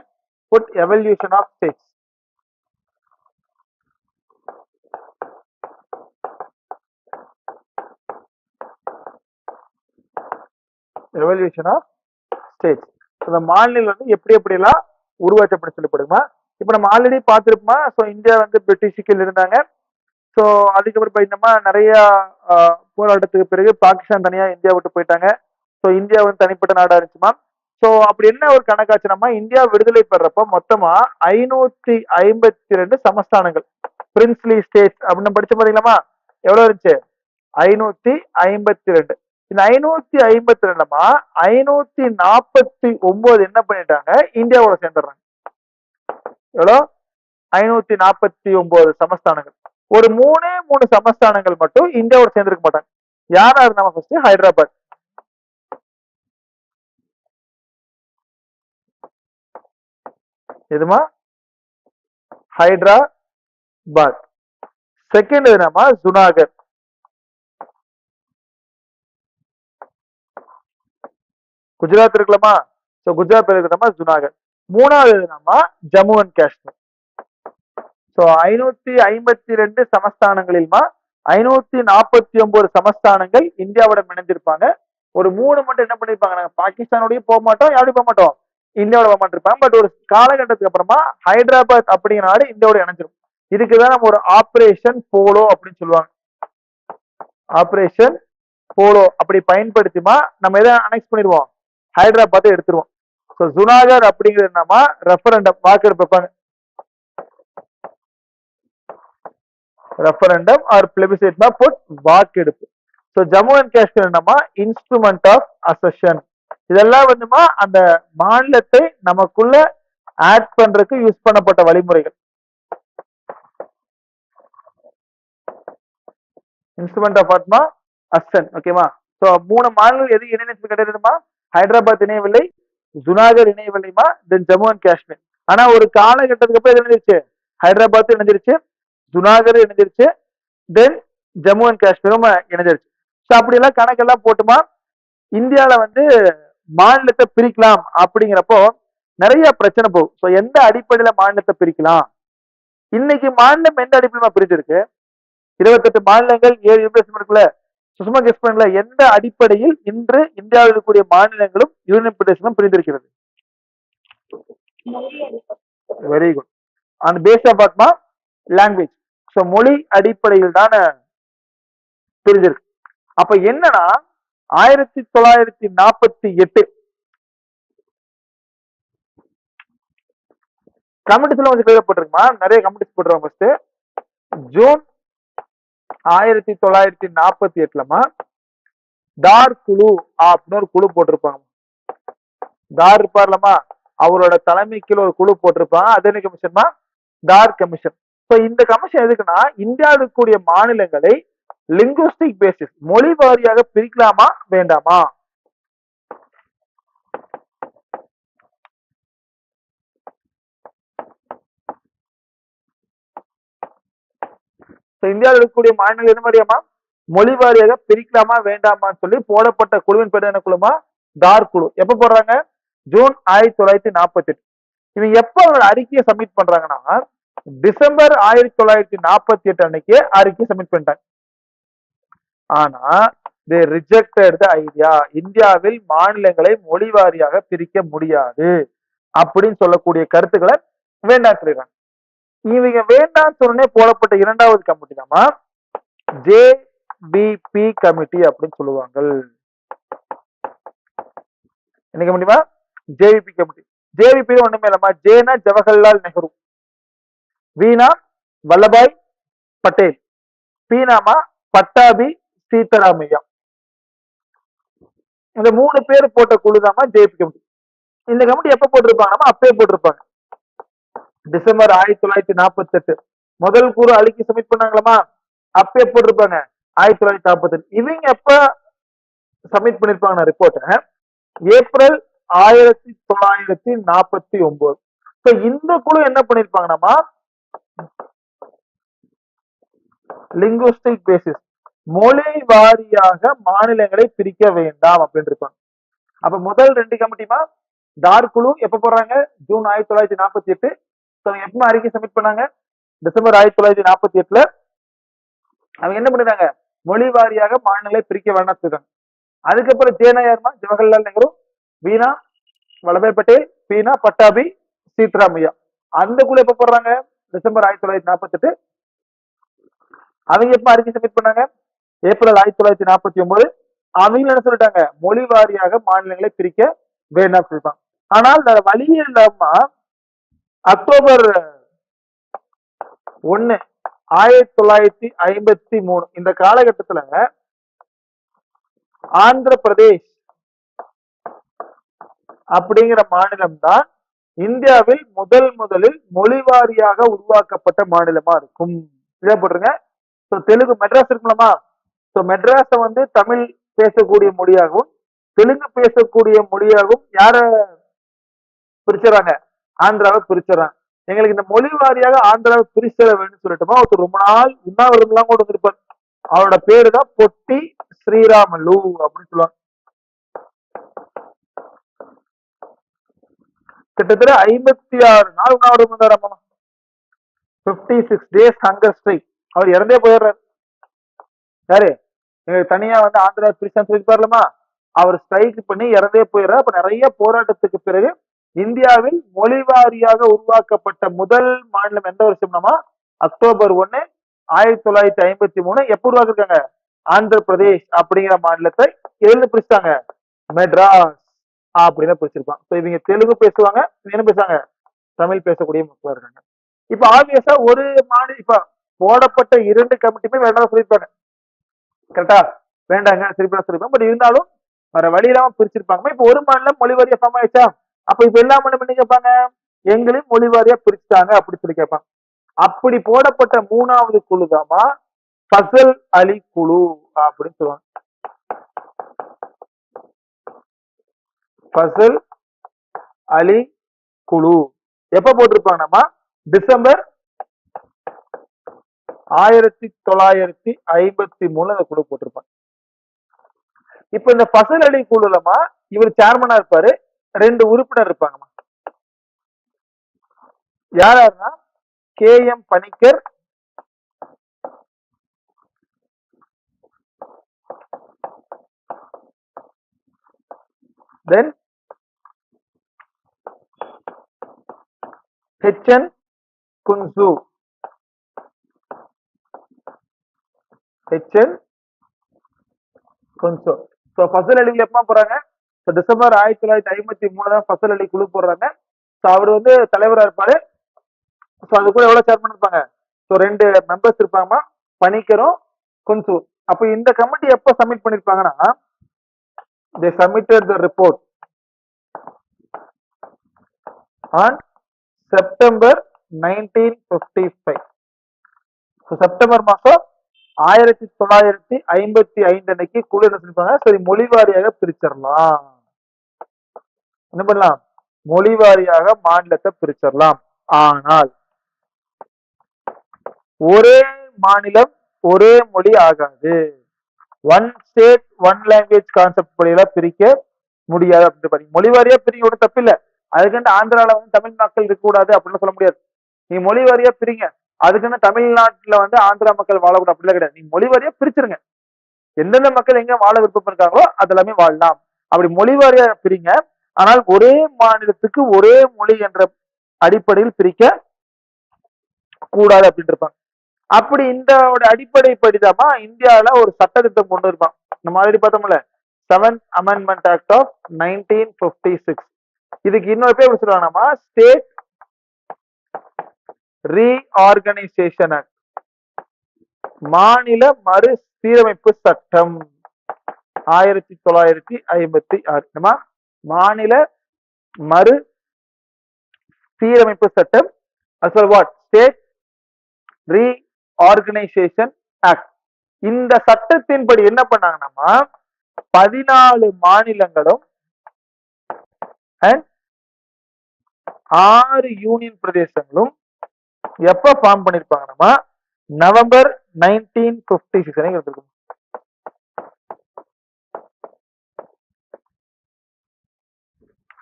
Speaker 1: Put evolution of states. Evolution of states. இந்த மாநிலங்கள் வந்து எப்படி எப்படிலாம் உருவாச்சு அப்படின்னு சொல்லி போடுங்கம்மா. இப்ப நம்ம ஆல்ரெடி பார்த்துருப்போமா. ஸோ இந்தியா வந்து பிரிட்டிஷுக்கு இருந்தாங்க. ஸோ அதுக்கப்புறம் பார்த்தீங்கன்னா நிறைய போராட்டத்துக்கு பிறகு பாகிஸ்தான் தனியா இந்தியா விட்டு போயிட்டாங்க. ஸோ இந்தியா வந்து தனிப்பட்ட நாடா இருந்துச்சுமா. ஸோ அப்படி என்ன ஒரு கணக்காச்சுன்னா இந்தியா விடுதலை பெறப்ப மொத்தமா 552 சமஸ்தானங்கள், பிரின்ஸ்லி ஸ்டேட்ஸ் அப்படின்னு படிச்ச பாத்தீங்களாமா. எவ்வளவு இருந்துச்சு? 552. இந்த 552மா 549 என்ன பண்ணிட்டாங்க? இந்தியாவோட சேர்ந்துடுறாங்க. எவ்வளோ? 549 சமஸ்தானங்கள். ஒரு 3 சமஸ்தானங்கள் மட்டும் இந்தியாவோட சேர்ந்திருக்க மாட்டாங்க. யாரா இருந்தாங்க? ஃபர்ஸ்ட் ஹைதராபாத். எதுமா ஹைதராபாத். செகண்ட் எதுனாமா ஜுனாகர். குஜராத் இருக்கலாமா, சோ குஜராத் இருக்கிறமா ஜுனாகர். மூணாவது எதுனாமா ஜம்மு அண்ட் காஷ்மீர். சோ 552 சமஸ்தானங்களில்மா 549 சமஸ்தானங்கள் இந்தியாவுடன் இணைஞ்சிருப்பாங்க. ஒரு 3 மட்டும் என்ன பண்ணிருப்பாங்க, நாங்க பாகிஸ்தானோடய போக மாட்டோம், யாரும் போக மாட்டோம், இந்தியாவோட போக மாட்டிருப்பாங்க. பட் ஒரு காலகட்டத்துக்கு அப்புறமா ஹைதராபாத் அப்படிங்கிற நாடு இந்தியாவோட இணைஞ்சிரும். இதுக்குதான் நம்ம ஒரு ஆபரேஷன் போலோ அப்படின்னு சொல்லுவாங்க. ஆபரேஷன் போலோ அப்படி பயன்படுத்திமா நம்ம எதை அனெக்ஸ் பண்ணிடுவோம், ஹைதராபாத்தை எடுத்துருவோம். ஸோ ஜுனாகர் அப்படிங்கிறது என்னமா ரெஃபரண்டம், வாக்கெடுப்பு வைப்பாங்க. ரெஃபரண்டம் ஆர் பிளெபிசைட்னா போட் வாக்கெடுப்பு. ஸோ ஜம்மு அண்ட் காஷ்மீர் என்னமா இன்ஸ்ட்ருமெண்ட் ஆஃப் அசெஷன். இதெல்லாம் வந்துமா அந்த மாநிலத்தை நமக்குள்ள ஆட் பண்றதுக்கு யூஸ் பண்ணப்பட்ட வழிமுறைகள். இன்ஸ்ட்ருமெண்ட் ஆஃப் ஆத்மா அசன். ஓகேவா? ஸோ 3 மாநிலங்கள் எது இணைப்பு கிடையாதுமா, ஹைதராபாத் இணையவில்லை, ஜுனாகர் இணையவில்லைமா, தென் ஜம்மு அண்ட் காஷ்மீர். ஆனா ஒரு காலகட்டத்துக்கு அப்புறம் இணைஞ்சிருச்சு, ஹைதராபாத் இணைஞ்சிருச்சு, ஜுனாகர் இணைஞ்சிருச்சு, தென் ஜம்மு அண்ட் காஷ்மீரும் இணைஞ்சிருச்சு. ஸோ அப்படியெல்லாம் கணக்கெல்லாம் போட்டுமா இந்தியாவில வந்து மாநிலத்தை பிரிக்கலாம் அப்படிங்கிறப்போ நிறைய பிரச்சனை போகும். ஸோ எந்த அடிப்படையில மாநிலத்தை பிரிக்கலாம், இன்னைக்கு மாநிலம் எந்த அடிப்படையில பிரிச்சிருக்கு, 28 மாநிலங்கள் 7 யூனியன் இருக்குல்ல, சும்மா கெஸ் பண்ணல, எந்த அடிப்படையில் இன்று இந்தியாவில் இருக்கக்கூடிய மாநிலங்களும் யூனியன் பிரதேசமும் பிரிந்திருக்கிறது? Very good. அந்த பேஸ் ஆஃப் ஆத்மா லாங்குவேஜ். ஸோ மொழி அடிப்படையில் தான் பிரிஞ்சிருக்கு. அப்ப என்னன்னா 1948 கமிட்டிஸ்ல கொஞ்சம் கேட்கப்பட்டிருக்குமா, நிறைய கமிட்டிஸ் போட்டுருவாங்க. ஃபர்ஸ்ட் ஜூன் 1948லமா தார் குழு அப்படின்னு ஒரு குழு போட்டிருப்பாங்க. தார் இருப்பார்லமா, அவரோட தலைமைக்கு ஒரு குழு போட்டிருப்பாங்க. அது என்ன கமிஷன்மா, தார் கமிஷன். ஸோ இந்த கமிஷன் எதுக்குன்னா இந்தியாவில் இருக்கக்கூடிய மாநிலங்களை லிங்குவிஸ்டிக் பேசிஸ் மொழி வாரியாக பிரிக்கலாமா வேண்டாமா. இந்தியாவில் இருக்கக்கூடிய மாநிலங்கள் எது மாதிரியாமா மொழி வாரியாக பிரிக்கலாமா வேண்டாமான்னு சொல்லி போடப்பட்ட குழுவின் பேர் என்ன குழுமா, தார் குழு. எப்ப போடுறாங்க, ஜூன் 1948. இவங்க எப்ப அவங்களோட அறிக்கையை சப்மிட் பண்றாங்கன்னா டிசம்பர் 1948 அன்னைக்கு அறிக்கை சப்மிட் பண்ணிட்டாங்க. ஆனா they rejected the idea, இந்தியாவில் மாநிலங்களை மொழி வாரியாக பிரிக்க முடியாது அப்படின்னு சொல்லக்கூடிய கருத்துக்களை வேண்டாம் சொல்லிடுறாங்க. இவங்க வேண்டாம் சொன்னே போடப்பட்ட இரண்டாவது கமிட்டி தாமா ஜேபிபி கமிட்டி அப்படின்னு சொல்லுவாங்க. என்ன கமிட்டிமா, ஜேவிபி கமிட்டி. ஜேவிபி ஒண்ணுமே இல்லமா, ஜேனா ஜவஹர்லால் நேரு, வீணா வல்லபாய் பட்டேல், பீனாமா பட்டாபி சீதாராமையா. இந்த 3 பேர் போட்ட குழுதாமா ஜேபி கமிட்டி. இந்த கமிட்டி எப்ப போட்டிருப்பாங்கன்னா அப்பயே போட்டிருப்பாங்க. டிசம்பர் 1948 முதல் குழு அறிக்கை சப்மிட் பண்ணாங்களா, அப்பயே போட்டிருப்பாங்க 1948. இவங்க எப்ப சப்மிட் பண்ணிருப்பாங்க ரிப்போர்ட்ட, ஏப்ரல் 1949. இந்த குழு என்ன பண்ணிருப்பாங்கன்னா லிங்குவிஸ்டிக் பேசிஸ் மொழி வாரியாக மாநிலங்களை பிரிக்க வேண்டாம் அப்படின்னு இருப்பாங்க. அப்ப முதல் 2 கமிட்டிமா தார் குழு எப்ப போடுறாங்க, ஜூன் 1948. எப்ப அறிக்கை சப்மிட் பண்ணாங்க, டிசம்பர் 1948. அவங்க என்ன பண்ணிட்டாங்க, மொழி வாரியாக மாநிலங்களை பிரிக்க வேண்டாம் சொல்றாங்க. அதுக்கப்புறம் ஜேனா யாருமா, ஜவஹர்லால் நேரு, வீணா வல்லபாய் பட்டேல், பீனா பட்டாபி சீதாராமையா. அந்த குழு எப்ப போடுறாங்க, டிசம்பர் 1948. அவங்க எப்ப அறிக்கை சப்மிட் பண்ணாங்க, ஏப்ரல் 1949. அவங்க என்ன சொல்லிட்டாங்க, மொழி வாரியாக மாநிலங்களை பிரிக்க வேண்டாம் சொல்லிட்டாங்க. ஆனால் வழி இல்லாம அக்டோபர் 1 1953 இந்த காலகட்டத்துல ஆந்திர பிரதேஷ் அப்படிங்கிற மாநிலம் தான் இந்தியாவில் முதலில் மொழி வாரியாக உருவாக்கப்பட்ட மாநிலமா இருக்கும். இதை போட்டுருங்க. தெலுங்கு மெட்ராஸ் இருக்குல்லமா, மெட்ராஸ வந்து தமிழ் பேசக்கூடிய மொழியாகவும் தெலுங்கு பேசக்கூடிய மொழியாகவும் யார பிரிச்சுறாங்க, ஆந்திராவை பிரிச்சிடறாங்க. எங்களுக்கு இந்த மொழி வாரியாக ஆந்திராவை பிரிச்சிட வேண்டும் சொல்லிட்டுமா ஒருத்தர் ரொம்ப நாள் உண்ணாவிரதம் எல்லாம் கூட வந்திருப்பார். அவரோட பேரு தான் பொட்டி ஸ்ரீராமலு அப்படின்னு சொல்லுவாங்க. கிட்டத்தட்ட 56 நாள் உண்ணாவிரதம் வந்தாராமா. 56 days ஹங்கர் ஸ்ட்ரைக். அவர் இறந்தே போயிடுறாரு. யாரு எங்களுக்கு தனியா வந்து ஆந்திரா பிரிச்சான்னு சொல்லிப்பாருலமா, அவர் ஸ்ட்ரைக் பண்ணி இறந்தே போயிடுறாரு. அப்ப நிறைய போராட்டத்துக்கு பிறகு இந்தியாவில் மொழி வாரியாக உருவாக்கப்பட்ட முதல் மாநிலம் எந்த வருஷம்னா அக்டோபர் 1, 1953. எப்ப உருவாக்கிருக்காங்க? ஆந்திர பிரதேஷ் அப்படிங்கிற மாநிலத்தை எழுந்து பிரிச்சாங்க, மெட்ராஸ் அப்படின்னு பிரிச்சிருப்பாங்க. இவங்க தெலுங்கு பேசுவாங்க, என்ன பேசுவாங்க, தமிழ் பேசக்கூடிய மக்களா இருக்காங்க. இப்ப ஆப்வியஸா ஒரு மாநிலம் இப்ப போடப்பட்ட 2 கமிட்டியுமே வேண்டாம் சொல்லியிருப்பாங்க, கரெக்டா? வேண்டாங்க திருப்பி சொல்லிருப்பாங்க. பட் இருந்தாலும் வர வழி இல்லாம பிரிச்சிருப்பாங்க. இப்ப ஒரு மாநிலம் மொழி வாரியா ஃபார்ம் ஆயிடுச்சா, அப்ப இப்ப எல்லா மாநிலம் என்ன கேட்பாங்க, எங்களையும் மொழி வாரியா பிரிச்சுட்டாங்க அப்படின்னு சொல்லி கேட்பாங்க. அப்படி போடப்பட்ட 3வது குழு தாமா ஃபசல் அலி குழு அப்படின்னு சொல்லுவாங்க. ஃபசல் அலி குழு எப்ப போட்டிருப்பாங்கன்னா டிசம்பர் 1953 அந்த குழு போட்டிருப்பாங்க. இப்ப இந்த ஃபசல் அலி குழுலமா இவர் சேர்மனா இருப்பாரு, 2 உறுப்பினர் இருப்பாங்கம்மா. யாருன்னா KM பணிக்கர், தென் HN குன்சு. HN குன்சு. ஃபசல் அலி எப்பமா போறாங்க, டிசம்பர் 1953 தான் ஃபசல் அலி குழு போடுறாங்க. அவர் வந்து தலைவரா இருப்பாரு. அது கூட எவ்வளவு சேர்மன் இருப்பாங்க, 2 மெம்பர்ஸ் இருப்பாங்கம்மா, பணிக்கரும் குன்சு. அப்ப இந்த கமிட்டி எப்ப சப்மிட் பண்ணிருப்பாங்கன்னா they submitted the report on September 1955. September மாசம் 1955 அன்னைக்கு குழு என்ன சொல்லிருப்பாங்க, சரி மொழி வாரியாக பிரிச்சிடலாம், என்ன பண்ணலாம், மொழி வாரியாக மாநிலத்தை பிரிச்சிடலாம். ஆனால் ஒரே மாநிலம் ஒரே மொழி ஆகாது, one state one language concept படியெல்லாம் பிரிக்க முடியாது அப்படின்னு பாருங்க. மொழி வாரியா பிரிங்க ஒன்றும் தப்பு இல்லை, அதுக்குன்னு ஆந்திரால வந்து தமிழ் மக்கள் இருக்கக்கூடாது அப்படின்னு சொல்ல முடியாது. நீ மொழி வாரியா பிரிங்க, அதுக்குன்னு தமிழ்நாட்டுல வந்து ஆந்திரா மக்கள் வாழக்கூடாது அப்படிலாம் கிடையாது. நீ மொழி வாரியா பிரிச்சிருங்க, எந்தெந்த மக்கள் எங்க வாழ விருப்பம் இருக்காங்களோ அதெல்லாமே வாழலாம். அப்படி மொழி வாரியா பிரிங்க, ஆனால் ஒரே மாநிலத்துக்கு ஒரே மொழி என்ற அடிப்படையில் பிரிக்க கூடாது அப்படின்னு இருப்பாங்க. அப்படி இந்த அடிப்படை படிதாமா இந்தியாவில ஒரு சட்ட திட்டம் கொண்டு இருப்பான். நம்ம ஆல்ரெடி பார்த்தோம்ல, 7th Amendment Act of 1956. இதுக்கு இன்னொரு பேர் சொல்லுவாங்கம்மா ஸ்டேட் ரீஆர்கனைசேஷன் ஆக்ட், மாநில மறு சீரமைப்பு சட்டம் 1956. மாநில மறு சீரமைப்பு சட்டம், வாட் ஸ்டேட் ரீஆர்கனைசேஷன் ஆக்ட். இந்த சட்டத்தின்படி என்ன பண்ணாங்கன்னா 14 மாநிலங்களும் அண்ட் 6 யூனியன் பிரதேசங்களும் எப்ப ஃபார்ம் பண்ணிருப்பாங்கன்னா நவம்பர் 1956 இருக்கும்.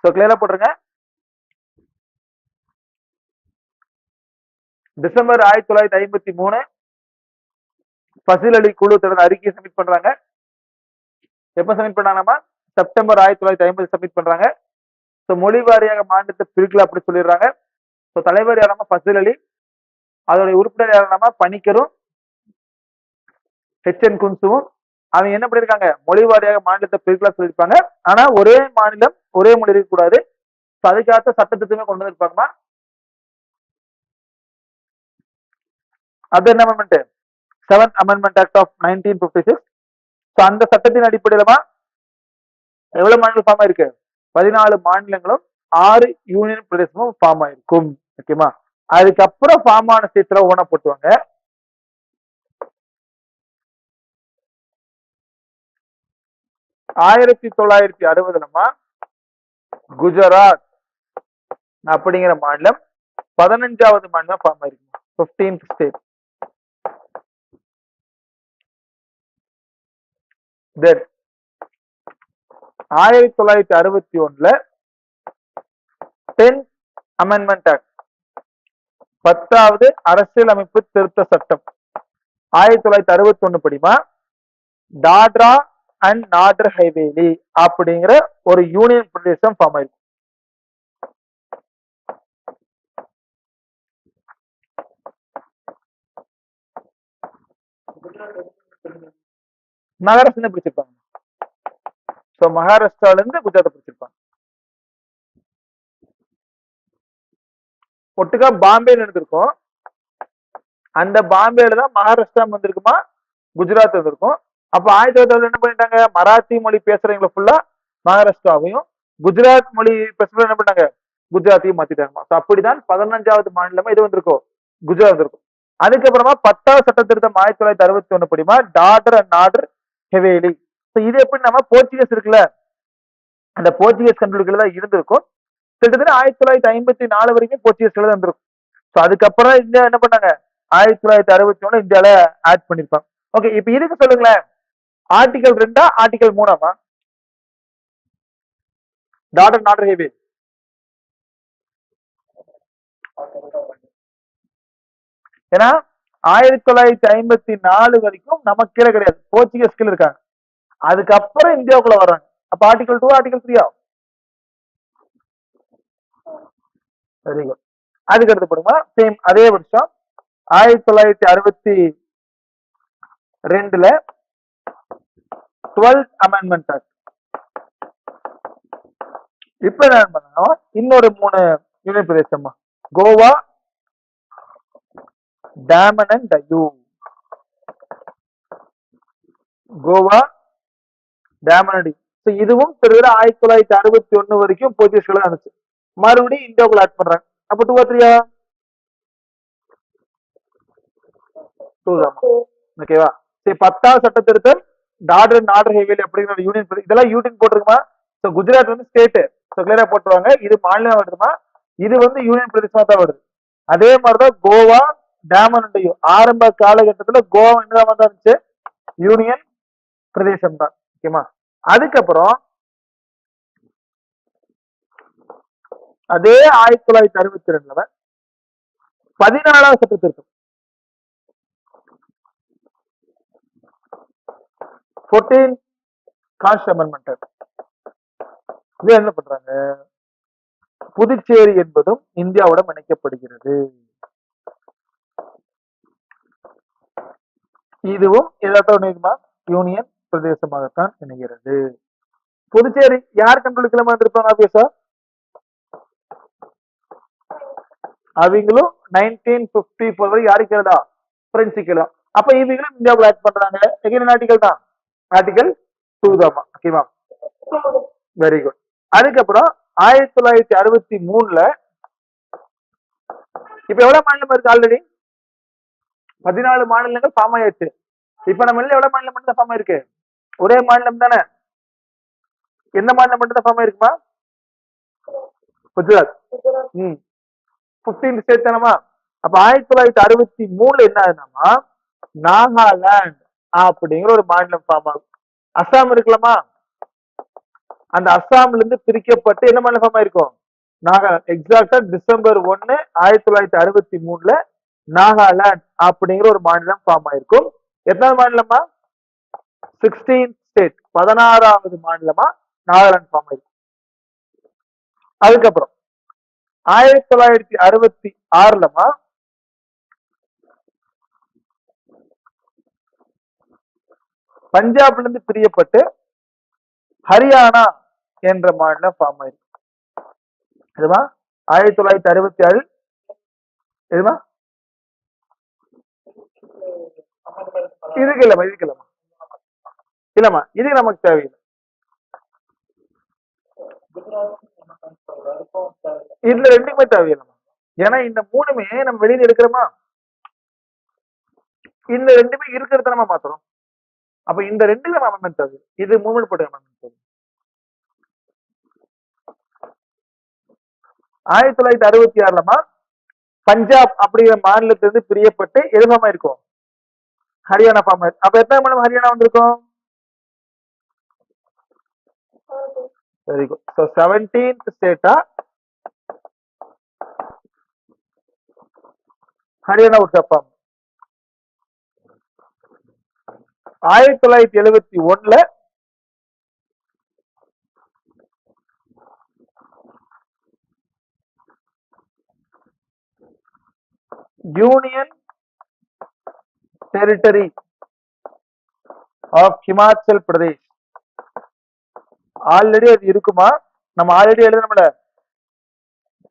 Speaker 1: கிளியரா போட்டுருங்க. டிசம்பர் 1953 ஃபசல் அலி குழு தனது அறிக்கையை சப்மிட் பண்றாங்க. எப்ப சப்மிட் பண்ணாங்கன்னா செப்டம்பர் 1950 சப்மிட் பண்றாங்க. மொழி வாரியாக மாநிலத்தை பிரிக்கல அப்படி சொல்லிடுறாங்க. தலைவர் யாராம ஃபசல் அலி, அதோட உறுப்பினர் யாராம பணிக்கரும் HN குன்சுவும். அவங்க என்ன பண்ணிருக்காங்க, மொழி வாரியாக மாநிலத்தை பிரிக்கல சொல்லியிருப்பாங்க, ஆனா ஒரே மாநிலம் ஒரே மொழி இருக்கக்கூடாது, அதுக்காக சட்டத்திட்டமே கொண்டு வந்திருப்பாங்கம்மா. அது என்ன amendment, 7th Amendment Act of 1956. அந்த சட்டத்தின் அடிப்படையிலமா எவ்வளவு மாநிலம் ஃபார்ம் ஆயிருக்கு, 14 மாநிலங்களும் 6 யூனியன் பிரதேசமும் ஃபார்ம் ஆயிருக்கும். ஓகேமா, அதுக்கப்புறம் ஃபார்ம் ஆன ஸ்டேட்ஸ்ல ஓனா போட்டுவாங்க. 1960 குஜராத், அப்படிங்கிற மாநிலம் 15வது மாநிலம் ஃபார்ம் ஆயிருக்கு. 15th state. தென் 1961 10th அமெண்ட்மெண்ட் ஆக்ட், 10வது அரசியலமைப்பு திருத்த சட்டம் 1961 படிமா தாத்ரா அண்ட் நாகர் ஹவேலி அப்படிங்கிற ஒரு யூனியன் பிரதேசம் ஃபார்ம் ஆயிருக்கு. மகாராஷ்டிரா பிடிச்சிருப்பாங்க. சோ மகாராஷ்டிரால இருந்து குஜராத் பிடிச்சிருப்பாங்க. ஒட்டுக்கா பாம்பேல இருந்திருக்கும். அந்த பாம்பேல தான் மகாராஷ்டிரா வந்திருக்குமா, குஜராத் வந்திருக்கும். அப்ப 1960 என்ன பண்ணிட்டாங்க, மராத்தி மொழி பேசுறவங்களை ஃபுல்லா மகாராஷ்டிராவையும், குஜராத் மொழி பேசுறவங்க என்ன பண்ணாங்க, குஜராத்தையும் மாத்திட்டாங்க. அப்படிதான் 15வது மாநிலமா இது வந்திருக்கும், குஜராத் வந்திருக்கும். அதுக்கப்புறமா 10வது சட்ட திருத்தம் 1961 படிமா டாடர் அண்ட் நாடர் ஹெவேலி. இது எப்படி நம்ம போர்ச்சுகீஸ் இருக்குல்ல, அந்த போர்ச்சுகீஸ் கண்ட்ரோலுக்குள்ள தான் இருந்திருக்கும். கிட்டத்தட்ட 1954 வரைக்கும் போர்ச்சுகீஸ்ல தான் இருந்திருக்கும். ஸோ அதுக்கப்புறம் இந்தியா என்ன பண்ணாங்க, 1961 இந்தியால ஆட் பண்ணிருப்பாங்க. ஓகே, இப்ப இதுக்கு சொல்லுங்களேன், ஆர்டிகல் 2 ஆர்டிகல் 3 டாடர் நாடர் ஹேவேலி? ஏன்னா 1954 வரைக்கும் நமக்கு கீழே கிடையாது, போர்ச்சுகீஸ் கீழே இருக்காங்க. அதுக்கப்புறம் இந்தியாவுக்குள்ள வர்றாங்க. அப்ப ஆர்டிகல் 2 ஆர்டிகல் 3 வெரி குட். அதுக்கு அடுத்து போடுமா சேம் அதே வருஷம் 1962 12th அமெண்ட்மெண்ட் ஆக்ட். இப்ப என்ன பண்ணணும், இன்னொரு 3 யூனியன் பிரதேசமா, கோவா, டாமன் அண்ட் டையூ. கோவா, டாமன் அண்ட் டையூ. இதுவும் கிட்டத்தட்ட 1961 வரைக்கும் போர்ச்சுகீஸ்ல இருந்துச்சு. மறுபடியும் இந்தியாவுக்குள்ள ஆட் பண்றாங்க. அப்ப 2 or 3 2 தான். ஓகேவா? சரி, 10வது சட்ட திருத்தம் டாடர் நாடர் ஹேவேலி அப்படிங்கிற யூனியன், இதெல்லாம் யூனியன் போட்டிருக்குமா. சோ குஜராத் வந்து ஸ்டேட், சோ கிளியரா போட்டுருவாங்க. இது மாநிலம் வருதுமா, இது வந்து யூனியன் பிரதேசமா தான் வருது. அதே மாதிரிதான் கோவா, டாமன் அண்ட் டையூ. ஆரம்ப காலகட்டத்துல கோவா என்னதான் தான் இருந்துச்சு, யூனியன் பிரதேசம் தான். ஓகேமா. அதுக்கப்புறம் அதே 1962 14வது சட்ட திருத்தம் 14 காஸ்ட் அமெண்ட்மெண்ட். இது என்ன பண்றாங்க, புதுச்சேரி என்பதும் இந்தியாவோட இணைக்கப்படுகிறது. இதுவும் ஏதாட்டும் யூனியன் பிரதேசமாகத்தான் இணைகிறது. புதுச்சேரி யார் கண்ட்ரோலுக்கு இருப்பாங்க, ஆபியஸா அவங்களும் 1954 வரை யாருக்கு கீழதா, பிரெஞ்சு கீழே. அப்ப இவங்களும் இந்தியாவுக்குள்ள ஆட் பண்றாங்க. எகைன் ஆர்டிகல் தான், ஆர்டிகல் 2 தான். ஓகேவா, வெரி குட். அதுக்கப்புறம் 1963 இப்ப எவ்வளவு மாநிலம் இருக்கு, ஆல்ரெடி 14 மாநிலங்கள் ஃபார்ம் ஆயிடுச்சு. இப்ப நம்ம எவ்வளவு மாநிலம் மட்டும் தான் ஃபார்ம் ஆயிருக்கு, ஒரே மாநிலம் தானே. எந்த மாநிலம் மட்டும் தான் ஃபார்ம் ஆயிருக்குமா, குஜராத். 15 ஸ்டேட் தானமா. அப்ப 1963 என்ன ஆகுதுன்னா நாகாலாந்து அப்படிங்கிற ஒரு மாநிலம் ஃபார்ம் ஆகும். அஸ்ஸாம் இருக்கலாமா, அந்த அஸ்ஸாம்ல இருந்து பிரிக்கப்பட்டு என்ன மாநிலம் ஃபார்ம் ஆயிருக்கும், நாகாலாந்து. எக்ஸாக்டா டிசம்பர் 1 1963 நாகாலாந்து அப்படிங்கிற ஒரு மாநிலம் ஃபார்ம் ஆயிருக்கும். எத்தனாவது மாநிலமா, 16th ஸ்டேட், 16வது மாநிலமா நாகாலாந்து ஃபார்ம் ஆயிருக்கும். அதுக்கப்புறம் 1966 பஞ்சாப்ல இருந்து பிரியப்பட்டு ஹரியானா என்ற மாநிலம் ஃபார்ம் ஆயிருக்கு. இதுமா 1967 இதுமா இதுக்கு இல்லம்மா, இதுக்கு இல்லம்மா, இல்லம்மா இது நமக்கு தேவையில்லை. இதுல ரெண்டுக்குமே தேவையில்லைம்மா. ஏன்னா இந்த 3மே நம்ம வெளியில எடுக்கிறோமா, இந்த 2மே இருக்கிறத நம்ம மாத்துறோம். அப்ப இந்த 2ல நம்ம அமெண்ட்மெண்ட் தேவை, இது மூவ்மெண்ட் போட்டு அமெண்ட்மெண்ட் தேவை. 1966லமா பஞ்சாப் அப்படிங்கிற மாநிலத்திலிருந்து பிரியப்பட்டு எது ஃபார்ம் ஆயிருக்கும்? ஹரியானா ஃபார்ம் ஆயிருக்கு. அப்ப எத்தனை மாநிலம் ஹரியானா வந்திருக்கும்? Very good. ஸோ 17th ஸ்டேட்டா ஹரியானா ஒரு ஃபார்ம். 1971ல union territory of Himachal Pradesh. Already அது இருக்குமா? நம்ம ஆல்ரெடி எழுதணும்ல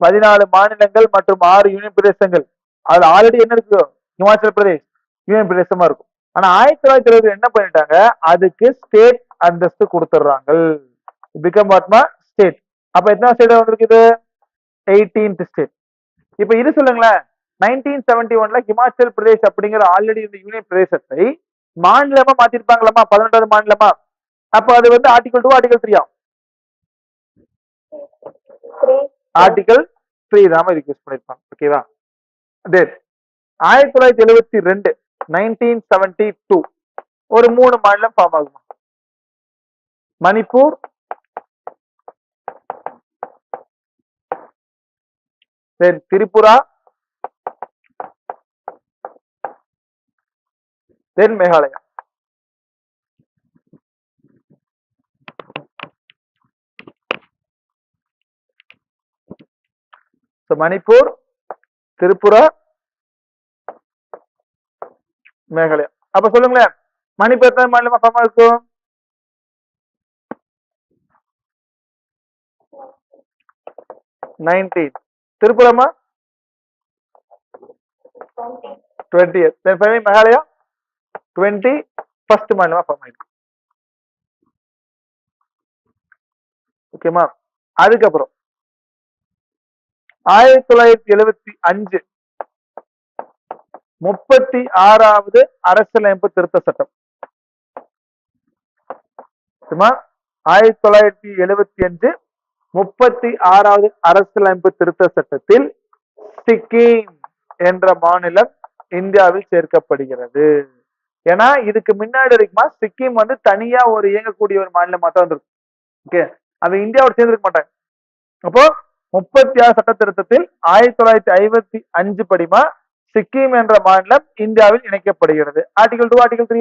Speaker 1: 14 மாநிலங்கள் மற்றும் 6 யூனியன் பிரதேசங்கள். அது ஆல்ரெடி என்ன இருக்கு? ஹிமாச்சல் பிரதேஷ் யூனியன் பிரதேசமா இருக்கும். ஆனா 1920 என்ன பண்ணிட்டாங்க? அதுக்கு ஸ்டேட் அந்தஸ்து கொடுத்துடுறாங்க. பிகம் வாட்மா ஸ்டேட். அப்ப எத்தனை ஸ்டேட் வந்திருக்குது? 18th state. இப்ப இது சொல்லுங்களேன், 1971ல ஹிமாச்சல் பிரதேஷ் அப்படிங்கிற ஆல்ரெடி இந்த யூனியன் பிரதேசத்தை மாநிலமா மாத்திருப்பாங்களாமா, 18வது மாநிலமா. அப்ப அது வந்து ஆர்டிகல் 2 ஆர்டிகல் 3 ஆர்டிகல் 3 தான் இதுக்கு யூஸ் பண்ணிருப்பாங்க. ஓகேவா? 1972 1972 ஒரு 3 மாநிலம் ஃபார்ம் ஆகுமா? மணிப்பூர், தென் திரிபுரா, தென் மேகாலயா. மணிப்பூர், திரிபுரா, மேகாலயா. அப்ப சொல்லுங்களேன், மணிப்பூர் எத்தனை மாநிலமா ஃபார்ம் இருக்கும்? 19. திரிபுரமா 20th. மேகாலயா 21st மாநிலமா ஃபார்ம் ஆயிருக்கு. ஓகேமா? அதுக்கப்புறம் 1975 36வது அரசியலமைப்பு திருத்த சட்டம். 1975 36வது அரசியலமைப்பு திருத்த சட்டத்தில் சிக்கிம் என்ற மாநிலம் இந்தியாவில் சேர்க்கப்படுகிறது. ஏன்னா இதுக்கு முன்னாடி இருக்குமா சிக்கிம் வந்து தனியா ஒரு இயங்கக்கூடிய ஒரு மாநிலமா தான் வந்திருக்கும். ஓகே, அது இந்தியாவோட சேர்ந்திருக்க மாட்டாங்க. அப்போ 36 சட்ட திருத்தத்தில் 1955 படிமா சிக்கிம் என்ற மாநிலம் இந்தியாவில் இணைக்கப்படுகிறது. Article 2 article 3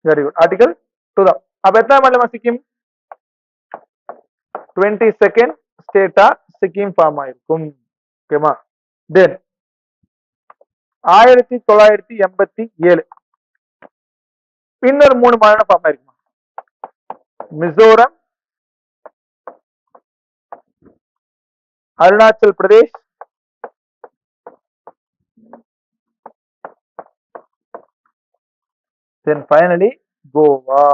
Speaker 1: very good. Article 2 தான். அப்ப எத்தனை மாநிலமா சிக்கிம்? 22nd ஸ்டேட்டா சிக்கிம் ஃபார்ம் ஆயிருக்கும். ஓகேமா? தென் 1987 இன்னொரு 3 மாநிலம் ஃபார்ம் ஆயிருக்குமா? Mizoram, Arunachal Pradesh, then finally Goa.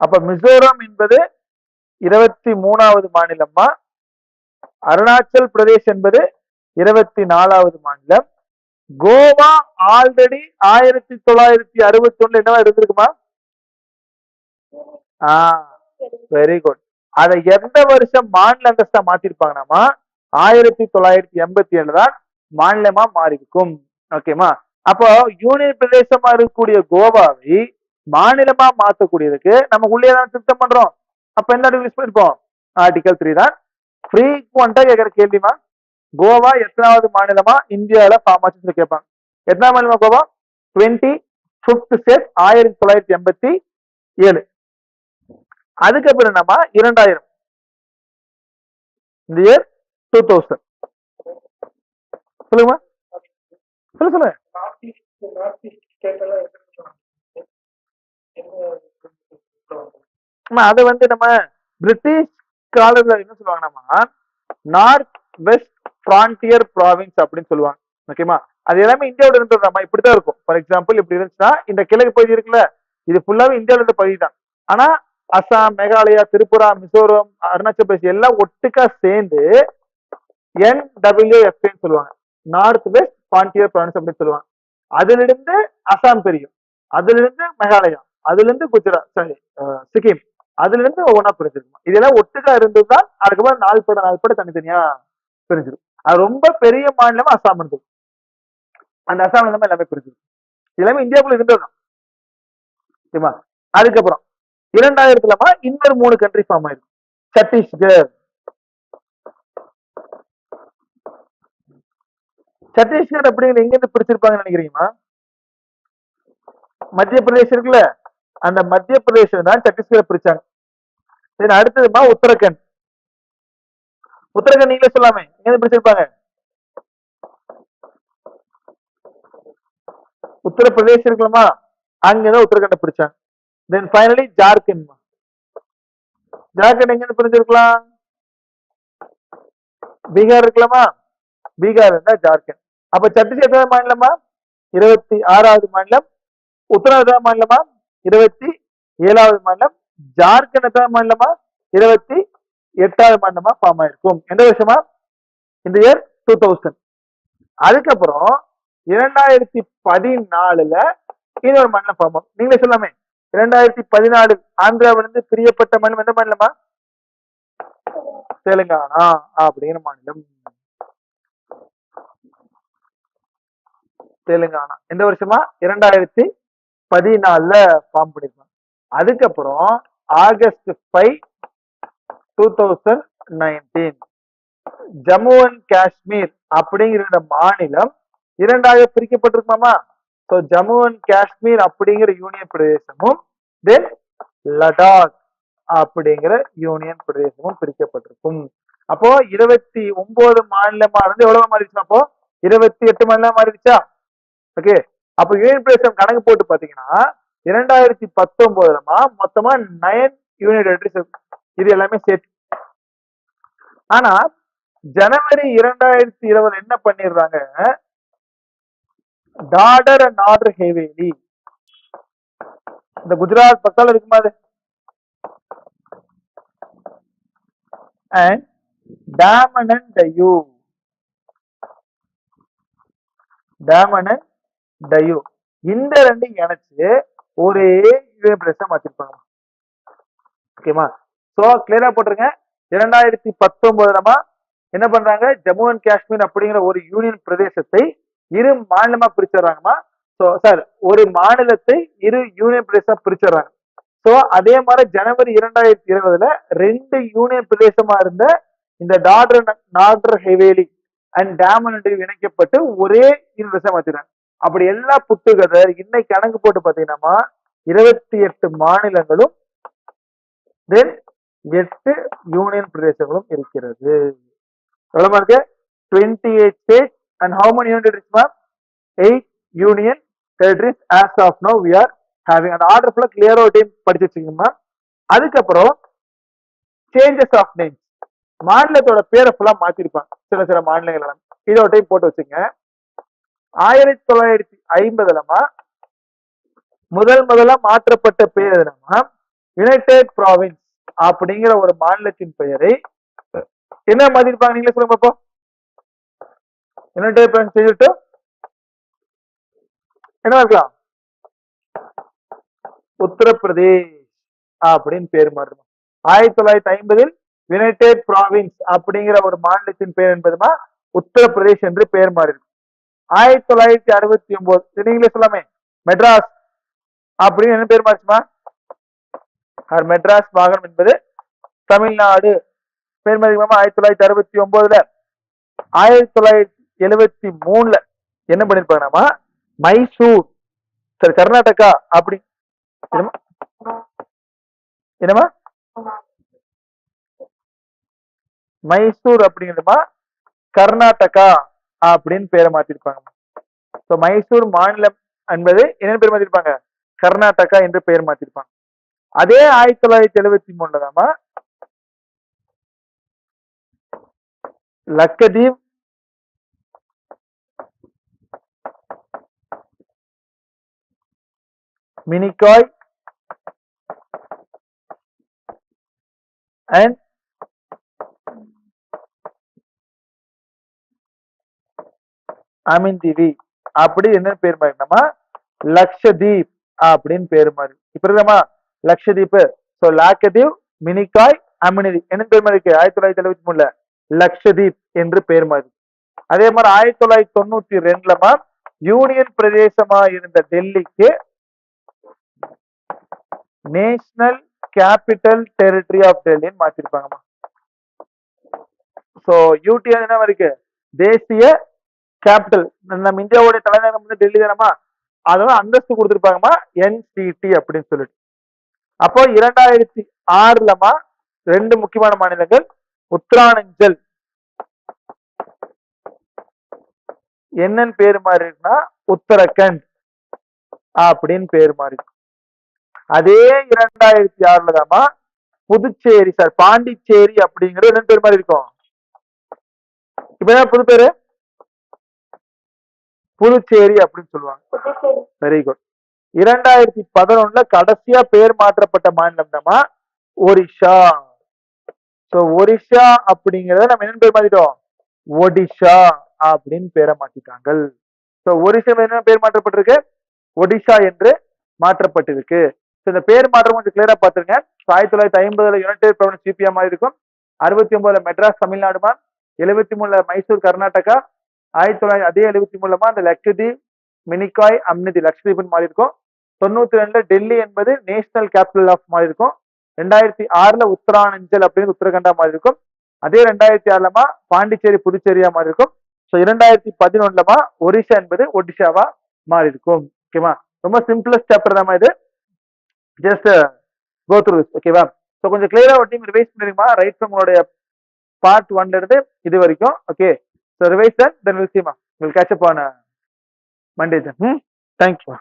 Speaker 1: அப்ப மிசோரம் என்பது 23வது மாநிலமா, அருணாச்சல் பிரதேஷ் என்பது 24வது மாநிலம், கோவா ஆல்ரெடி 1961 என்னவா இருந்திருக்குமா? Very good. அதை எந்த வருஷம் மாநில அந்தஸ்தா மாத்திருப்பாங்கன்னா 1987 தான் மாநிலமா மாறி இருக்கும். ஓகேமா? அப்போ யூனியன் பிரதேசமா இருக்கக்கூடிய கோவாவை மாநிலமா மாற்றக்கூடியதுக்கு நம்ம உள்ளே தான் திருத்தம் பண்றோம். அப்ப என்ன யூஸ் பண்ணிருப்போம்? ஆர்டிகல் 3 தான். ஃப்ரீக்வெண்டா கேட்கிற கேள்விமா, கோவா எத்தனாவது மாநிலமா இந்தியாவில ஃபார்ம் ஆச்சுன்னு கேட்பாங்க. எத்தனாவது மாநிலமா கோவா? 25th state 1987. அதுக்கப்புறம் என்னமா 2000 இந்த இயர் 2000. சொல்லுங்கம்மா, சொல்லுங்க. அது வந்து நம்ம பிரிட்டிஷ் காலத்துல என்ன சொல்லுவாங்கன்னா நார்த் வெஸ்ட் ஃப்ரான்டியர் ப்ராவின்ஸ் அப்படின்னு சொல்லுவாங்க. ஓகேமா? அது எல்லாமே இந்தியாவோட இருந்ததுமா இப்படிதான் இருக்கும். ஃபார் எக்ஸாம்பிள் இப்படி இருந்துச்சுன்னா இந்த கிழக்கு பகுதி இருக்குல்ல, இது ஃபுல்லாவே இந்தியாவில இருந்த பகுதி தான். ஆனா அசாம், மேகாலயா, திரிபுரா, மிசோரம், அருணாச்சல் பிரதேஷ் எல்லாம் ஒட்டுக்கா சேர்ந்து NWFன்னு சொல்லுவாங்க, நார்த் வெஸ்ட் ஃப்ரான்டியர் ப்ராவின்ஸ் அப்படின்னு சொல்லுவாங்க. அதுல இருந்து அசாம் தெரியும், அதுல இருந்து மேகாலயா, அதுல இருந்து குஜராத், சாரி சிக்கிம், அதுல இருந்து ஒவ்வொன்றா பிரிஞ்சிருக்கும். இதெல்லாம் ஒட்டுக்கா இருந்ததுதான் அதுக்கப்புறம் நாலு பட தனித்தனியா பிரிஞ்சிடும். அது ரொம்ப பெரிய மாநிலமா அசாம் இருந்தது. அந்த அசாம் இல்லாம எல்லாமே பிரிஞ்சிருக்கும். எல்லாமே இந்தியாவுக்குள்ள இருந்ததுதான். ஓகேவா? அதுக்கப்புறம் 2000மா இன்னொரு 3 கண்ட்ரி ஃபார்ம் ஆயிருக்கு. சத்தீஸ்கர். சத்தீஸ்கர் அப்படிங்கிற எங்க இருந்து பிரிச்சிருப்பாங்கன்னு நினைக்கிறீங்களா? மத்திய பிரதேசம் இருக்குல்ல, அந்த மத்திய பிரதேசம் தான் சத்தீஸ்கரை பிரிச்சாங்க. சரி, அடுத்ததுமா உத்தரகண்ட். உத்தரகண்ட் நீங்களே சொல்லாமே, எங்க இருந்து பிரிச்சிருப்பாங்க? உத்தரப்பிரதேசம் இருக்கலாமா, அங்கதான் உத்தரகண்ட பிரிச்சாங்க. Then finally Jharkhand. ஜார்க்கண்ட் எங்க இருந்து பிரிஞ்சிருக்கலாம்? பீகார் இருக்கலாமா, பீகார் இருந்தா ஜார்க்கண்ட். அப்ப சத்தீஸ்கர் மாநிலமா 26வது மாநிலம், உத்தரகாண்ட் மாநிலமா 27வது மாநிலம், ஜார்க்கண்ட் மாநிலமா 28வது மாநிலமா ஃபார்ம் ஆயிருக்கும். எந்த வருஷமா? இந்த இயர் 2000. அதுக்கப்புறம் 2014ல இன்னொரு மாநிலம் ஃபார்ம் ஆகும். நீங்களே சொல்லாமே, 2014 ஆந்திராவிலிருந்து பிரியப்பட்ட மாநிலம் எந்த மாநிலமா? தெலுங்கானா அப்படிங்கிற மாநிலம். தெலுங்கானா எந்த வருஷமா? 2014ல ஃபார்ம் பண்ணிருக்காங்க. அதுக்கப்புறம் ஆகஸ்ட் 5, 2019 ஜம்மு அண்ட் காஷ்மீர் அப்படிங்கிற மாநிலம் 2ஆக பிரிக்கப்பட்டிருக்குமாமா. ஸோ ஜம்மு அண்ட் காஷ்மீர் அப்படிங்கிற யூனியன் பிரதேசமும் தென் லடாக் அப்படிங்கிற யூனியன் பிரதேசமும் பிரிக்கப்பட்டிருக்கும். அப்போ 29 மாநிலமா இருந்து எவ்வளவு மாறிடுச்சு? அப்போ 28 மாநிலம் மாறிடுச்சா? ஓகே. அப்போ யூனியன் பிரதேசம் கணக்கு போட்டு பாத்தீங்கன்னா 2019 மொத்தமா 9 யூனியன் டெரிட்டரிஸ். இது எல்லாமே சேர்த்து. ஆனா ஜனவரி 2020 என்ன பண்ணிடுறாங்க, டாடர் அண்ட் நார்டர் ஹேவேலி, இந்த குஜராத் பக்கத்துல இருக்குமா அது, and Daman and Diu, Daman and Diu, இந்த ரெண்டு இணைச்சு ஒரே யூனியன் பிரதேசம் வச்சிருப்பாங்க. ஓகேமா? சோ கிளியரா போட்டுருங்க. 2019 என்ன பண்றாங்க, ஜம்மு அண்ட் காஷ்மீர் அப்படிங்கிற ஒரு யூனியன் பிரதேசத்தை இரு மாநிலமா பிரிச்சிடறாங்கம்மா. சோ சார், ஒரு மாநிலத்தை இரு யூனியன் பிரதேசம் பிரிச்சிடறாங்க. சோ அதே மாதிரி ஜனவரி 2020ல 2 யூனியன் பிரதேசமா இருந்த இந்த நார்டர் ஹேவேலி அண்ட் டாமன் அண்ட் டையூ இணைக்கப்பட்டு ஒரே யூனியன் பிரதேசம் வச்சிருக்காங்க. அப்படி எல்லா புட்டுகதர் இன்னைக்கு கணக்கு போட்டு பாத்தீங்கன்னா 28 மாநிலங்களும் தென் 8 யூனியன் பிரதேசங்களும் இருக்கிறது. எவ்வளவு இருக்கு? 28 states and how many union territories? 8 union territories as of now we are having. அந்த ஆர்டர் ஃபுல்லா கிளியரா ஒரு டைம் படிச்சு வச்சுக்கோங்கம்மா. அதுக்கப்புறம் சேஞ்சஸ் ஆஃப் நேம்ஸ், மாநிலத்தோட பேரை ஃபுல்லா மாத்திருப்பாங்க சில மாநிலங்கள். இதை ஒரு டைம் போட்டு வச்சுங்க. 1950 முதல்ல மாற்றப்பட்ட பேர் என்னன்னா யுனைடெட் ப்ராவின்ஸ் அப்படிங்கிற ஒரு மாநிலத்தின் பெயரை என்ன மாத்திருப்பாங்க, நீங்களே சொல்லுங்க பாப்போம். யுனைடெட் ப்ராவின்ஸ் சொல்லிட்டு என்ன இருக்கலாம், உத்தரப்பிரதேஷ் அப்படின்னு பேர் மாறுமா. 1950 யுனைடெட் ப்ராவின்ஸ் அப்படிங்கிற ஒரு மாநிலத்தின் பெயர் என்பதுமா உத்தரப்பிரதேஷ் என்று பெயர் மாறி இருக்கு. 1969 நீங்களே சொல்லாமே, மெட்ராஸ் அப்படின்னு என்ன பேர் மாறுச்சுமா? மெட்ராஸ் மாகாணம் என்பது தமிழ்நாடு பேர் மாறிக்குமா 1969ல. 1973ல என்ன பண்ணிருப்பாங்கன்னா மைசூர், சரி கர்நாடகா அப்படி என்னமா மைசூர் அப்படிங்கிறதுமா கர்நாடகா அப்படின்னு பேரை மாத்திருப்பாங்க. மைசூர் மாநிலம் என்பது என்ன பேர் மாத்திருப்பாங்க, கர்நாடகா என்று பெயர் மாத்திருப்பாங்க. அதே 1973 லக்கதீப், மினிகாய் அண்ட் அமின்திவி அப்படி என்ன பேர் மாறினமா லக்ஷதீப் அப்படின்னு பேர் மாறி. இப்ப இருக்கமா லக்ஷதீப். ஸோ லாக்கதீவ், மினிகாய், அமினிதி என்ன பேர் மாதிரி இருக்கு? 1973 லக்ஷதீப் என்று பேர் மாதிரி. அதே மாதிரி 1992 யூனியன் பிரதேசமா இருந்த டெல்லிக்கு நேஷனல் கேபிட்டல் டெரிட்டரி ஆஃப் டெல்லின்னு மாத்திருப்பாங்கம்மா. ஸோ யூடிஎன் என்ன இருக்கு? தேசிய கேபிட்டல். நம்ம இந்தியாவுடைய தலைநகரம் வந்து டெல்லி தானமா, அதெல்லாம் அந்தஸ்து கொடுத்துருப்பாங்கம்மா என்சிடி அப்படின்னு சொல்லிட்டு. அப்போ 2006 ரெண்டு முக்கியமான மாநிலங்கள் உத்தராஞ்சல் என்னன்னு பேர் மாறி இருக்குன்னா உத்தரகண்ட் அப்படின்னு பேர் மாறி இருக்கும். அதே 2006 புதுச்சேரி பாண்டிச்சேரி அப்படிங்கிறது என்ன பேர் மாதிரி இருக்கும்? இப்ப புது பேரு புதுச்சேரி அப்படின்னு சொல்லுவாங்க. Very good. 2011 கடைசியா பேர் மாற்றப்பட்ட மாநிலம் தான் ஒரிஷா. சோ ஒரிஷா அப்படிங்கறத நம்ம என்ன பேர் மாத்திட்டோம்? ஒடிஷா அப்படின்னு பேரை மாத்திட்டாங்க. சோ ஒரிஷா என்ன பேர் மாற்றப்பட்டிருக்கு? ஒடிஷா என்று மாற்றப்பட்டிருக்கு. இந்த பேர் மாற்றம் கொஞ்சம் கிளியரா பாத்துருங்க. 1950 யுனைடெட் ப்ரொவின்ஸ் யூபியா மாதிரி இருக்கும். 69 மெட்ராஸ் தமிழ்நாடுமா, 73 மைசூர் கர்நாடகா, 1900 அதே 73 அந்த லட்சதீப், மினிகாய், அம்னிதி லட்சதீப் மாறி இருக்கும். 92 டெல்லி என்பது நேஷனல் கேபிட்டல் ஆஃப் மாறி இருக்கும். 2006 உத்தராஞ்சல் அப்படின்னு உத்தரகண்டா மாறி இருக்கும். அதே 2006 பாண்டிச்சேரி புதுச்சேரியா மாறி இருக்கும். ஸோ 2011 ஒரிஷா என்பது ஒடிஷாவா மாறி இருக்கும். ஓகேவா? ரொம்ப சிம்பிளஸ்ட் சாப்டர் தான் இது. Just go through this. ஓகேவா? ஸோ கொஞ்சம் கிளியரா ஒரு டீம் ரிவைஸ் பண்ணிருமா ரைட் ஃப்ரம் உங்களுடைய பார்ட் 1 இருந்து இது வரைக்கும். Okay, so revise then will see will catch up on Monday then. Thank you.